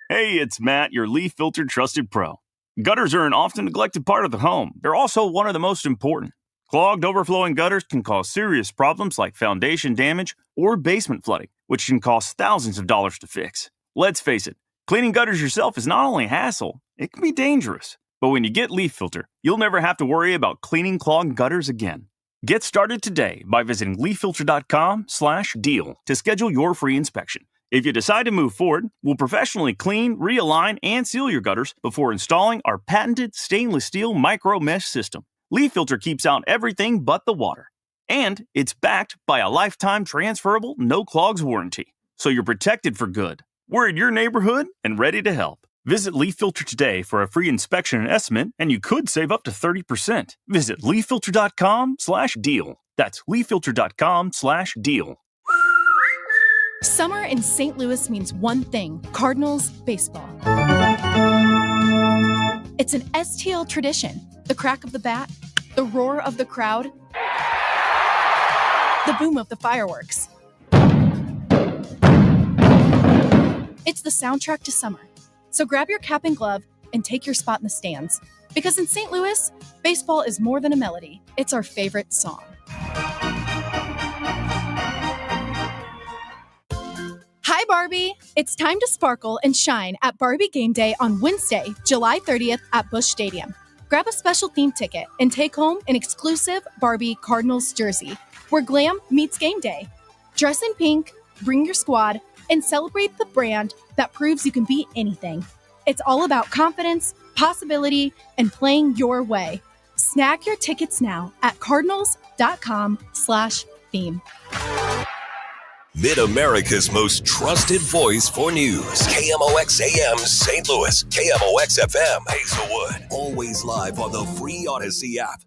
Hey, it's Matt, your Leaf Filter Trusted Pro. Gutters are an often neglected part of the home. They're also one of the most important. Clogged, overflowing gutters can cause serious problems like foundation damage or basement flooding, which can cost thousands of dollars to fix. Let's face it, cleaning gutters yourself is not only a hassle, it can be dangerous. But when you get Leaf Filter, you'll never have to worry about cleaning clogged gutters again. Get started today by visiting leaffilter.com/deal to schedule your free inspection. If you decide to move forward, we'll professionally clean, realign, and seal your gutters before installing our patented stainless steel micro mesh system. Leaf Filter keeps out everything but the water. And it's backed by a lifetime transferable no clogs warranty. So you're protected for good. We're in your neighborhood and ready to help. Visit Leaf Filter today for a free inspection and estimate, and you could save up to 30%. Visit leaffilter.com/deal. That's leaffilter.com/deal. Summer in St. Louis means one thing: Cardinals baseball. It's an STL tradition. The crack of the bat, the roar of the crowd, the boom of the fireworks. It's the soundtrack to summer. So grab your cap and glove and take your spot in the stands. Because in St. Louis, baseball is more than a melody. It's our favorite song. Barbie! It's time to sparkle and shine at Barbie Game Day on Wednesday, July 30th at Busch Stadium. Grab a special theme ticket and take home an exclusive Barbie Cardinals jersey, where glam meets game day. Dress in pink, bring your squad, and celebrate the brand that proves you can be anything. It's all about confidence, possibility, and playing your way. Snag your tickets now at cardinals.com/theme. Mid-America's most trusted voice for news. KMOX AM St. Louis. KMOX FM Hazelwood. Always live on the free Odyssey app.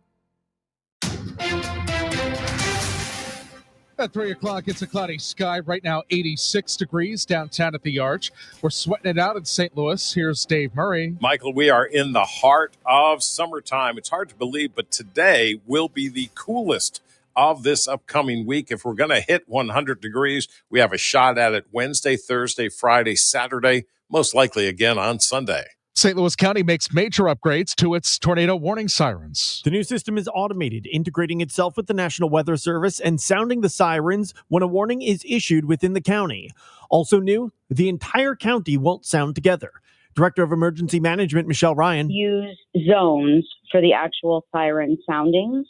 At 3 o'clock, it's a cloudy sky. Right now, 86 degrees downtown at the Arch. We're sweating it out in St. Louis. Here's Dave Murray. Michael, we are in the heart of summertime. It's hard to believe, but today will be the coolest of this upcoming week. If we're going to hit 100 degrees, we have a shot at it Wednesday, Thursday, Friday, Saturday, most likely again on Sunday. St. Louis County makes major upgrades to its tornado warning sirens. The new system is automated, integrating itself with the National Weather Service and sounding the sirens when a warning is issued within the county. Also new, the entire county won't sound together. Director of Emergency Management, Michelle Ryan. Use zones for the actual siren soundings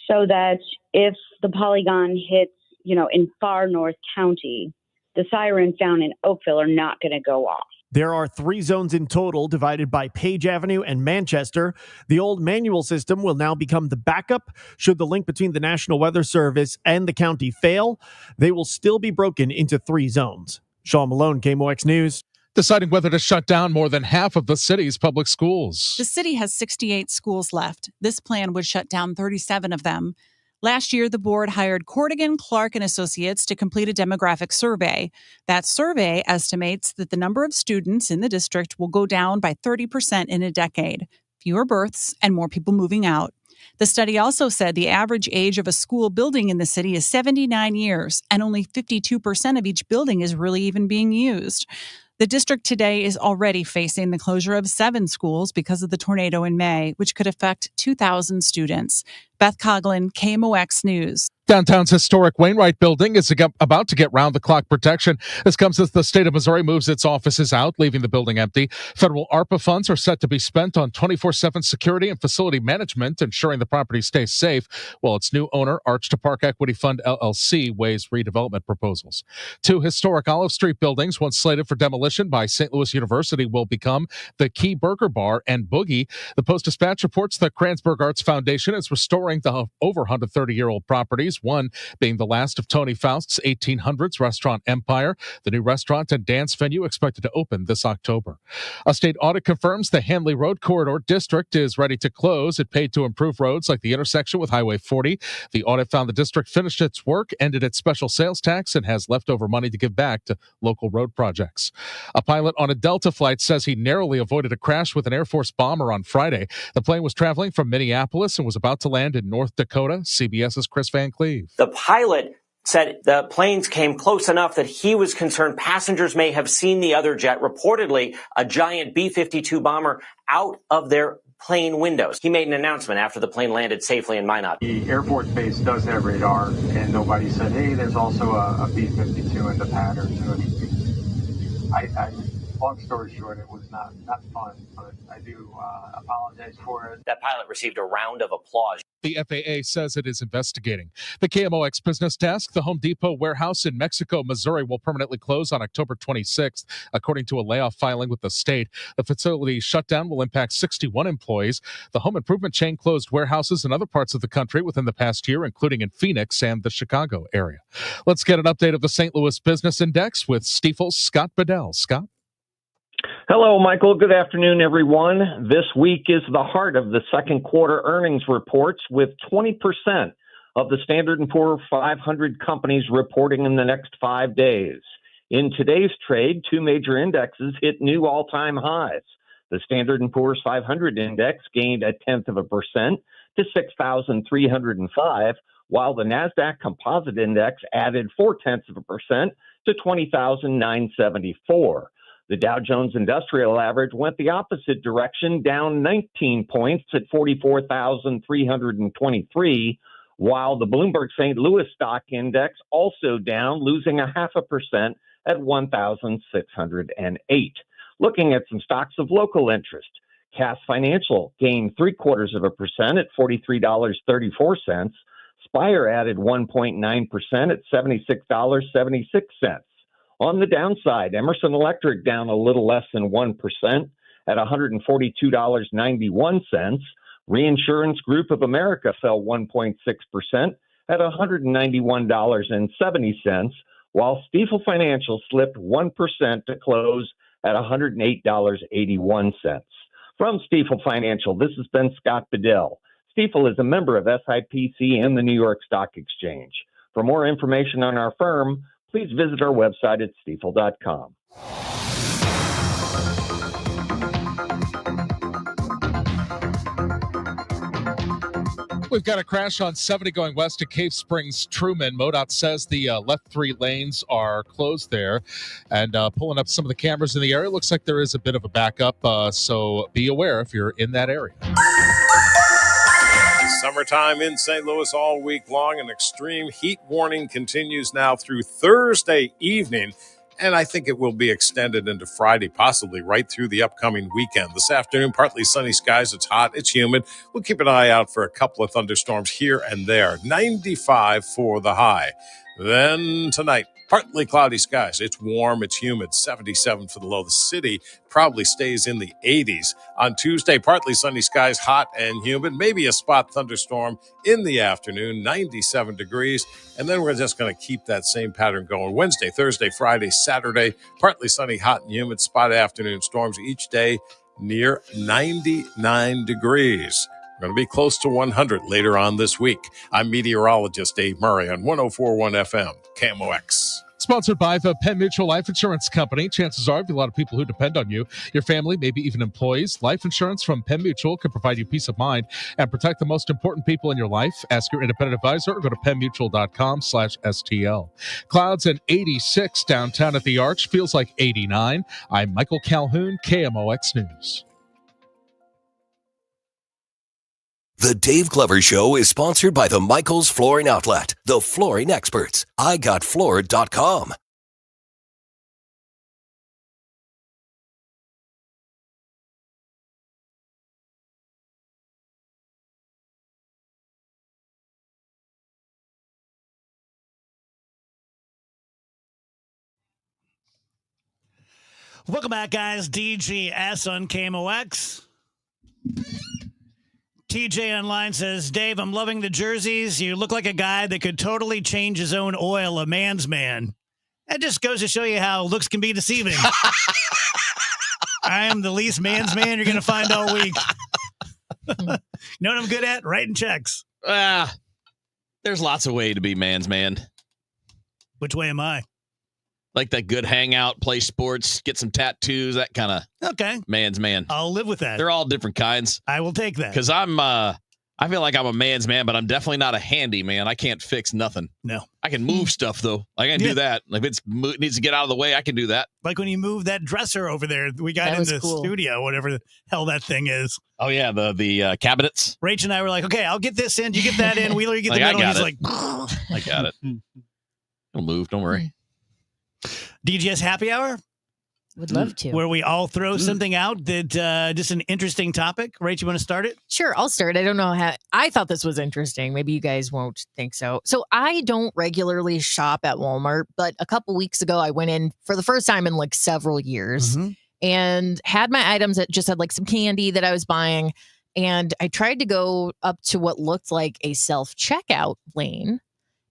so that if the polygon hits, in far north county, the sirens down in Oakville are not going to go off. There are 3 zones in total divided by Page Avenue and Manchester. The old manual system will now become the backup. Should the link between the National Weather Service and the county fail, they will still be broken into 3 zones. Sean Malone, KMOX News. Deciding whether to shut down more than half of the city's public schools. The city has 68 schools left. This plan would shut down 37 of them. Last year, the board hired Cordigan, Clark & Associates to complete a demographic survey. That survey estimates that the number of students in the district will go down by 30% in a decade. Fewer births and more people moving out. The study also said the average age of a school building in the city is 79 years, and only 52% of each building is really even being used. The district today is already facing the closure of 7 schools because of the tornado in May, which could affect 2,000 students. Beth Coughlin, KMOX News. Downtown's historic Wainwright building is about to get round-the-clock protection. This comes as the state of Missouri moves its offices out, leaving the building empty. Federal ARPA funds are set to be spent on 24/7 security and facility management, ensuring the property stays safe, while its new owner, Arch to Park Equity Fund, LLC, weighs redevelopment proposals. 2 historic Olive Street buildings, once slated for demolition by St. Louis University, will become the Key Burger Bar and Boogie. The Post-Dispatch reports the Kranzberg Arts Foundation is restoring the over 130-year-old properties, one being the last of Tony Faust's 1800s restaurant Empire. The new restaurant and dance venue expected to open this October. A state audit confirms the Hanley Road Corridor District is ready to close. It paid to improve roads like the intersection with Highway 40. The audit found the district finished its work, ended its special sales tax, and has leftover money to give back to local road projects. A pilot on a Delta flight says he narrowly avoided a crash with an Air Force bomber on Friday. The plane was traveling from Minneapolis and was about to land in North Dakota. CBS's Chris Van Cleve. The pilot said the planes came close enough that he was concerned passengers may have seen the other jet, reportedly a giant B-52 bomber, out of their plane windows. He made an announcement after the plane landed safely in Minot. The Air Force Base does have radar, and nobody said, hey, there's also a B-52 in the pad or anything. Long story short, it was not fun, but I do apologize for it. That pilot received a round of applause. The FAA says it is investigating. The KMOX Business Desk, the Home Depot warehouse in Mexico, Missouri, will permanently close on October 26th, according to a layoff filing with the state. The facility's shutdown will impact 61 employees. The home improvement chain closed warehouses in other parts of the country within the past year, including in Phoenix and the Chicago area. Let's get an update of the St. Louis Business Index with Stifel's Scott Bedell. Scott? Hello, Michael. Good afternoon, everyone. This week is the heart of the second quarter earnings reports, with 20% of the Standard & Poor's 500 companies reporting in the next 5 days. In today's trade, 2 major indexes hit new all-time highs. The Standard & Poor's 500 index gained 0.1% to 6,305, while the NASDAQ Composite Index added 0.4% to 20,974. The Dow Jones Industrial Average went the opposite direction, down 19 points at 44,323, while the Bloomberg St. Louis Stock Index also down, losing 0.5% at 1,608. Looking at some stocks of local interest, Cass Financial gained 0.75% at $43.34. Spire added 1.9% at $76.76. On the downside, Emerson Electric down a little less than 1% at $142.91. Reinsurance Group of America fell 1.6% at $191.70, while Stifel Financial slipped 1% to close at $108.81. From Stifel Financial, this has been Scott Bedell. Stifel is a member of SIPC and the New York Stock Exchange. For more information on our firm, please visit our website at stifel.com. We've got a crash on 70 going west to Cave Springs Truman. MoDOT says the left 3 lanes are closed there. And pulling up some of the cameras in the area, looks like there is a bit of a backup. So be aware if you're in that area. Summertime in St. Louis all week long. An extreme heat warning continues now through Thursday evening. And I think it will be extended into Friday, possibly right through the upcoming weekend. This afternoon, partly sunny skies. It's hot. It's humid. We'll keep an eye out for a couple of thunderstorms here and there. 95 for the high. Then tonight, partly cloudy skies. It's warm. It's humid. 77 for the low. The city probably stays in the 80s. On Tuesday, partly sunny skies, hot and humid. Maybe a spot thunderstorm in the afternoon. 97 degrees. And then we're just going to keep that same pattern going. Wednesday, Thursday, Friday, Saturday, partly sunny, hot and humid. Spot afternoon storms each day near 99 degrees. We're going to be close to 100 later on this week. I'm meteorologist Dave Murray on 104.1 FM, KMOX. Sponsored by the Penn Mutual Life Insurance Company. Chances are, a lot of people who depend on you, your family, maybe even employees. Life insurance from Penn Mutual can provide you peace of mind and protect the most important people in your life. Ask your independent advisor or go to pennmutual.com/STL. Clouds and 86 downtown at the Arch. Feels like 89. I'm Michael Calhoun, KMOX News. The Dave Glover Show is sponsored by the Michaels Flooring Outlet, the flooring experts. IGotFloored.com. Welcome back, guys. DGS on KMOX. TJ Online says, Dave, I'm loving the jerseys. You look like a guy that could totally change his own oil, a man's man. That just goes to show you how looks can be deceiving. I am the least man's man you're going to find all week. You know what I'm good at? Writing checks. There's lots of ways to be man's man. Which way am I? Like that good hangout, play sports, get some tattoos, that kind of man's man. I'll live with that. They're all different kinds. I will take that. Because I feel like I'm a man's man, but I'm definitely not a handy man. I can't fix nothing. No. I can move stuff, though. I can do that. If it needs to get out of the way, I can do that. Like when you moved that dresser over there, we got in the studio, whatever the hell that thing is. Oh, yeah, the cabinets. Rach and I were like, okay, I'll get this in. You get that in. Wheeler, you get the middle. He's like, I got it. It'll move. Don't worry. DGS Happy Hour? Would love to. Where we all throw something out that just an interesting topic. Rach, you want to start it? Sure, I'll start. I don't know how. I thought this was interesting. Maybe you guys won't think so. So I don't regularly shop at Walmart, but a couple weeks ago I went in for the first time in like several years and had my items that just had like some candy that I was buying. And I tried to go up to what looked like a self-checkout lane.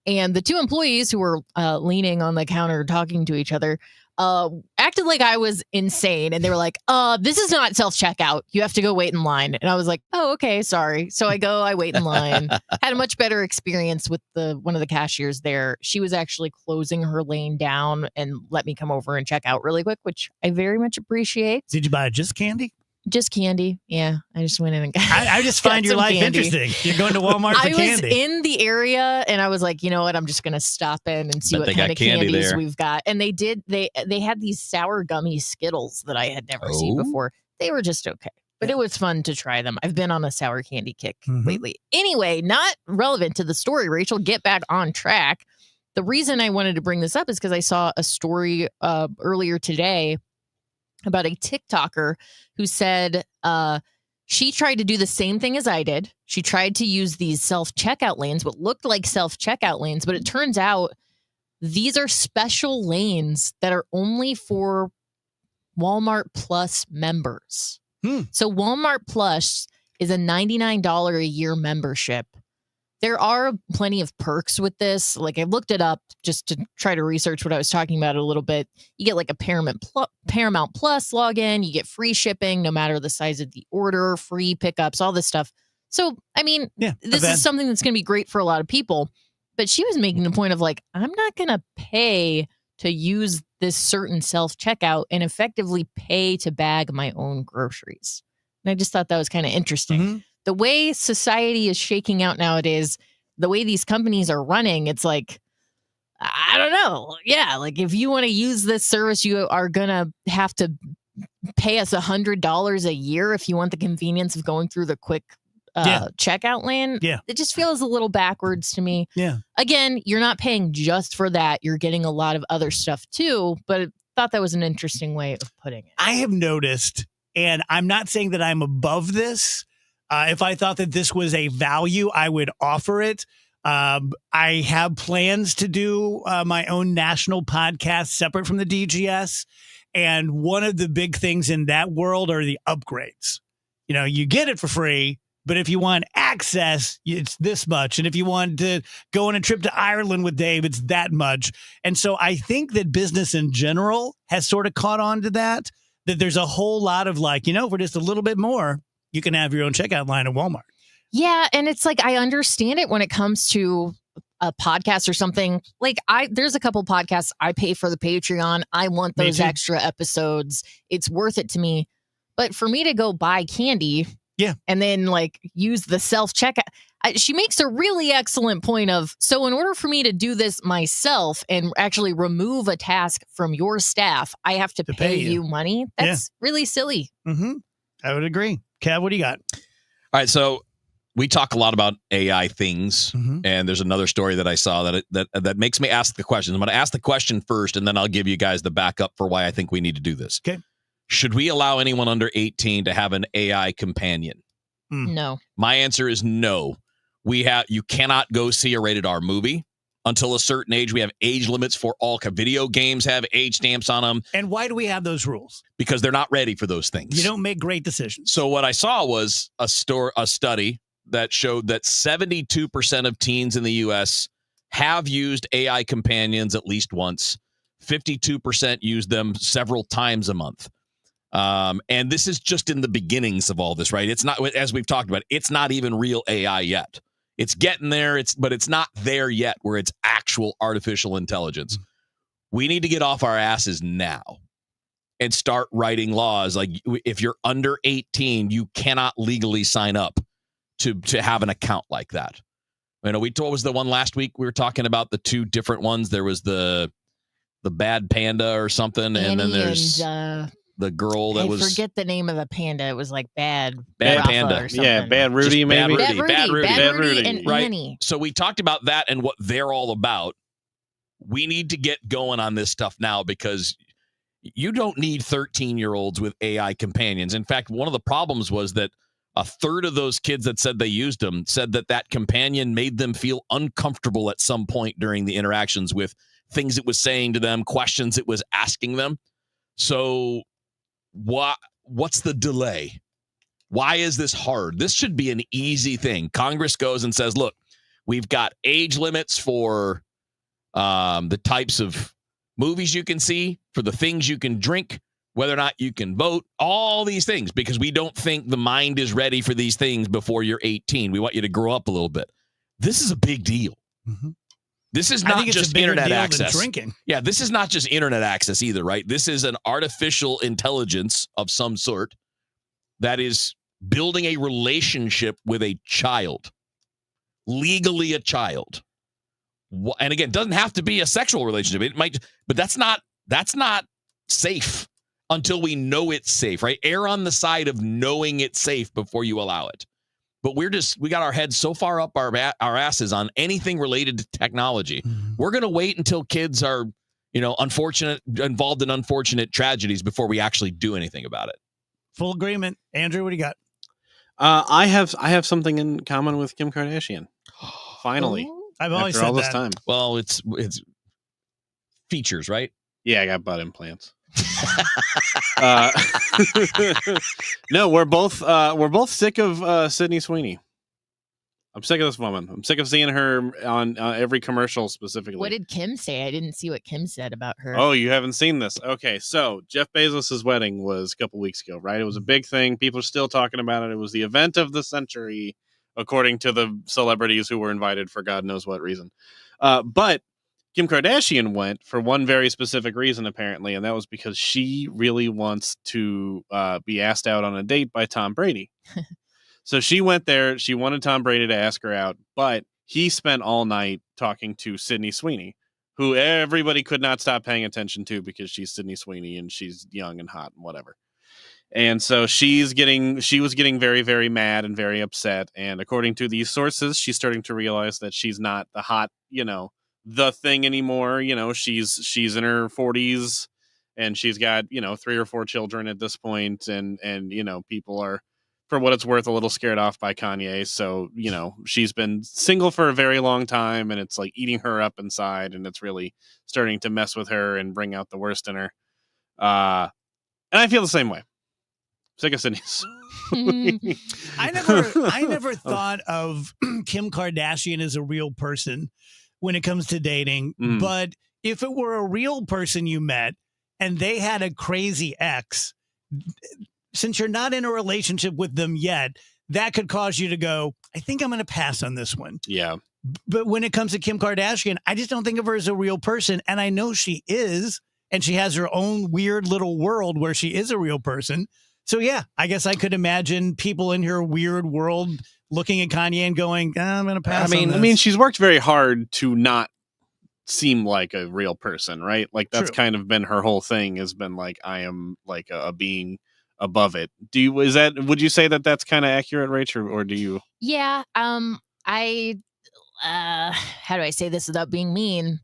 And the two employees who were leaning on the counter talking to each other acted like I was insane. And they were like, this is not self-checkout. You have to go wait in line. And I was like, oh, okay, sorry. So I wait in line. Had a much better experience with one of the cashiers there. She was actually closing her lane down and let me come over and check out really quick, which I very much appreciate. Did you buy just candy? Just candy. Yeah. I just went in and got I just find your life candy. Interesting. You're going to Walmart for candy. I was in the area and I was like, you know what? I'm just going to stop in and see what kind of candies we've got. And they had these sour gummy Skittles that I had never seen before. They were just okay. But it was fun to try them. I've been on a sour candy kick lately. Anyway, not relevant to the story, Rachel. Get back on track. the reason I wanted to bring this up is because I saw a story earlier today about a TikToker who said she tried to do the same thing as I did. She tried to use these self-checkout lanes, what looked like self-checkout lanes, but it turns out these are special lanes that are only for Walmart Plus members. So Walmart Plus is a $99 a year membership. There are plenty of perks with this. Like I looked it up just to try to research what I was talking about a little bit. You get like a Paramount Plus login. You get free shipping no matter the size of the order, free pickups, all this stuff. So, I mean, this is something that's going to be great for a lot of people. But she was making the point of like, I'm not going to pay to use this certain self-checkout and effectively pay to bag my own groceries. And I just thought that was kind of interesting. The way society is shaking out nowadays, the way these companies are running, it's like, I don't know. Yeah, like if you want to use this service, you are going to have to pay us $100 a year if you want the convenience of going through the quick checkout lane. Yeah. It just feels a little backwards to me. Yeah. Again, you're not paying just for that. You're getting a lot of other stuff too, but I thought that was an interesting way of putting it. I have noticed, and I'm not saying that I'm above this. If I thought that this was a value, I would offer it. I have plans to do my own national podcast separate from the DGS. And one of the big things in that world are the upgrades. You know, you get it for free, but if you want access, it's this much. And if you want to go on a trip to Ireland with Dave, it's that much. And so I think that business in general has sort of caught on to that there's a whole lot of like, you know, for just a little bit more, you can have your own checkout line at Walmart. Yeah. And it's like, I understand it when it comes to a podcast or something. Like there's a couple podcasts I pay for the Patreon. I want those extra episodes. It's worth it to me. But for me to go buy candy and then like use the self-checkout, she makes a really excellent point of, so in order for me to do this myself and actually remove a task from your staff, I have to pay you money. That's really silly. I would agree. Kev, what do you got? All right, so we talk a lot about AI things, and there's another story that I saw that makes me ask the question. I'm going to ask the question first, and then I'll give you guys the backup for why I think we need to do this. Okay. Should we allow anyone under 18 to have an AI companion? No. My answer is no. You cannot go see a rated R movie until a certain age. We have age limits for all video games have age stamps on them. And why do we have those rules? Because they're not ready for those things. You don't make great decisions. So what I saw was a study that showed that 72% of teens in the U.S. have used AI companions at least once. 52% use them several times a month. And this is just in the beginnings of all this, right? It's not, as we've talked about, it's not even real AI yet. It's getting there, but it's not there yet where it's actual artificial intelligence. We need to get off our asses now and start writing laws. Like if you're under 18, you cannot legally sign up to have an account like that. You know, what was the one last week? We were talking about the two different ones. There was the bad panda or something, and then there's the girl that I forget the name of the panda. It was like Bad Panda. Yeah, Bad Rudy, maybe. Bad Rudy. And right. Annie. So we talked about that and what they're all about. We need to get going on this stuff now because you don't need 13-year-olds with AI companions. In fact, one of the problems was that a third of those kids that said they used them said that companion made them feel uncomfortable at some point during the interactions with things it was saying to them, questions it was asking them. So what's the delay? Why is this hard? This should be an easy thing. Congress goes and says, look, we've got age limits for the types of movies you can see, for the things you can drink, whether or not you can vote, all these things, because we don't think the mind is ready for these things before you're 18. We want you to grow up a little bit. This is a big deal. This is not just internet access. Drinking. Yeah, this is not just internet access either, right? This is an artificial intelligence of some sort that is building a relationship with a child, legally a child. And again, it doesn't have to be a sexual relationship. It might, but that's not safe until we know it's safe, right? Err on the side of knowing it's safe before you allow it. but we got our heads so far up our asses on anything related to technology. We're going to wait until kids are, involved in unfortunate tragedies before we actually do anything about it. Full agreement. Andrew, what do you got? I have something in common with Kim Kardashian. Finally. I've always after said all this that. time. Well, it's features, right? Yeah, I got butt implants. No, we're both sick of Sydney Sweeney. I'm sick of this woman. I'm sick of seeing her on every commercial specifically. What did Kim say? I didn't see what Kim said about her. Oh, you haven't seen this? Okay, so Jeff Bezos' wedding was a couple weeks ago, right? It was a big thing. People are still talking about it. It was the event of the century, according to the celebrities who were invited for God knows what reason. But Kim Kardashian went for one very specific reason, apparently, and that was because she really wants to be asked out on a date by Tom Brady. So she went there. She wanted Tom Brady to ask her out, but he spent all night talking to Sydney Sweeney, who everybody could not stop paying attention to because she's Sydney Sweeney and she's young and hot and whatever. And so she was getting very, very mad and very upset. And according to these sources, she's starting to realize that she's not the hot, the thing anymore. She's in her 40s and she's got, 3 or 4 children at this point. And people are, for what it's worth, a little scared off by Kanye. So, she's been single for a very long time and it's like eating her up inside and it's really starting to mess with her and bring out the worst in her. And I feel the same way. Sick of Sydney. I never thought of Kim Kardashian as a real person when it comes to dating. But if it were a real person you met and they had a crazy ex, since you're not in a relationship with them yet, that could cause you to go, I think I'm going to pass on this one. Yeah. But when it comes to Kim Kardashian, I just don't think of her as a real person. And I know she is. And she has her own weird little world where she is a real person. So, yeah, I guess I could imagine people in her weird world looking at Kanye and going, I'm going to pass on this. I mean, she's worked very hard to not seem like a real person, right? Like that's kind of been her whole thing has been like, I am like a being above it. Would you say that that's kind of accurate, Rach, or do you? Yeah. How do I say this without being mean?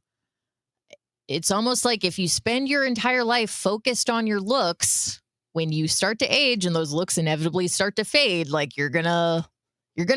It's almost like if you spend your entire life focused on your looks, when you start to age and those looks inevitably start to fade, like you're gonna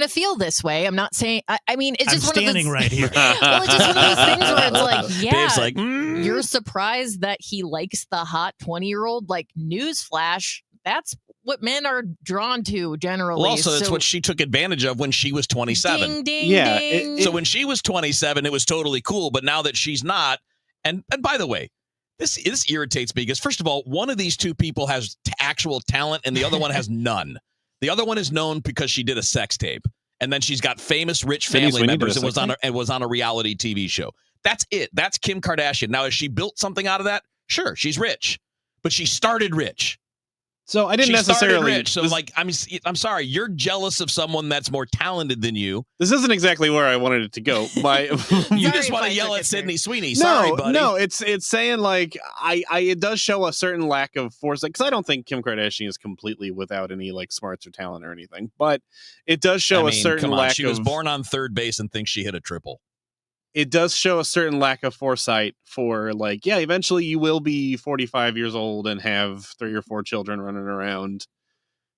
feel this way. I'm not saying. I mean, it's just I'm standing right here. Well, it's just one of those things where it's like, yeah, Dave's like, you're surprised that he likes the hot 20-year-old. Like, newsflash, that's what men are drawn to generally. Well, also, that's what she took advantage of when she was 27. Ding, ding, ding. So when she was 27, it was totally cool. But now that she's not, and by the way, this irritates me because, first of all, one of these two people has actual talent and the other one has none. The other one is known because she did a sex tape, and then she's got famous rich family members and was on a reality TV show. That's it. That's Kim Kardashian. Now, has she built something out of that? Sure, she's rich, but she started rich. So I didn't necessarily. Rich, so I'm sorry, you're jealous of someone that's more talented than you. This isn't exactly where I wanted it to go. You just want to yell at Sydney Sweeney. Sorry, buddy. No, it's saying like it does show a certain lack of foresight because I don't think Kim Kardashian is completely without any like smarts or talent or anything, but it does show a certain lack. She was born on third base and thinks she hit a triple. It does show a certain lack of foresight for like, yeah, eventually you will be 45 years old and have 3 or 4 children running around.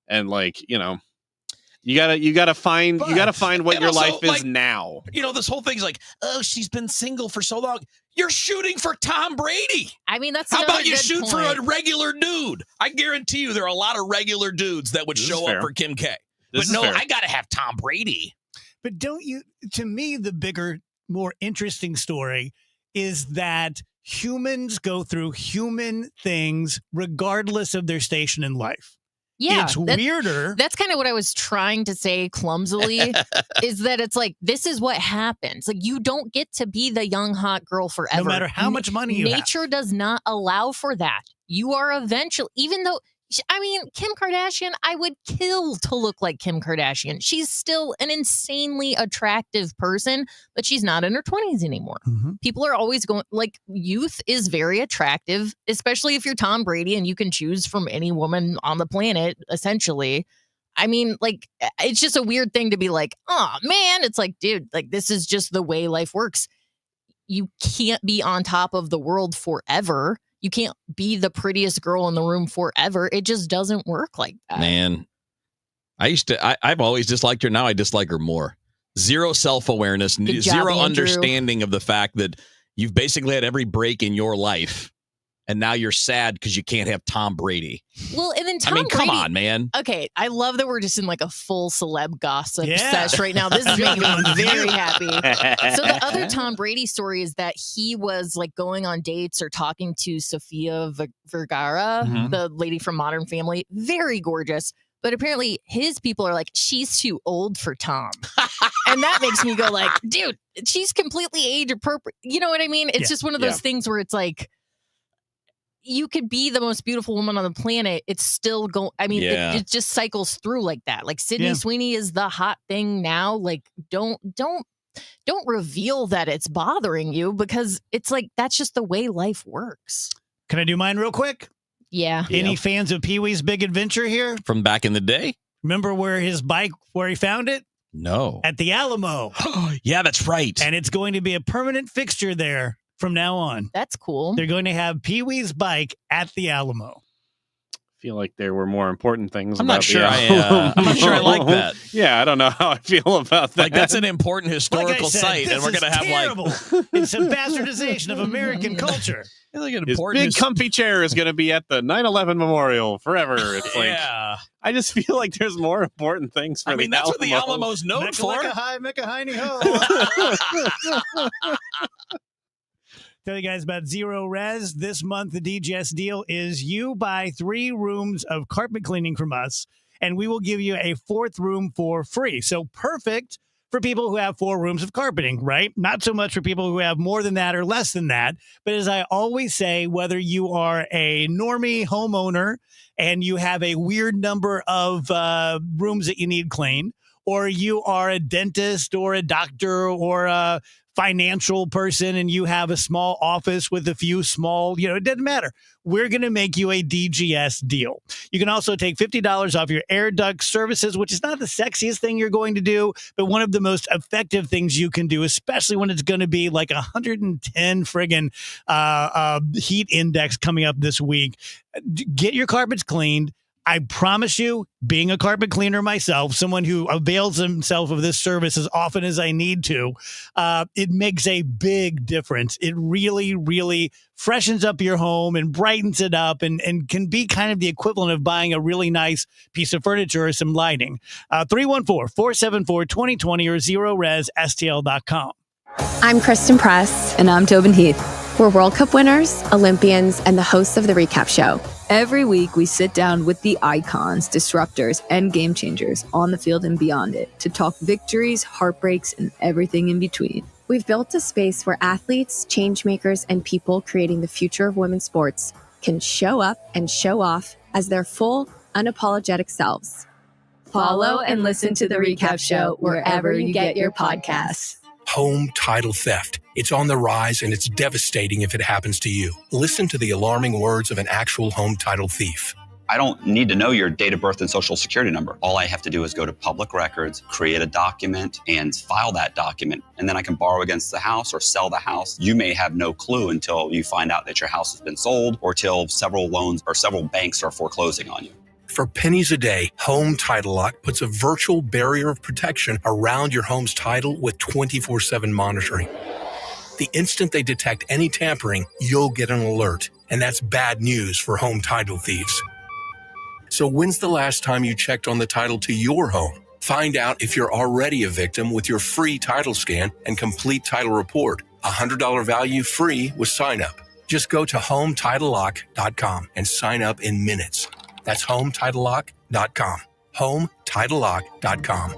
And like, you gotta find what your life is now. This whole thing's like, oh, she's been single for so long. You're shooting for Tom Brady. I mean, that's how about you shoot for a regular dude? I guarantee you there are a lot of regular dudes that would show up for Kim K. But no, I got to have Tom Brady. But don't you, to me, the bigger, more interesting story is that humans go through human things regardless of their station in life. Yeah, it's weirder. That's kind of what I was trying to say clumsily is that it's like, this is what happens. Like, you don't get to be the young, hot girl forever. No matter how much money you have. Nature does not allow for that. You are eventually, even though, I mean, Kim Kardashian, I would kill to look like Kim Kardashian. She's still an insanely attractive person, but she's not in her 20s anymore. Mm-hmm. People are always going, like, youth is very attractive, especially if you're Tom Brady and you can choose from any woman on the planet, essentially. I mean, like, it's just a weird thing to be like, oh man, it's like, dude, like, this is just the way life works. You can't be on top of the world forever. You can't be the prettiest girl in the room forever. It just doesn't work like that. Man, I've always disliked her. Now I dislike her more. Zero self-awareness, Good job, zero Andrew. understanding of the fact that you've basically had every break in your life. And now you're sad because you can't have Tom Brady. Well, and then Tom Brady, come Brady, on, man. Okay, I love that we're just in like a full celeb gossip Yeah. sesh right now. This is making me very happy. So the other Tom Brady story is that he was like going on dates or talking to Sofia Vergara, Mhm. the lady from Modern Family, very gorgeous. But apparently his people are like, she's too old for Tom. And that makes me go like, dude, she's completely age appropriate. You know what I mean? It's Yeah. just one of those things where it's like, you could be the most beautiful woman on the planet. It's still going. I mean, Yeah. it just cycles through like that. Like Sydney Yeah. Sweeney is the hot thing now. Like, don't reveal that it's bothering you, because it's like, that's just the way life works. Can I do mine real quick? Yeah. Any fans of Pee-wee's Big Adventure here? From back in the day? Remember where he found it? No. At the Alamo. Yeah, that's right. And it's going to be a permanent fixture there from now on. That's cool. They're going to have Pee-wee's bike at the Alamo. Feel like there were more important things. I'm about not sure the I'm not sure I like that. Yeah, I don't know how I feel about that. Like, that's an important Like I historical said, site, and this we're is going to have terrible. It's a bastardization of American culture. like an His important big comfy chair is going to be at the 9/11 memorial forever. It's like, Yeah. I just feel like there's more important things for I mean, the that's what the Alamo. Alamo's known for. Mecca-lecca-hi, Mecca-hiney-ho. Tell you guys about Zero Res. This month, the DGS deal is you buy 3 rooms of carpet cleaning from us, and we will give you a 4th room for free. So perfect for people who have 4 rooms of carpeting, right? Not so much for people who have more than that or less than that. But as I always say, whether you are a normie homeowner and you have a weird number of rooms that you need cleaned, or you are a dentist or a doctor or a financial person and you have a small office with a few small, it doesn't matter. We're going to make you a DGS deal. You can also take $50 off your air duct services, which is not the sexiest thing you're going to do, but one of the most effective things you can do, especially when it's going to be like 110 friggin' heat index coming up this week. Get your carpets cleaned. I promise you, being a carpet cleaner myself, someone who avails himself of this service as often as I need to, it makes a big difference. It really, really freshens up your home and brightens it up and can be kind of the equivalent of buying a really nice piece of furniture or some lighting. 314-474-2020 or ZeroResSTL.com. I'm Kristen Press. And I'm Tobin Heath. We're World Cup winners, Olympians, and the hosts of The Recap Show. Every week, we sit down with the icons, disruptors, and game changers on the field and beyond it to talk victories, heartbreaks, and everything in between. We've built a space where athletes, change makers, and people creating the future of women's sports can show up and show off as their full, unapologetic selves. Follow and listen to The Recap Show wherever you get your podcasts. Home title theft. It's on the rise, and it's devastating if it happens to you. Listen to the alarming words of an actual home title thief. I don't need to know your date of birth and social security number. All I have to do is go to public records, create a document, and file that document. And then I can borrow against the house or sell the house. You may have no clue until you find out that your house has been sold or till several loans or several banks are foreclosing on you. For pennies a day, Home Title Lock puts a virtual barrier of protection around your home's title with 24/7 monitoring. The instant they detect any tampering, you'll get an alert, and that's bad news for home title thieves. So when's the last time you checked on the title to your home? Find out if you're already a victim with your free title scan and complete title report. $100 value free with sign up. Just go to HomeTitleLock.com and sign up in minutes. That's HomeTitleLock.com. HomeTitleLock.com.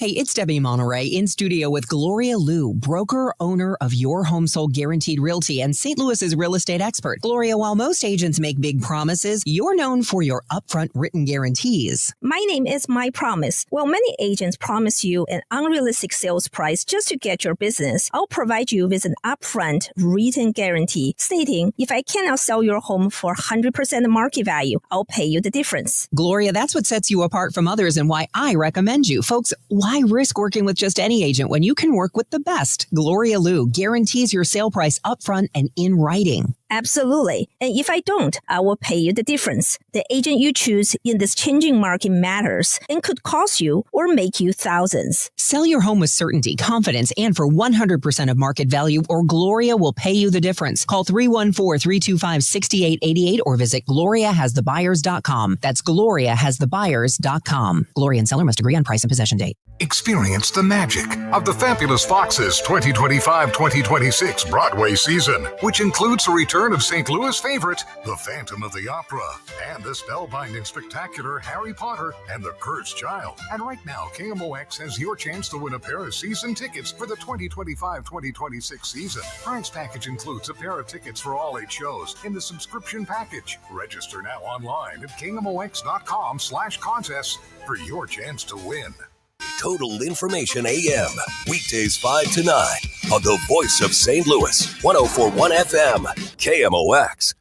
Hey, it's Debbie Monterey in studio with Gloria Liu, broker, owner of Your Home Sold Guaranteed Realty and St. Louis's real estate expert. Gloria, while most agents make big promises, you're known for your upfront written guarantees. My name is My Promise. While many agents promise you an unrealistic sales price just to get your business, I'll provide you with an upfront written guarantee stating if I cannot sell your home for 100% market value, I'll pay you the difference. Gloria, that's what sets you apart from others and why I recommend you. Folks, why risk working with just any agent when you can work with the best? Gloria Liu guarantees your sale price upfront and in writing. Absolutely. And if I don't, I will pay you the difference. The agent you choose in this changing market matters and could cost you or make you thousands. Sell your home with certainty, confidence, and for 100% of market value, or Gloria will pay you the difference. Call 314-325-6888 or visit GloriaHasTheBuyers.com. That's GloriaHasTheBuyers.com. Gloria and seller must agree on price and possession date. Experience the magic of the Fabulous Foxes 2025-2026 Broadway season, which includes the return of St. Louis favorite, The Phantom of the Opera, and the spellbinding spectacular Harry Potter and the Cursed Child. And right now, KMOX has your chance to win a pair of season tickets for the 2025-2026 season. Prize package includes a pair of tickets for all 8 shows in the subscription package. Register now online at KMOX.com/contests for your chance to win. Total Information AM, weekdays 5 to 9 on the voice of St. Louis, 104.1 FM, KMOX.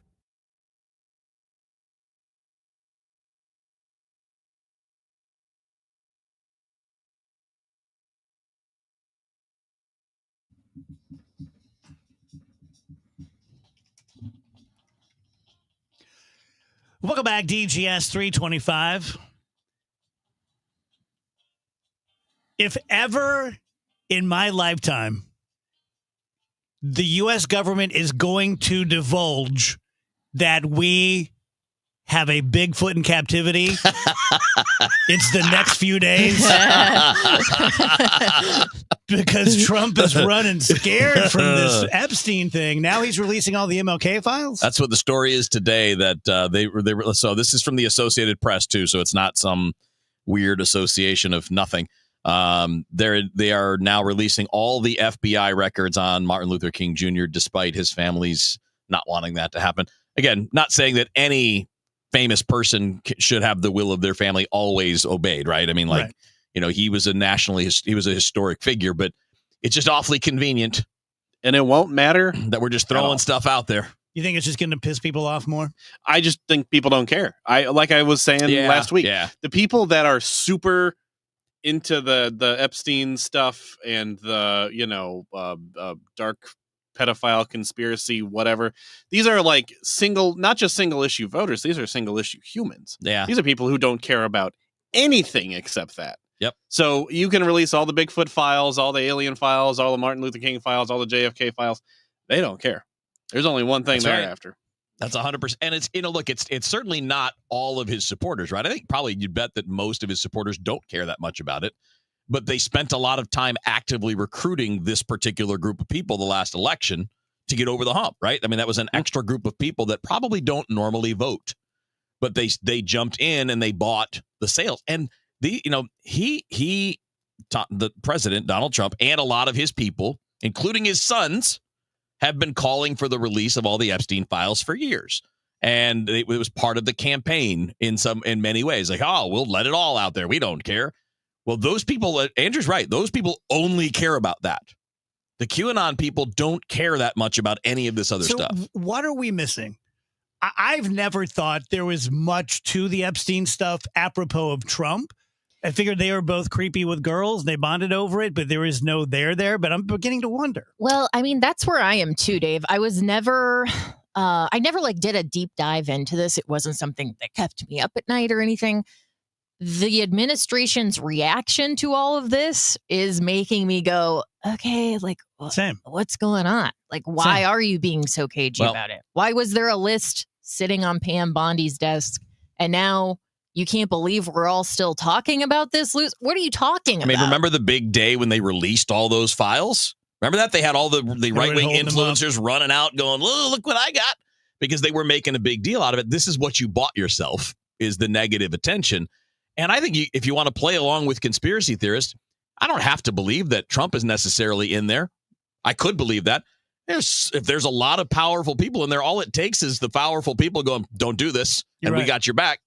Welcome back, DGS 325. If ever in my lifetime the U.S. government is going to divulge that we have a Bigfoot in captivity, it's the next few days. Because Trump is running scared from this Epstein thing. Now he's releasing all the MLK files. That's what the story is today. That they were. So this is from the Associated Press too. So it's not some weird association of nothing. They are now releasing all the FBI records on Martin Luther King Jr. despite his family's not wanting that to happen. Again, not saying that any famous person should have the will of their family always obeyed, right? I mean, like, right. You know, he was a historic figure, but it's just awfully convenient. And it won't matter that we're just throwing stuff out there. You think it's just going to piss people off more? I just think people don't care. Like I was saying last week, the people that are super into the Epstein stuff and the dark pedophile conspiracy, whatever. These are like not just single issue voters. These are single issue humans. Yeah, these are people who don't care about anything except that. Yep. So you can release all the Bigfoot files, all the alien files, all the Martin Luther King files, all the JFK files. They don't care. There's only one thing they're after. That's 100%. And it's, look, it's certainly not all of his supporters, right? I think probably you'd bet that most of his supporters don't care that much about it, but they spent a lot of time actively recruiting this particular group of people the last election to get over the hump, right? I mean, that was an extra group of people that probably don't normally vote, but they jumped in and they bought the sales. And the president, Donald Trump, and a lot of his people, including his sons, have been calling for the release of all the Epstein files for years. And it was part of the campaign in many ways. Like, oh, we'll let it all out there. We don't care. Well, those people, Andrew's right. Those people only care about that. The QAnon people don't care that much about any of this other stuff. What are we missing? I've never thought there was much to the Epstein stuff apropos of Trump. I figured they were both creepy with girls. They bonded over it, but there is no there. But I'm beginning to wonder. Well, I mean, that's where I am too, Dave. I was never, I never did a deep dive into this. It wasn't something that kept me up at night or anything. The administration's reaction to all of this is making me go, okay, like, what's going on? Like, why are you being so cagey about it? Why was there a list sitting on Pam Bondi's desk and now you can't believe we're all still talking about this? What are you talking about? I mean, remember the big day when they released all those files? Remember that? They had all the right-wing influencers running out going, look what I got, because they were making a big deal out of it. This is what you bought yourself, is the negative attention. And I think if you want to play along with conspiracy theorists, I don't have to believe that Trump is necessarily in there. I could believe that. If there's a lot of powerful people in there, all it takes is the powerful people going, don't do this, and we got your back.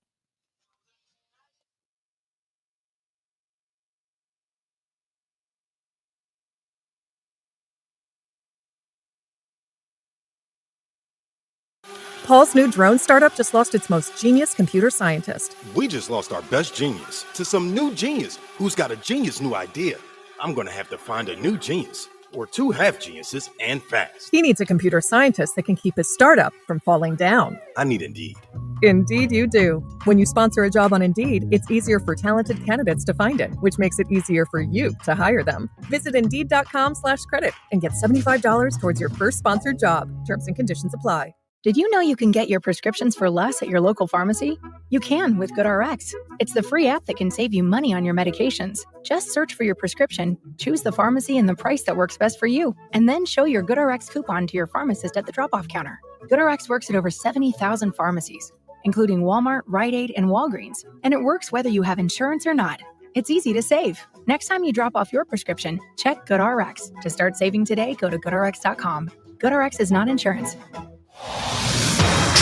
Paul's new drone startup just lost its most genius computer scientist. We just lost our best genius to some new genius who's got a genius new idea. I'm going to have to find a new genius, or two half geniuses, and fast. He needs a computer scientist that can keep his startup from falling down. I need Indeed. Indeed you do. When you sponsor a job on Indeed, it's easier for talented candidates to find it, which makes it easier for you to hire them. Visit Indeed.com/credit and get $75 towards your first sponsored job. Terms and conditions apply. Did you know you can get your prescriptions for less at your local pharmacy? You can with GoodRx. It's the free app that can save you money on your medications. Just search for your prescription, choose the pharmacy and the price that works best for you, and then show your GoodRx coupon to your pharmacist at the drop-off counter. GoodRx works at over 70,000 pharmacies, including Walmart, Rite Aid, and Walgreens, and it works whether you have insurance or not. It's easy to save. Next time you drop off your prescription, check GoodRx. To start saving today, go to GoodRx.com. GoodRx is not insurance.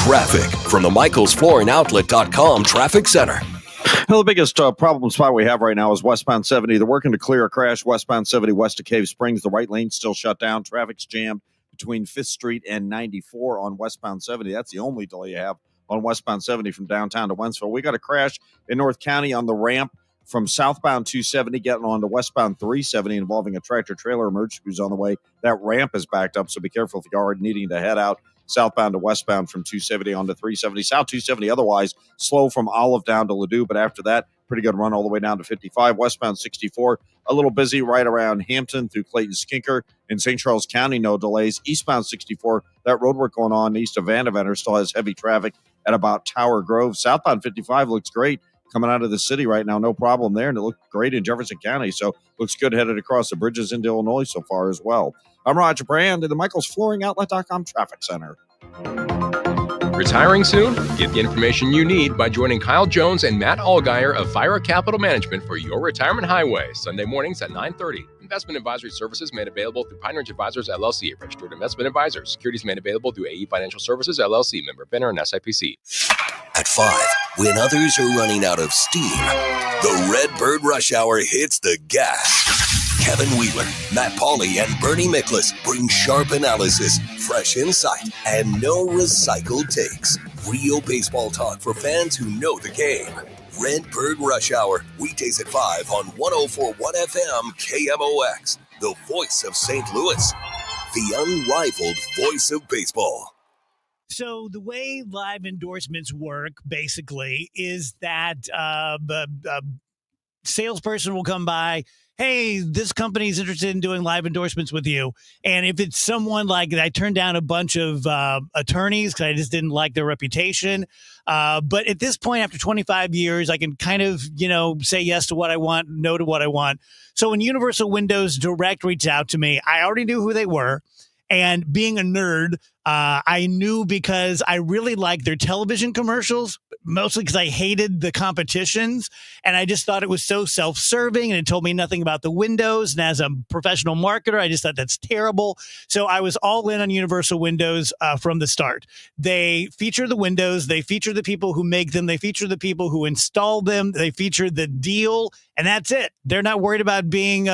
Traffic from the MichaelsFlooringOutlet.com Traffic Center. Well, the biggest problem spot we have right now is westbound 70. They're working to clear a crash westbound 70 west of Cave Springs. The right lane's still shut down. Traffic's jammed between 5th Street and 94 on westbound 70. That's the only delay you have on westbound 70 from downtown to Wentzville. We got a crash in North County on the ramp from southbound 270 getting on to westbound 370 involving a tractor-trailer emergency who's on the way. That ramp is backed up, so be careful if you are needing to head out southbound to westbound from 270 on to 370. South 270 otherwise slow from Olive down to Ladue, but after that, pretty good run all the way down to 55. Westbound 64, a little busy right around Hampton through Clayton Skinker. In St. Charles County, no delays. Eastbound 64, that road work going on east of Vandeventer still has heavy traffic at about Tower Grove. Southbound 55 looks great coming out of the city right now. No problem there, and it looked great in Jefferson County, so looks good headed across the bridges into Illinois so far as well. I'm Roger Brand in the MichaelsFlooringOutlet.com Traffic Center. Retiring soon? Get the information you need by joining Kyle Jones and Matt Allgeier of Vira Capital Management for your retirement highway, Sunday mornings at 9:30. Investment advisory services made available through Pine Ridge Advisors, LLC, a registered investment advisor. Securities made available through AE Financial Services, LLC, member FINRA and SIPC. At 5, when others are running out of steam, the Redbird Rush Hour hits the gas. Kevin Wheeler, Matt Pauley, and Bernie Miklasz bring sharp analysis, fresh insight, and no recycled takes. Real baseball talk for fans who know the game. Redbird Rush Hour, weekdays at 5 on 104.1 FM KMOX, the voice of St. Louis, the unrivaled voice of baseball. So the way live endorsements work, basically, is that the salesperson will come by, hey, this company is interested in doing live endorsements with you. And if it's someone like I turned down a bunch of attorneys because I just didn't like their reputation. But at this point, after 25 years, I can kind of, say yes to what I want, no to what I want. So when Universal Windows Direct reached out to me, I already knew who they were. And being a nerd, I knew because I really liked their television commercials, mostly because I hated the competitions. And I just thought it was so self-serving and it told me nothing about the Windows. And as a professional marketer, I just thought that's terrible. So I was all in on Universal Windows from the start. They feature the Windows. They feature the people who make them. They feature the people who install them. They feature the deal. And that's it. They're not worried about being,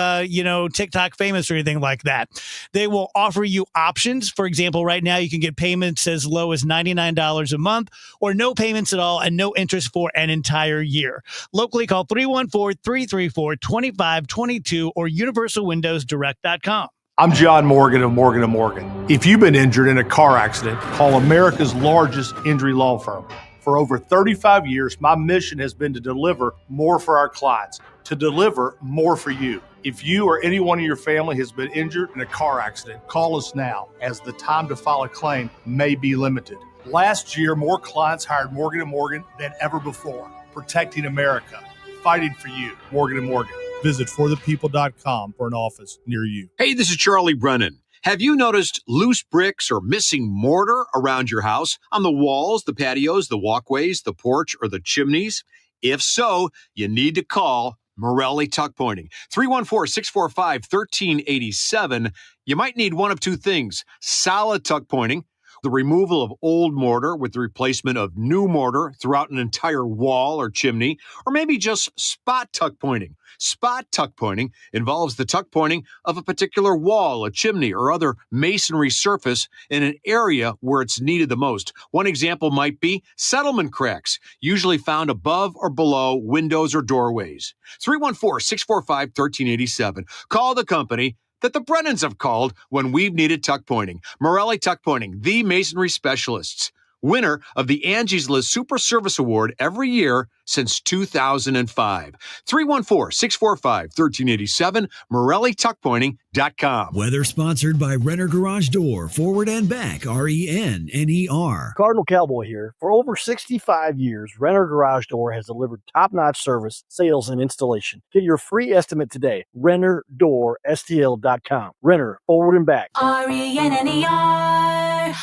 TikTok famous or anything like that. They will offer you options. For example, right now you can get payments as low as $99 a month or no payments at all and no interest for an entire year. Locally, call 314-334-2522 or universalwindowsdirect.com. I'm John Morgan of Morgan & Morgan. If you've been injured in a car accident, call America's largest injury law firm. For over 35 years, my mission has been to deliver more for our clients, to deliver more for you. If you or anyone in your family has been injured in a car accident, call us now, as the time to file a claim may be limited. Last year, more clients hired Morgan & Morgan than ever before, protecting America, fighting for you. Morgan & Morgan. Visit forthepeople.com for an office near you. Hey, this is Charlie Brennan. Have you noticed loose bricks or missing mortar around your house, on the walls, the patios, the walkways, the porch, or the chimneys? If so, you need to call Morelli Tuck Pointing. 314-645-1387. You might need one of two things: solid tuck pointing, the removal of old mortar with the replacement of new mortar throughout an entire wall or chimney, or maybe just spot tuck pointing. Spot tuck pointing involves the tuck pointing of a particular wall, a chimney, or other masonry surface in an area where it's needed the most. One example might be settlement cracks, usually found above or below windows or doorways. 314-645-1387. Call the company that the Brennans have called when we've needed tuck pointing. Morelli Tuck Pointing, the masonry specialists. Winner of the Angie's List Super Service Award every year since 2005. 314-645-1387, MorelliTuckPointing.com. Weather sponsored by Renner Garage Door, Forward and Back, RENNER. Cardinal Cowboy here. For over 65 years, Renner Garage Door has delivered top-notch service, sales, and installation. Get your free estimate today. RennerDoorSTL.com. Renner, Forward and Back. RENNER,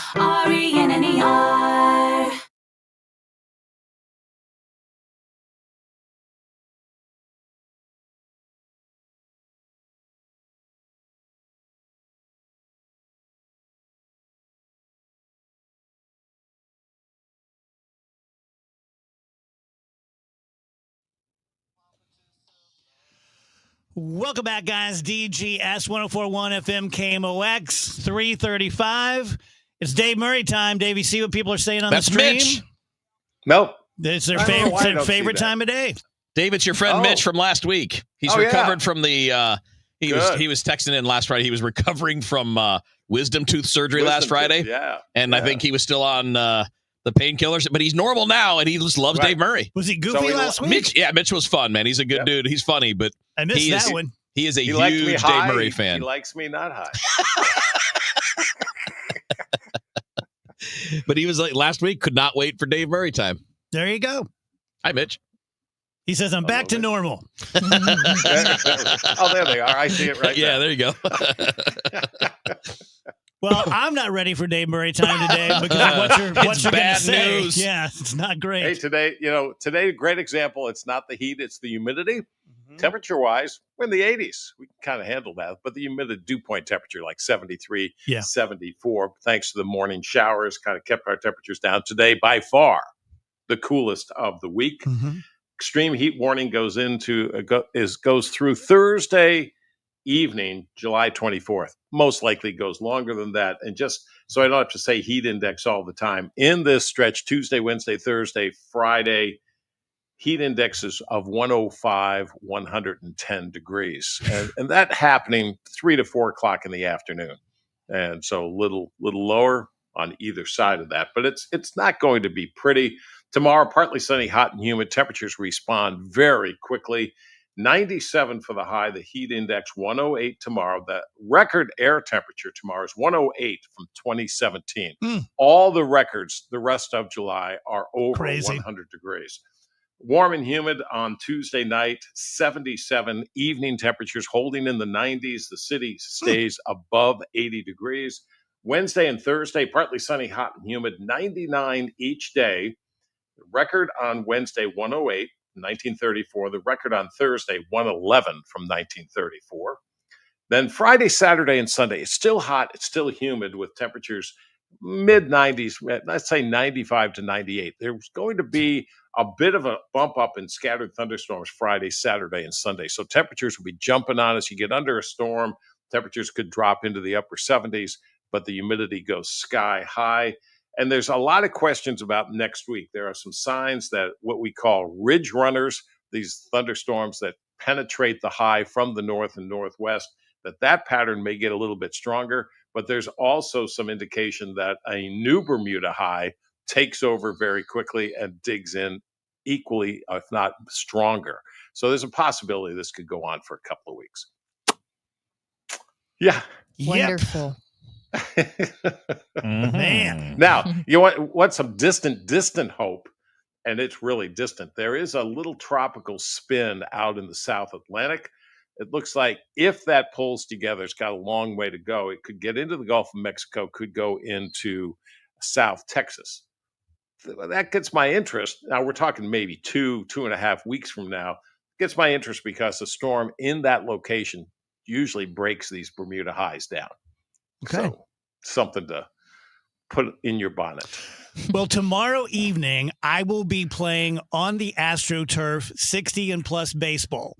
RENNER. Welcome back, guys. DGS 1041 FM KMOX 335. It's Dave Murray time. Dave, you see what people are saying on That's the stream? Mitch. Nope. It's their I don't know why I favorite don't see favorite that. time of day. Dave, it's your friend Mitch from last week. He's Oh, yeah. recovered from the he Good. was texting in last Friday. He was recovering from wisdom tooth surgery last Wisdom Friday. tooth, yeah. And I think he was still on the painkillers, but he's normal now and he just loves Right. Dave Murray. Was he goofy last week? Mitch was fun, man. He's a good dude. He's funny, but I missed he that is, one. He is a He likes me huge high. Dave Murray fan. He likes me not high. But he was like last week, could not wait for Dave Murray time. There you go. Hi, Mitch. He says, I'm back to normal. Oh, there they are. I see it right Yeah, now. there you go. Well, I'm not ready for Dave Murray time today because of what you're It's going to bad say. news. Yeah, it's not great. Hey, today, great example. It's not the heat, it's the humidity. Mm-hmm. Temperature-wise, we're in the 80s. We can kind of handle that. But the humidity dew point temperature, like 73, Yeah. 74, thanks to the morning showers, kind of kept our temperatures down. Today, by far, the coolest of the week. Mm-hmm. Extreme heat warning goes through Thursday evening, July 24th. Most likely goes longer than that. And just so I don't have to say heat index all the time, in this stretch, Tuesday, Wednesday, Thursday, Friday, heat indexes of 105, 110 degrees. And that happening 3 to 4 o'clock in the afternoon. And so a little lower on either side of that. But it's not going to be pretty. Tomorrow, partly sunny, hot and humid. Temperatures respond very quickly. 97 for the high, the heat index 108 tomorrow. The record air temperature tomorrow is 108 from 2017. All the records the rest of July are over Crazy. 100 degrees. Warm and humid on Tuesday night, 77. Evening temperatures holding in the 90s. The city stays above 80 degrees. Wednesday and Thursday, partly sunny, hot and humid, 99 each day. The record on Wednesday, 108. 1934. The record on Thursday, 111 from 1934. Then Friday, Saturday, and Sunday, it's still hot. It's still humid with temperatures mid-90s, let's say 95 to 98. There's going to be a bit of a bump up in scattered thunderstorms Friday, Saturday, and Sunday. So temperatures will be jumping on us. You get under a storm, temperatures could drop into the upper 70s, but the humidity goes sky high. And there's a lot of questions about next week. There are some signs that what we call ridge runners, these thunderstorms that penetrate the high from the north and northwest, that pattern may get a little bit stronger. But there's also some indication that a new Bermuda high takes over very quickly and digs in equally, if not stronger. So there's a possibility this could go on for a couple of weeks. Yeah. Wonderful. Man. Now, you want some distant hope, and it's really distant. There is a little tropical spin out in the South Atlantic. It looks like if that pulls together, it's got a long way to go. It could get into the Gulf of Mexico, could go into South Texas. That gets my interest. Now, we're talking maybe 2.5 weeks from now. gets my interest because the storm in that location usually breaks these Bermuda highs down. Okay. So something to put in your bonnet. Well, tomorrow evening, I will be playing on the AstroTurf 60 and plus baseball.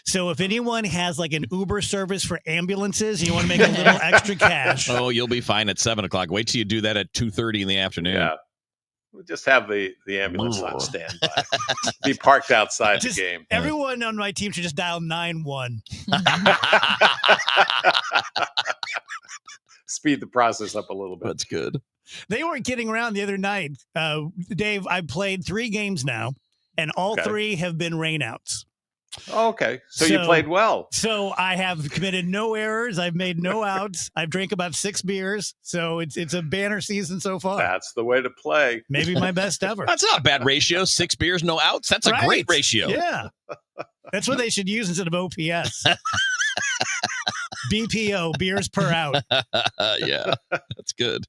So if anyone has like an Uber service for ambulances, and you want to make a little extra cash. Oh, you'll be fine at 7 o'clock. Wait till you do that at 2:30 in the afternoon. Yeah. We'll just have the ambulance on standby. Be parked outside the game. Everyone on my team should just dial 911. Speed the process up a little bit. That's good. They weren't kidding around the other night. Dave, I've played 3 games now, and all 3 have been rainouts. Okay. So you played well. So I have committed no errors. I've made no outs. I've drank about 6 beers. So it's a banner season so far. That's the way to play. Maybe my best ever. That's not a bad ratio. 6 beers, no outs. That's a great ratio. Yeah. That's what they should use instead of OPS. BPO, beers per out. Yeah, that's good.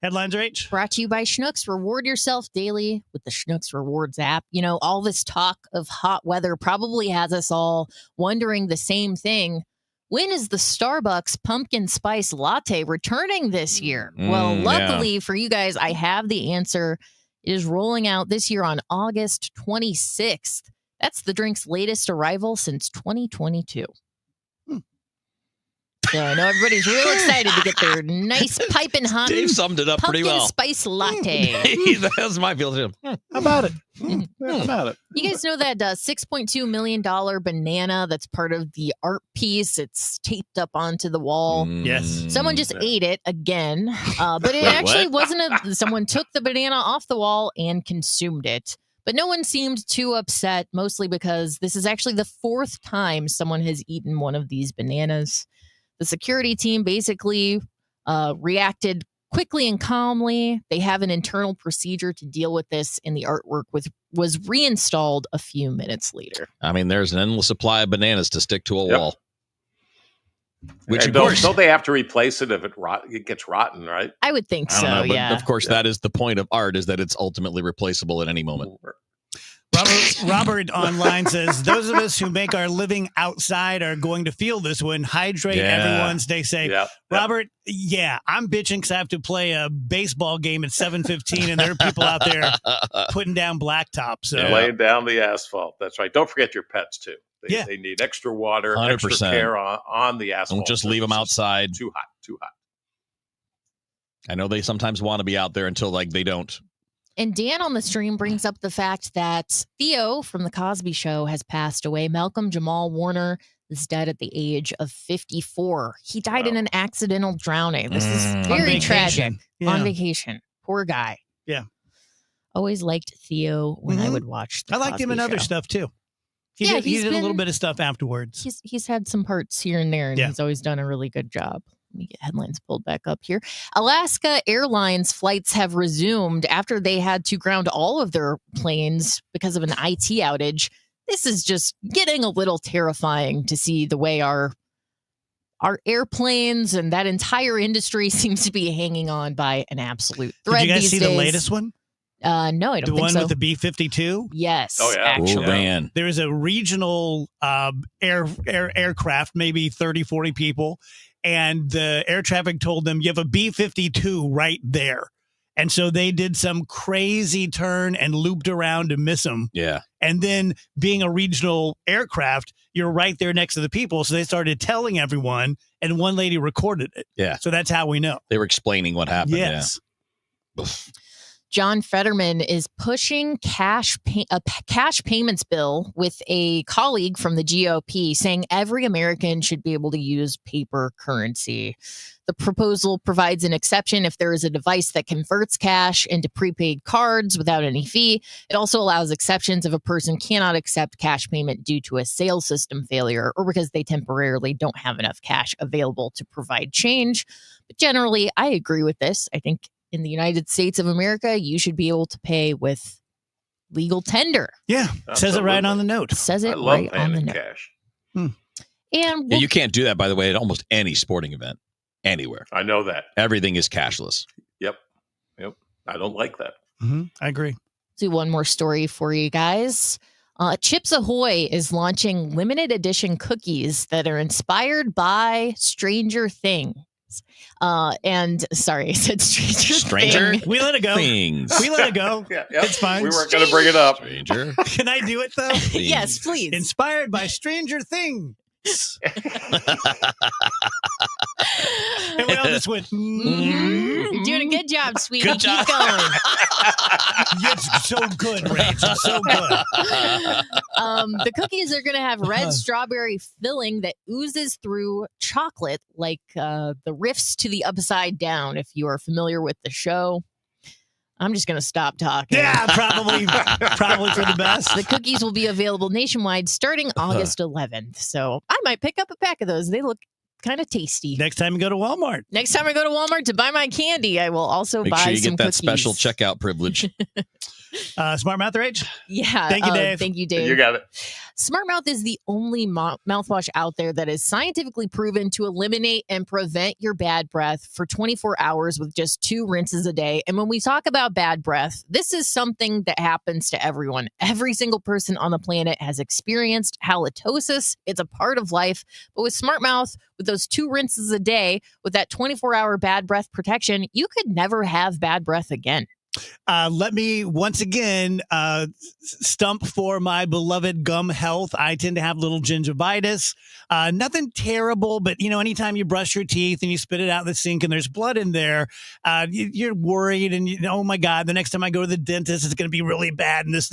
Headlines, Rach? Brought to you by Schnucks. Reward yourself daily with the Schnucks Rewards app. You know, all this talk of hot weather probably has us all wondering the same thing. When is the Starbucks pumpkin spice latte returning this year? Well, luckily for you guys, I have the answer. It is rolling out this year on August 26th. That's the drink's latest arrival since 2022. So I know everybody's real excited to get their nice piping hot Dave summed it up pretty well. pumpkin spice latte. That's my feel too. How about it? How about it? You guys know that $6.2 million banana that's part of the art piece? It's taped up onto the wall. Yes. Someone just ate it again, but it actually wasn't someone took the banana off the wall and consumed it. But no one seemed too upset, mostly because this is actually the 4th time someone has eaten one of these bananas. The security team basically reacted quickly and calmly. They have an internal procedure to deal with this, and the artwork was reinstalled a few minutes later. I mean, there's an endless supply of bananas to stick to a wall. Which, And of course, don't they have to replace it if it gets rotten, right? I would think I don't so, know, but yeah. of course, that is the point of art, is that it's ultimately replaceable at any moment. Robert online says, those of us who make our living outside are going to feel this one. Hydrate, everyone. Stay safe. Robert, I'm bitching because I have to play a baseball game at 7:15, and there are people out there putting down blacktop. So Laying down the asphalt. That's right. Don't forget your pets, too. They need extra water, 100%. extra care on the asphalt. Don't just leave them outside. Too hot. I know they sometimes want to be out there until they don't. And Dan on the stream brings up the fact that Theo from The Cosby Show has passed away. Malcolm Jamal Warner is dead at the age of 54. He died in an accidental drowning. This is very tragic. On vacation. Poor guy. Yeah. Always liked Theo when I would watch The I liked him in Cosby other Show. stuff, too. He did a little bit of stuff afterwards. He's had some parts here and there, and he's always done a really good job. Let me get headlines pulled back up here. Alaska Airlines flights have resumed after they had to ground all of their planes because of an IT outage. This is just getting a little terrifying to see the way our airplanes and that entire industry seems to be hanging on by an absolute thread. Did you guys these see days. the latest one? No, I don't The think one so. with the B-52? Yes. Oh, yeah. Actually. Oh, man. There is a regional aircraft, maybe 30, 40 people, and the air traffic told them, you have a B-52 right there. And so they did some crazy turn and looped around to miss them. Yeah. And then being a regional aircraft, you're right there next to the people. So they started telling everyone, and one lady recorded it. Yeah. So that's how we know. They were explaining what happened. Yes. Yeah. John Fetterman is pushing a cash payments bill with a colleague from the GOP, saying every American should be able to use paper currency. The proposal provides an exception if there is a device that converts cash into prepaid cards without any fee. It also allows exceptions if a person cannot accept cash payment due to a sales system failure or because they temporarily don't have enough cash available to provide change. But generally, I agree with this. I think in the United States of America, you should be able to pay with legal tender. Yeah. Says it right on the note. Says I it love right paying on the in note. cash. And Yeah, you can't do that, by the way, at almost any sporting event, anywhere. I know that. Everything is cashless. Yep. I don't like that. I agree. do one more story for you guys. Chips Ahoy is launching limited edition cookies that are inspired by Stranger Things. Sorry, I said Stranger Thing. We let it go. Things. We let it go. Yeah, It's fine. We weren't going to bring it up. Stranger. Can I do it though? Yes, please. Inspired by Stranger Things. And we all just went. You're doing a good job, sweetie. Good job. Keep going. It's so good, Rachel. So good. The cookies are going to have red strawberry filling that oozes through chocolate, like the riffs to the Upside Down, if you are familiar with the show. I'm just going to stop talking. Yeah, probably for the best. The cookies will be available nationwide starting August 11th. So I might pick up a pack of those. They look kind of tasty. Next time you go to Walmart. Next time I go to Walmart to buy my candy, I will also Make buy sure you some get that cookies. special checkout privilege. Smart Mouth Rage? Yeah. Thank you, Dave. Thank you, Dave. You got it. Smart Mouth is the only mouthwash out there that is scientifically proven to eliminate and prevent your bad breath for 24 hours with just 2 rinses a day. And when we talk about bad breath, this is something that happens to everyone. Every single person on the planet has experienced halitosis. It's a part of life. But with Smart Mouth, with those 2 rinses a day, with that 24-hour bad breath protection, you could never have bad breath again. Let me once again stump for my beloved gum health. I tend to have little gingivitis. Nothing terrible, but anytime you brush your teeth and you spit it out in the sink and there's blood in there, you're worried and oh my God, the next time I go to the dentist, it's going to be really bad and this.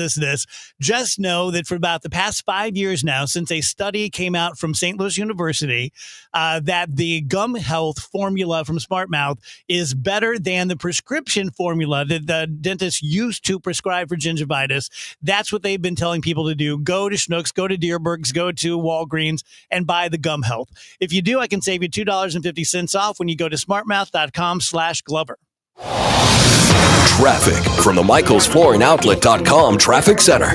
Just know that for about the past 5 years now, since a study came out from St. Louis University, that the gum health formula from Smart Mouth is better than the prescription formula that the dentists used to prescribe for gingivitis. That's what they've been telling people to do. Go to Schnucks, go to Deerberg's, go to Walgreens, and buy the gum health. If you do, I can save you $2.50 off when you go to smartmouth.com/Glover. Traffic from the MichaelsFlooringOutlet.com Traffic Center.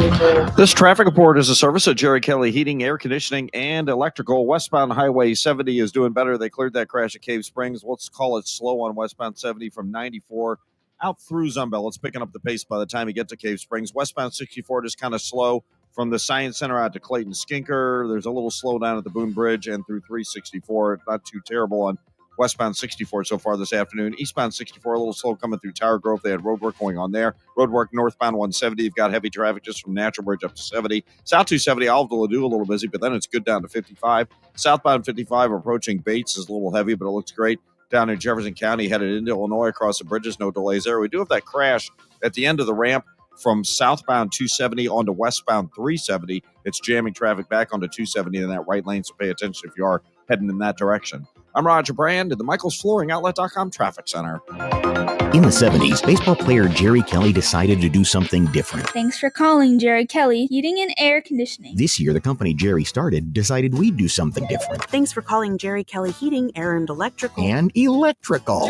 This traffic report is a service of Jerry Kelly Heating, Air Conditioning, and Electrical. Westbound Highway 70 is doing better. They cleared that crash at Cave Springs. Let's call it slow on westbound 70 from 94 out through Zumbell. It's picking up the pace by the time you get to Cave Springs. Westbound 64 is kind of slow from the Science Center out to Clayton Skinker. There's a little slowdown at the Boone Bridge and through 364. Not too terrible on westbound 64 so far this afternoon. Eastbound 64, a little slow coming through Tower Grove. They had road work going on there. Road work northbound 170. You've got heavy traffic just from Natural Bridge up to 70. South 270, Olive de Ladue, a little busy, but then it's good down to 55. Southbound 55 approaching Bates is a little heavy, but it looks great. Down in Jefferson County, headed into Illinois across the bridges, no delays there. We do have that crash at the end of the ramp from southbound 270 onto westbound 370. It's jamming traffic back onto 270 in that right lane, so pay attention if you are heading in that direction. I'm Roger Brand at the MichaelsFlooringOutlet.com Traffic Center. In the 70s, baseball player Jerry Kelly decided to do something different. Thanks for calling Jerry Kelly Heating and Air Conditioning. This year, the company Jerry started decided we'd do something different. Thanks for calling Jerry Kelly Heating, Air, and Electrical. And electrical.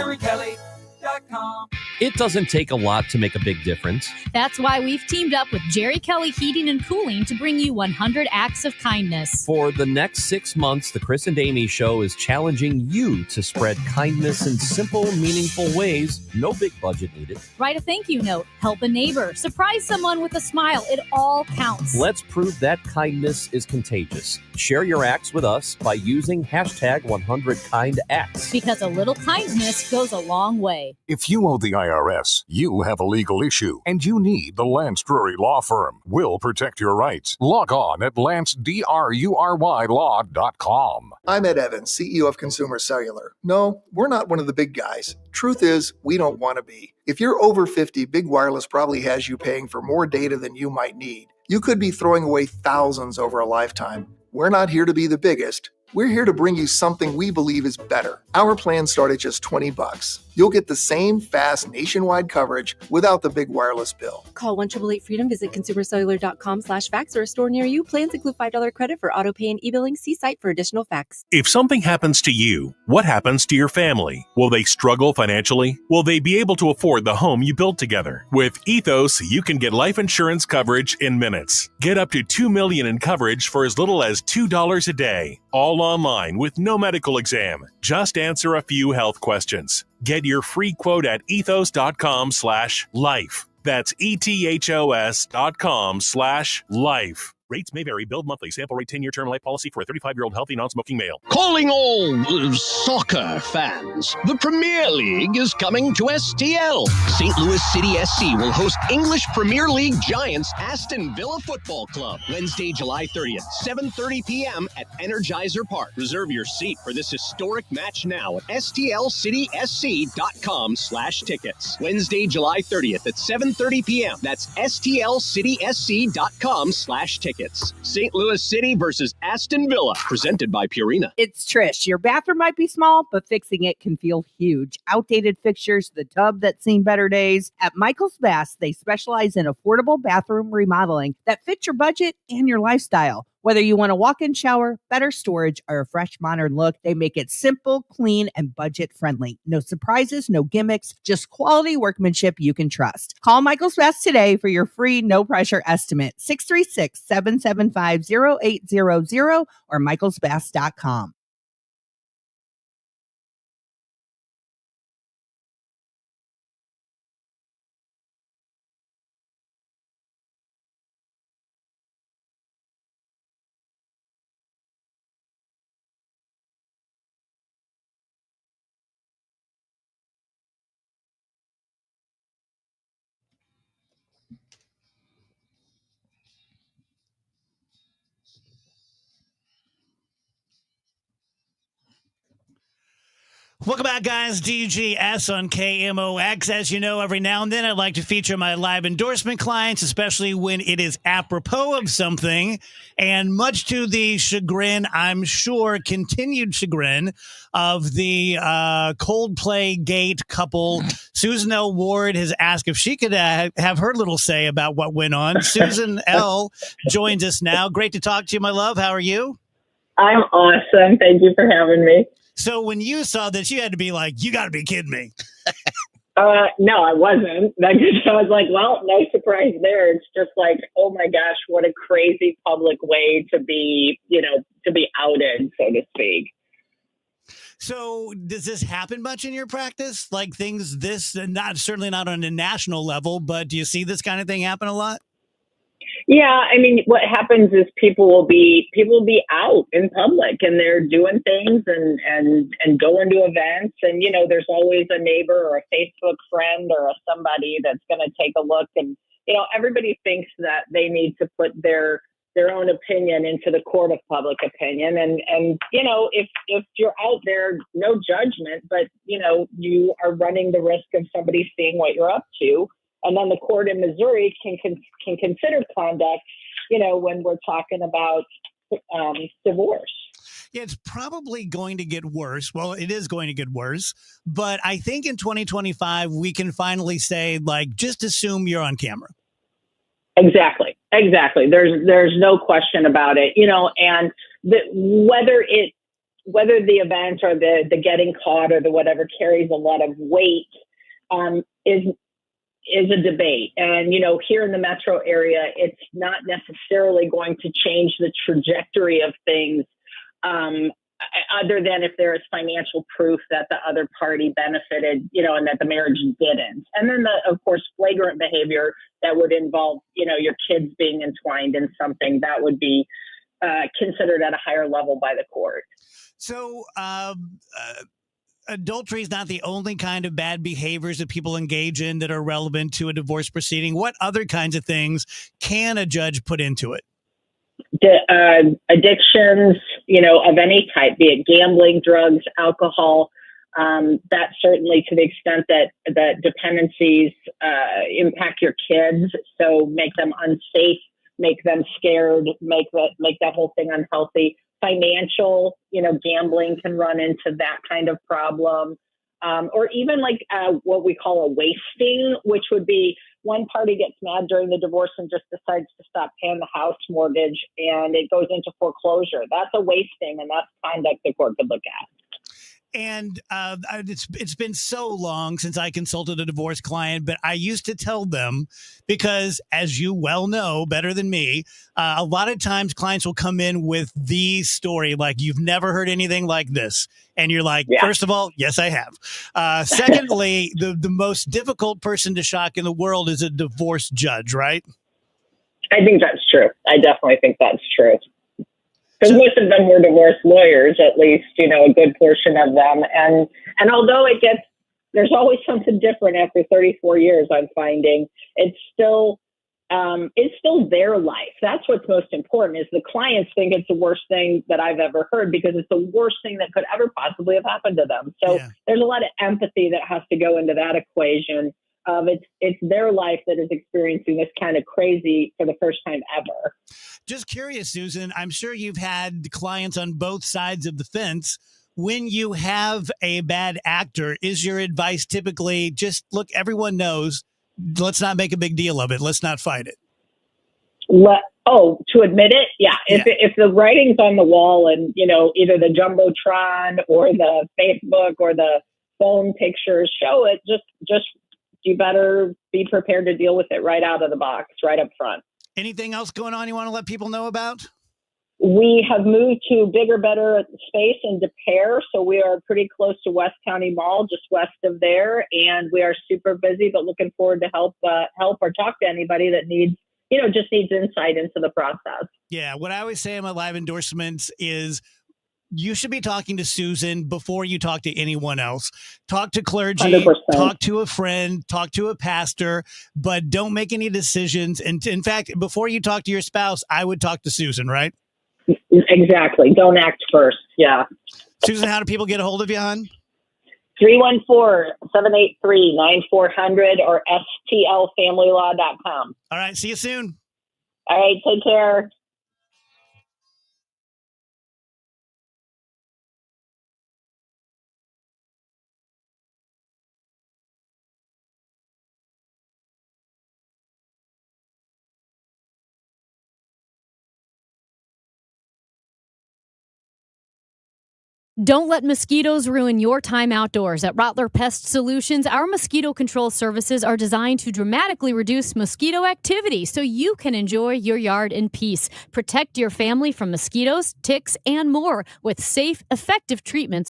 It doesn't take a lot to make a big difference. That's why we've teamed up with Jerry Kelly Heating and Cooling to bring you 100 acts of kindness. For the next 6 months, the Chris and Amy Show is challenging you to spread kindness in simple, meaningful ways. No big budget needed. Write a thank you note, help a neighbor, surprise someone with a smile. It all counts. Let's prove that kindness is contagious. Share your acts with us by using hashtag 100KindActs. Because a little kindness goes a long way. If you owe the IRS, you have a legal issue, and you need the Lance Drury Law Firm. We'll protect your rights. Log on at LanceDruryLaw.com. I'm Ed Evans, CEO of Consumer Cellular. No, we're not one of the big guys. Truth is, we don't want to be. If you're over 50, Big Wireless probably has you paying for more data than you might need. You could be throwing away thousands over a lifetime. We're not here to be the biggest. We're here to bring you something we believe is better. Our plans start at just $20. You'll get the same fast nationwide coverage without the big wireless bill. Call 1-888-FREEDOM, visit consumercellular.com/fax or a store near you. Plans include $5 credit for auto pay and e-billing. See site for additional facts. If something happens to you, what happens to your family? Will they struggle financially? Will they be able to afford the home you built together? With Ethos, you can get life insurance coverage in minutes. Get up to $2 million in coverage for as little as $2 a day. All online with no medical exam. Just answer a few health questions. Get your free quote at ethos.com/life. That's ETHOS.com/life. Rates may vary. Billed monthly. Sample rate 10-year term life policy for a 35-year-old healthy non-smoking male. Calling all soccer fans. The Premier League is coming to STL. St. Louis City SC will host English Premier League giants Aston Villa Football Club. Wednesday, July 30th, 7:30 p.m. at Energizer Park. Reserve your seat for this historic match now at stlcitysc.com/tickets. Wednesday, July 30th at 7:30 p.m. That's stlcitysc.com/tickets. St. Louis City versus Aston Villa, presented by Purina. It's Trish. Your bathroom might be small, but fixing it can feel huge. Outdated fixtures, the tub that's seen better days. At Michael's Bath, they specialize in affordable bathroom remodeling that fits your budget and your lifestyle. Whether you want a walk-in shower, better storage, or a fresh modern look, they make it simple, clean, and budget-friendly. No surprises, no gimmicks, just quality workmanship you can trust. Call Michael's Best today for your free, no-pressure estimate. 636-775-0800 or michaelsbest.com. Welcome back, guys. DGS on KMOX. As you know, every now and then I like to feature my live endorsement clients, especially when it is apropos of something. And much to the chagrin, I'm sure, continued chagrin of the Coldplay Gate couple, Susan L. Ward has asked if she could have her little say about what went on. Susan L. joins us now. Great to talk to you, my love. How are you? I'm awesome. Thank you for having me. So when you saw this, you had to be like, you got to be kidding me. No, I wasn't. I was like, well, no surprise there. It's just like, oh my gosh, what a crazy public way to be, to be outed, so to speak. So does this happen much in your practice? Like things certainly not on a national level, but do you see this kind of thing happen a lot? Yeah, I mean, what happens is people will be out in public and they're doing things and going to events, and there's always a neighbor or a Facebook friend or somebody that's going to take a look, and everybody thinks that they need to put their own opinion into the court of public opinion, and if you're out there, no judgment, but you are running the risk of somebody seeing what you're up to. And then the court in Missouri can consider conduct, when we're talking about divorce. Yeah, it's probably going to get worse. Well, it is going to get worse. But I think in 2025, we can finally say, like, just assume you're on camera. Exactly. There's no question about it. And whether the event or the getting caught or the whatever carries a lot of weight is a debate. And, here in the metro area, it's not necessarily going to change the trajectory of things, other than if there is financial proof that the other party benefited, and that the marriage didn't. And then of course, flagrant behavior that would involve, your kids being entwined in something that would be considered at a higher level by the court. So, adultery is not the only kind of bad behaviors that people engage in that are relevant to a divorce proceeding. What other kinds of things can a judge put into it? Addictions, of any type, be it gambling, drugs, alcohol. That certainly, to the extent that dependencies impact your kids, so make them unsafe, make them scared, make that whole thing unhealthy. Financial, gambling can run into that kind of problem. Or even like what we call a wasting, which would be one party gets mad during the divorce and just decides to stop paying the house mortgage and it goes into foreclosure. That's a wasting, and that's conduct the court could look at. And it's been so long since I consulted a divorce client, but I used to tell them, because as you well know better than me, a lot of times clients will come in with the story like, you've never heard anything like this. And you're like, first of all, yes, I have. Secondly, the most difficult person to shock in the world is a divorce judge, right? I think that's true. I definitely think that's true. Because most of them were divorce lawyers, at least, a good portion of them. And although there's always something different after 34 years, I'm finding it's still their life. That's what's most important. Is the clients think it's the worst thing that I've ever heard, because it's the worst thing that could ever possibly have happened to them. So there's a lot of empathy that has to go into that equation. It's their life that is experiencing this kind of crazy for the first time ever. Just curious, Susan, I'm sure you've had clients on both sides of the fence. When you have a bad actor, is your advice typically just, look, everyone knows, let's not make a big deal of it. Let's not fight it. To admit it? Yeah. If the writing's on the wall and, either the Jumbotron or the Facebook or the phone pictures show it, just you better be prepared to deal with it right out of the box, right up front. Anything else going on you want to let people know about? We have moved to bigger, better space in Des Peres, so we are pretty close to West County Mall, just west of there, and we are super busy, but looking forward to help or talk to anybody that needs insight into the process. Yeah, what I always say in my live endorsements is, you should be talking to Susan before you talk to anyone else. Talk to clergy, 100%. Talk to a friend, talk to a pastor, but don't make any decisions. And in fact, before you talk to your spouse, I would talk to Susan, right? Exactly. Don't act first. Yeah. Susan, how do people get a hold of you, hon? 314-783-9400 or stlfamilylaw.com. All right. See you soon. All right. Take care. Don't let mosquitoes ruin your time outdoors. At Rottler Pest Solutions, our mosquito control services are designed to dramatically reduce mosquito activity so you can enjoy your yard in peace. Protect your family from mosquitoes, ticks, and more with safe, effective treatments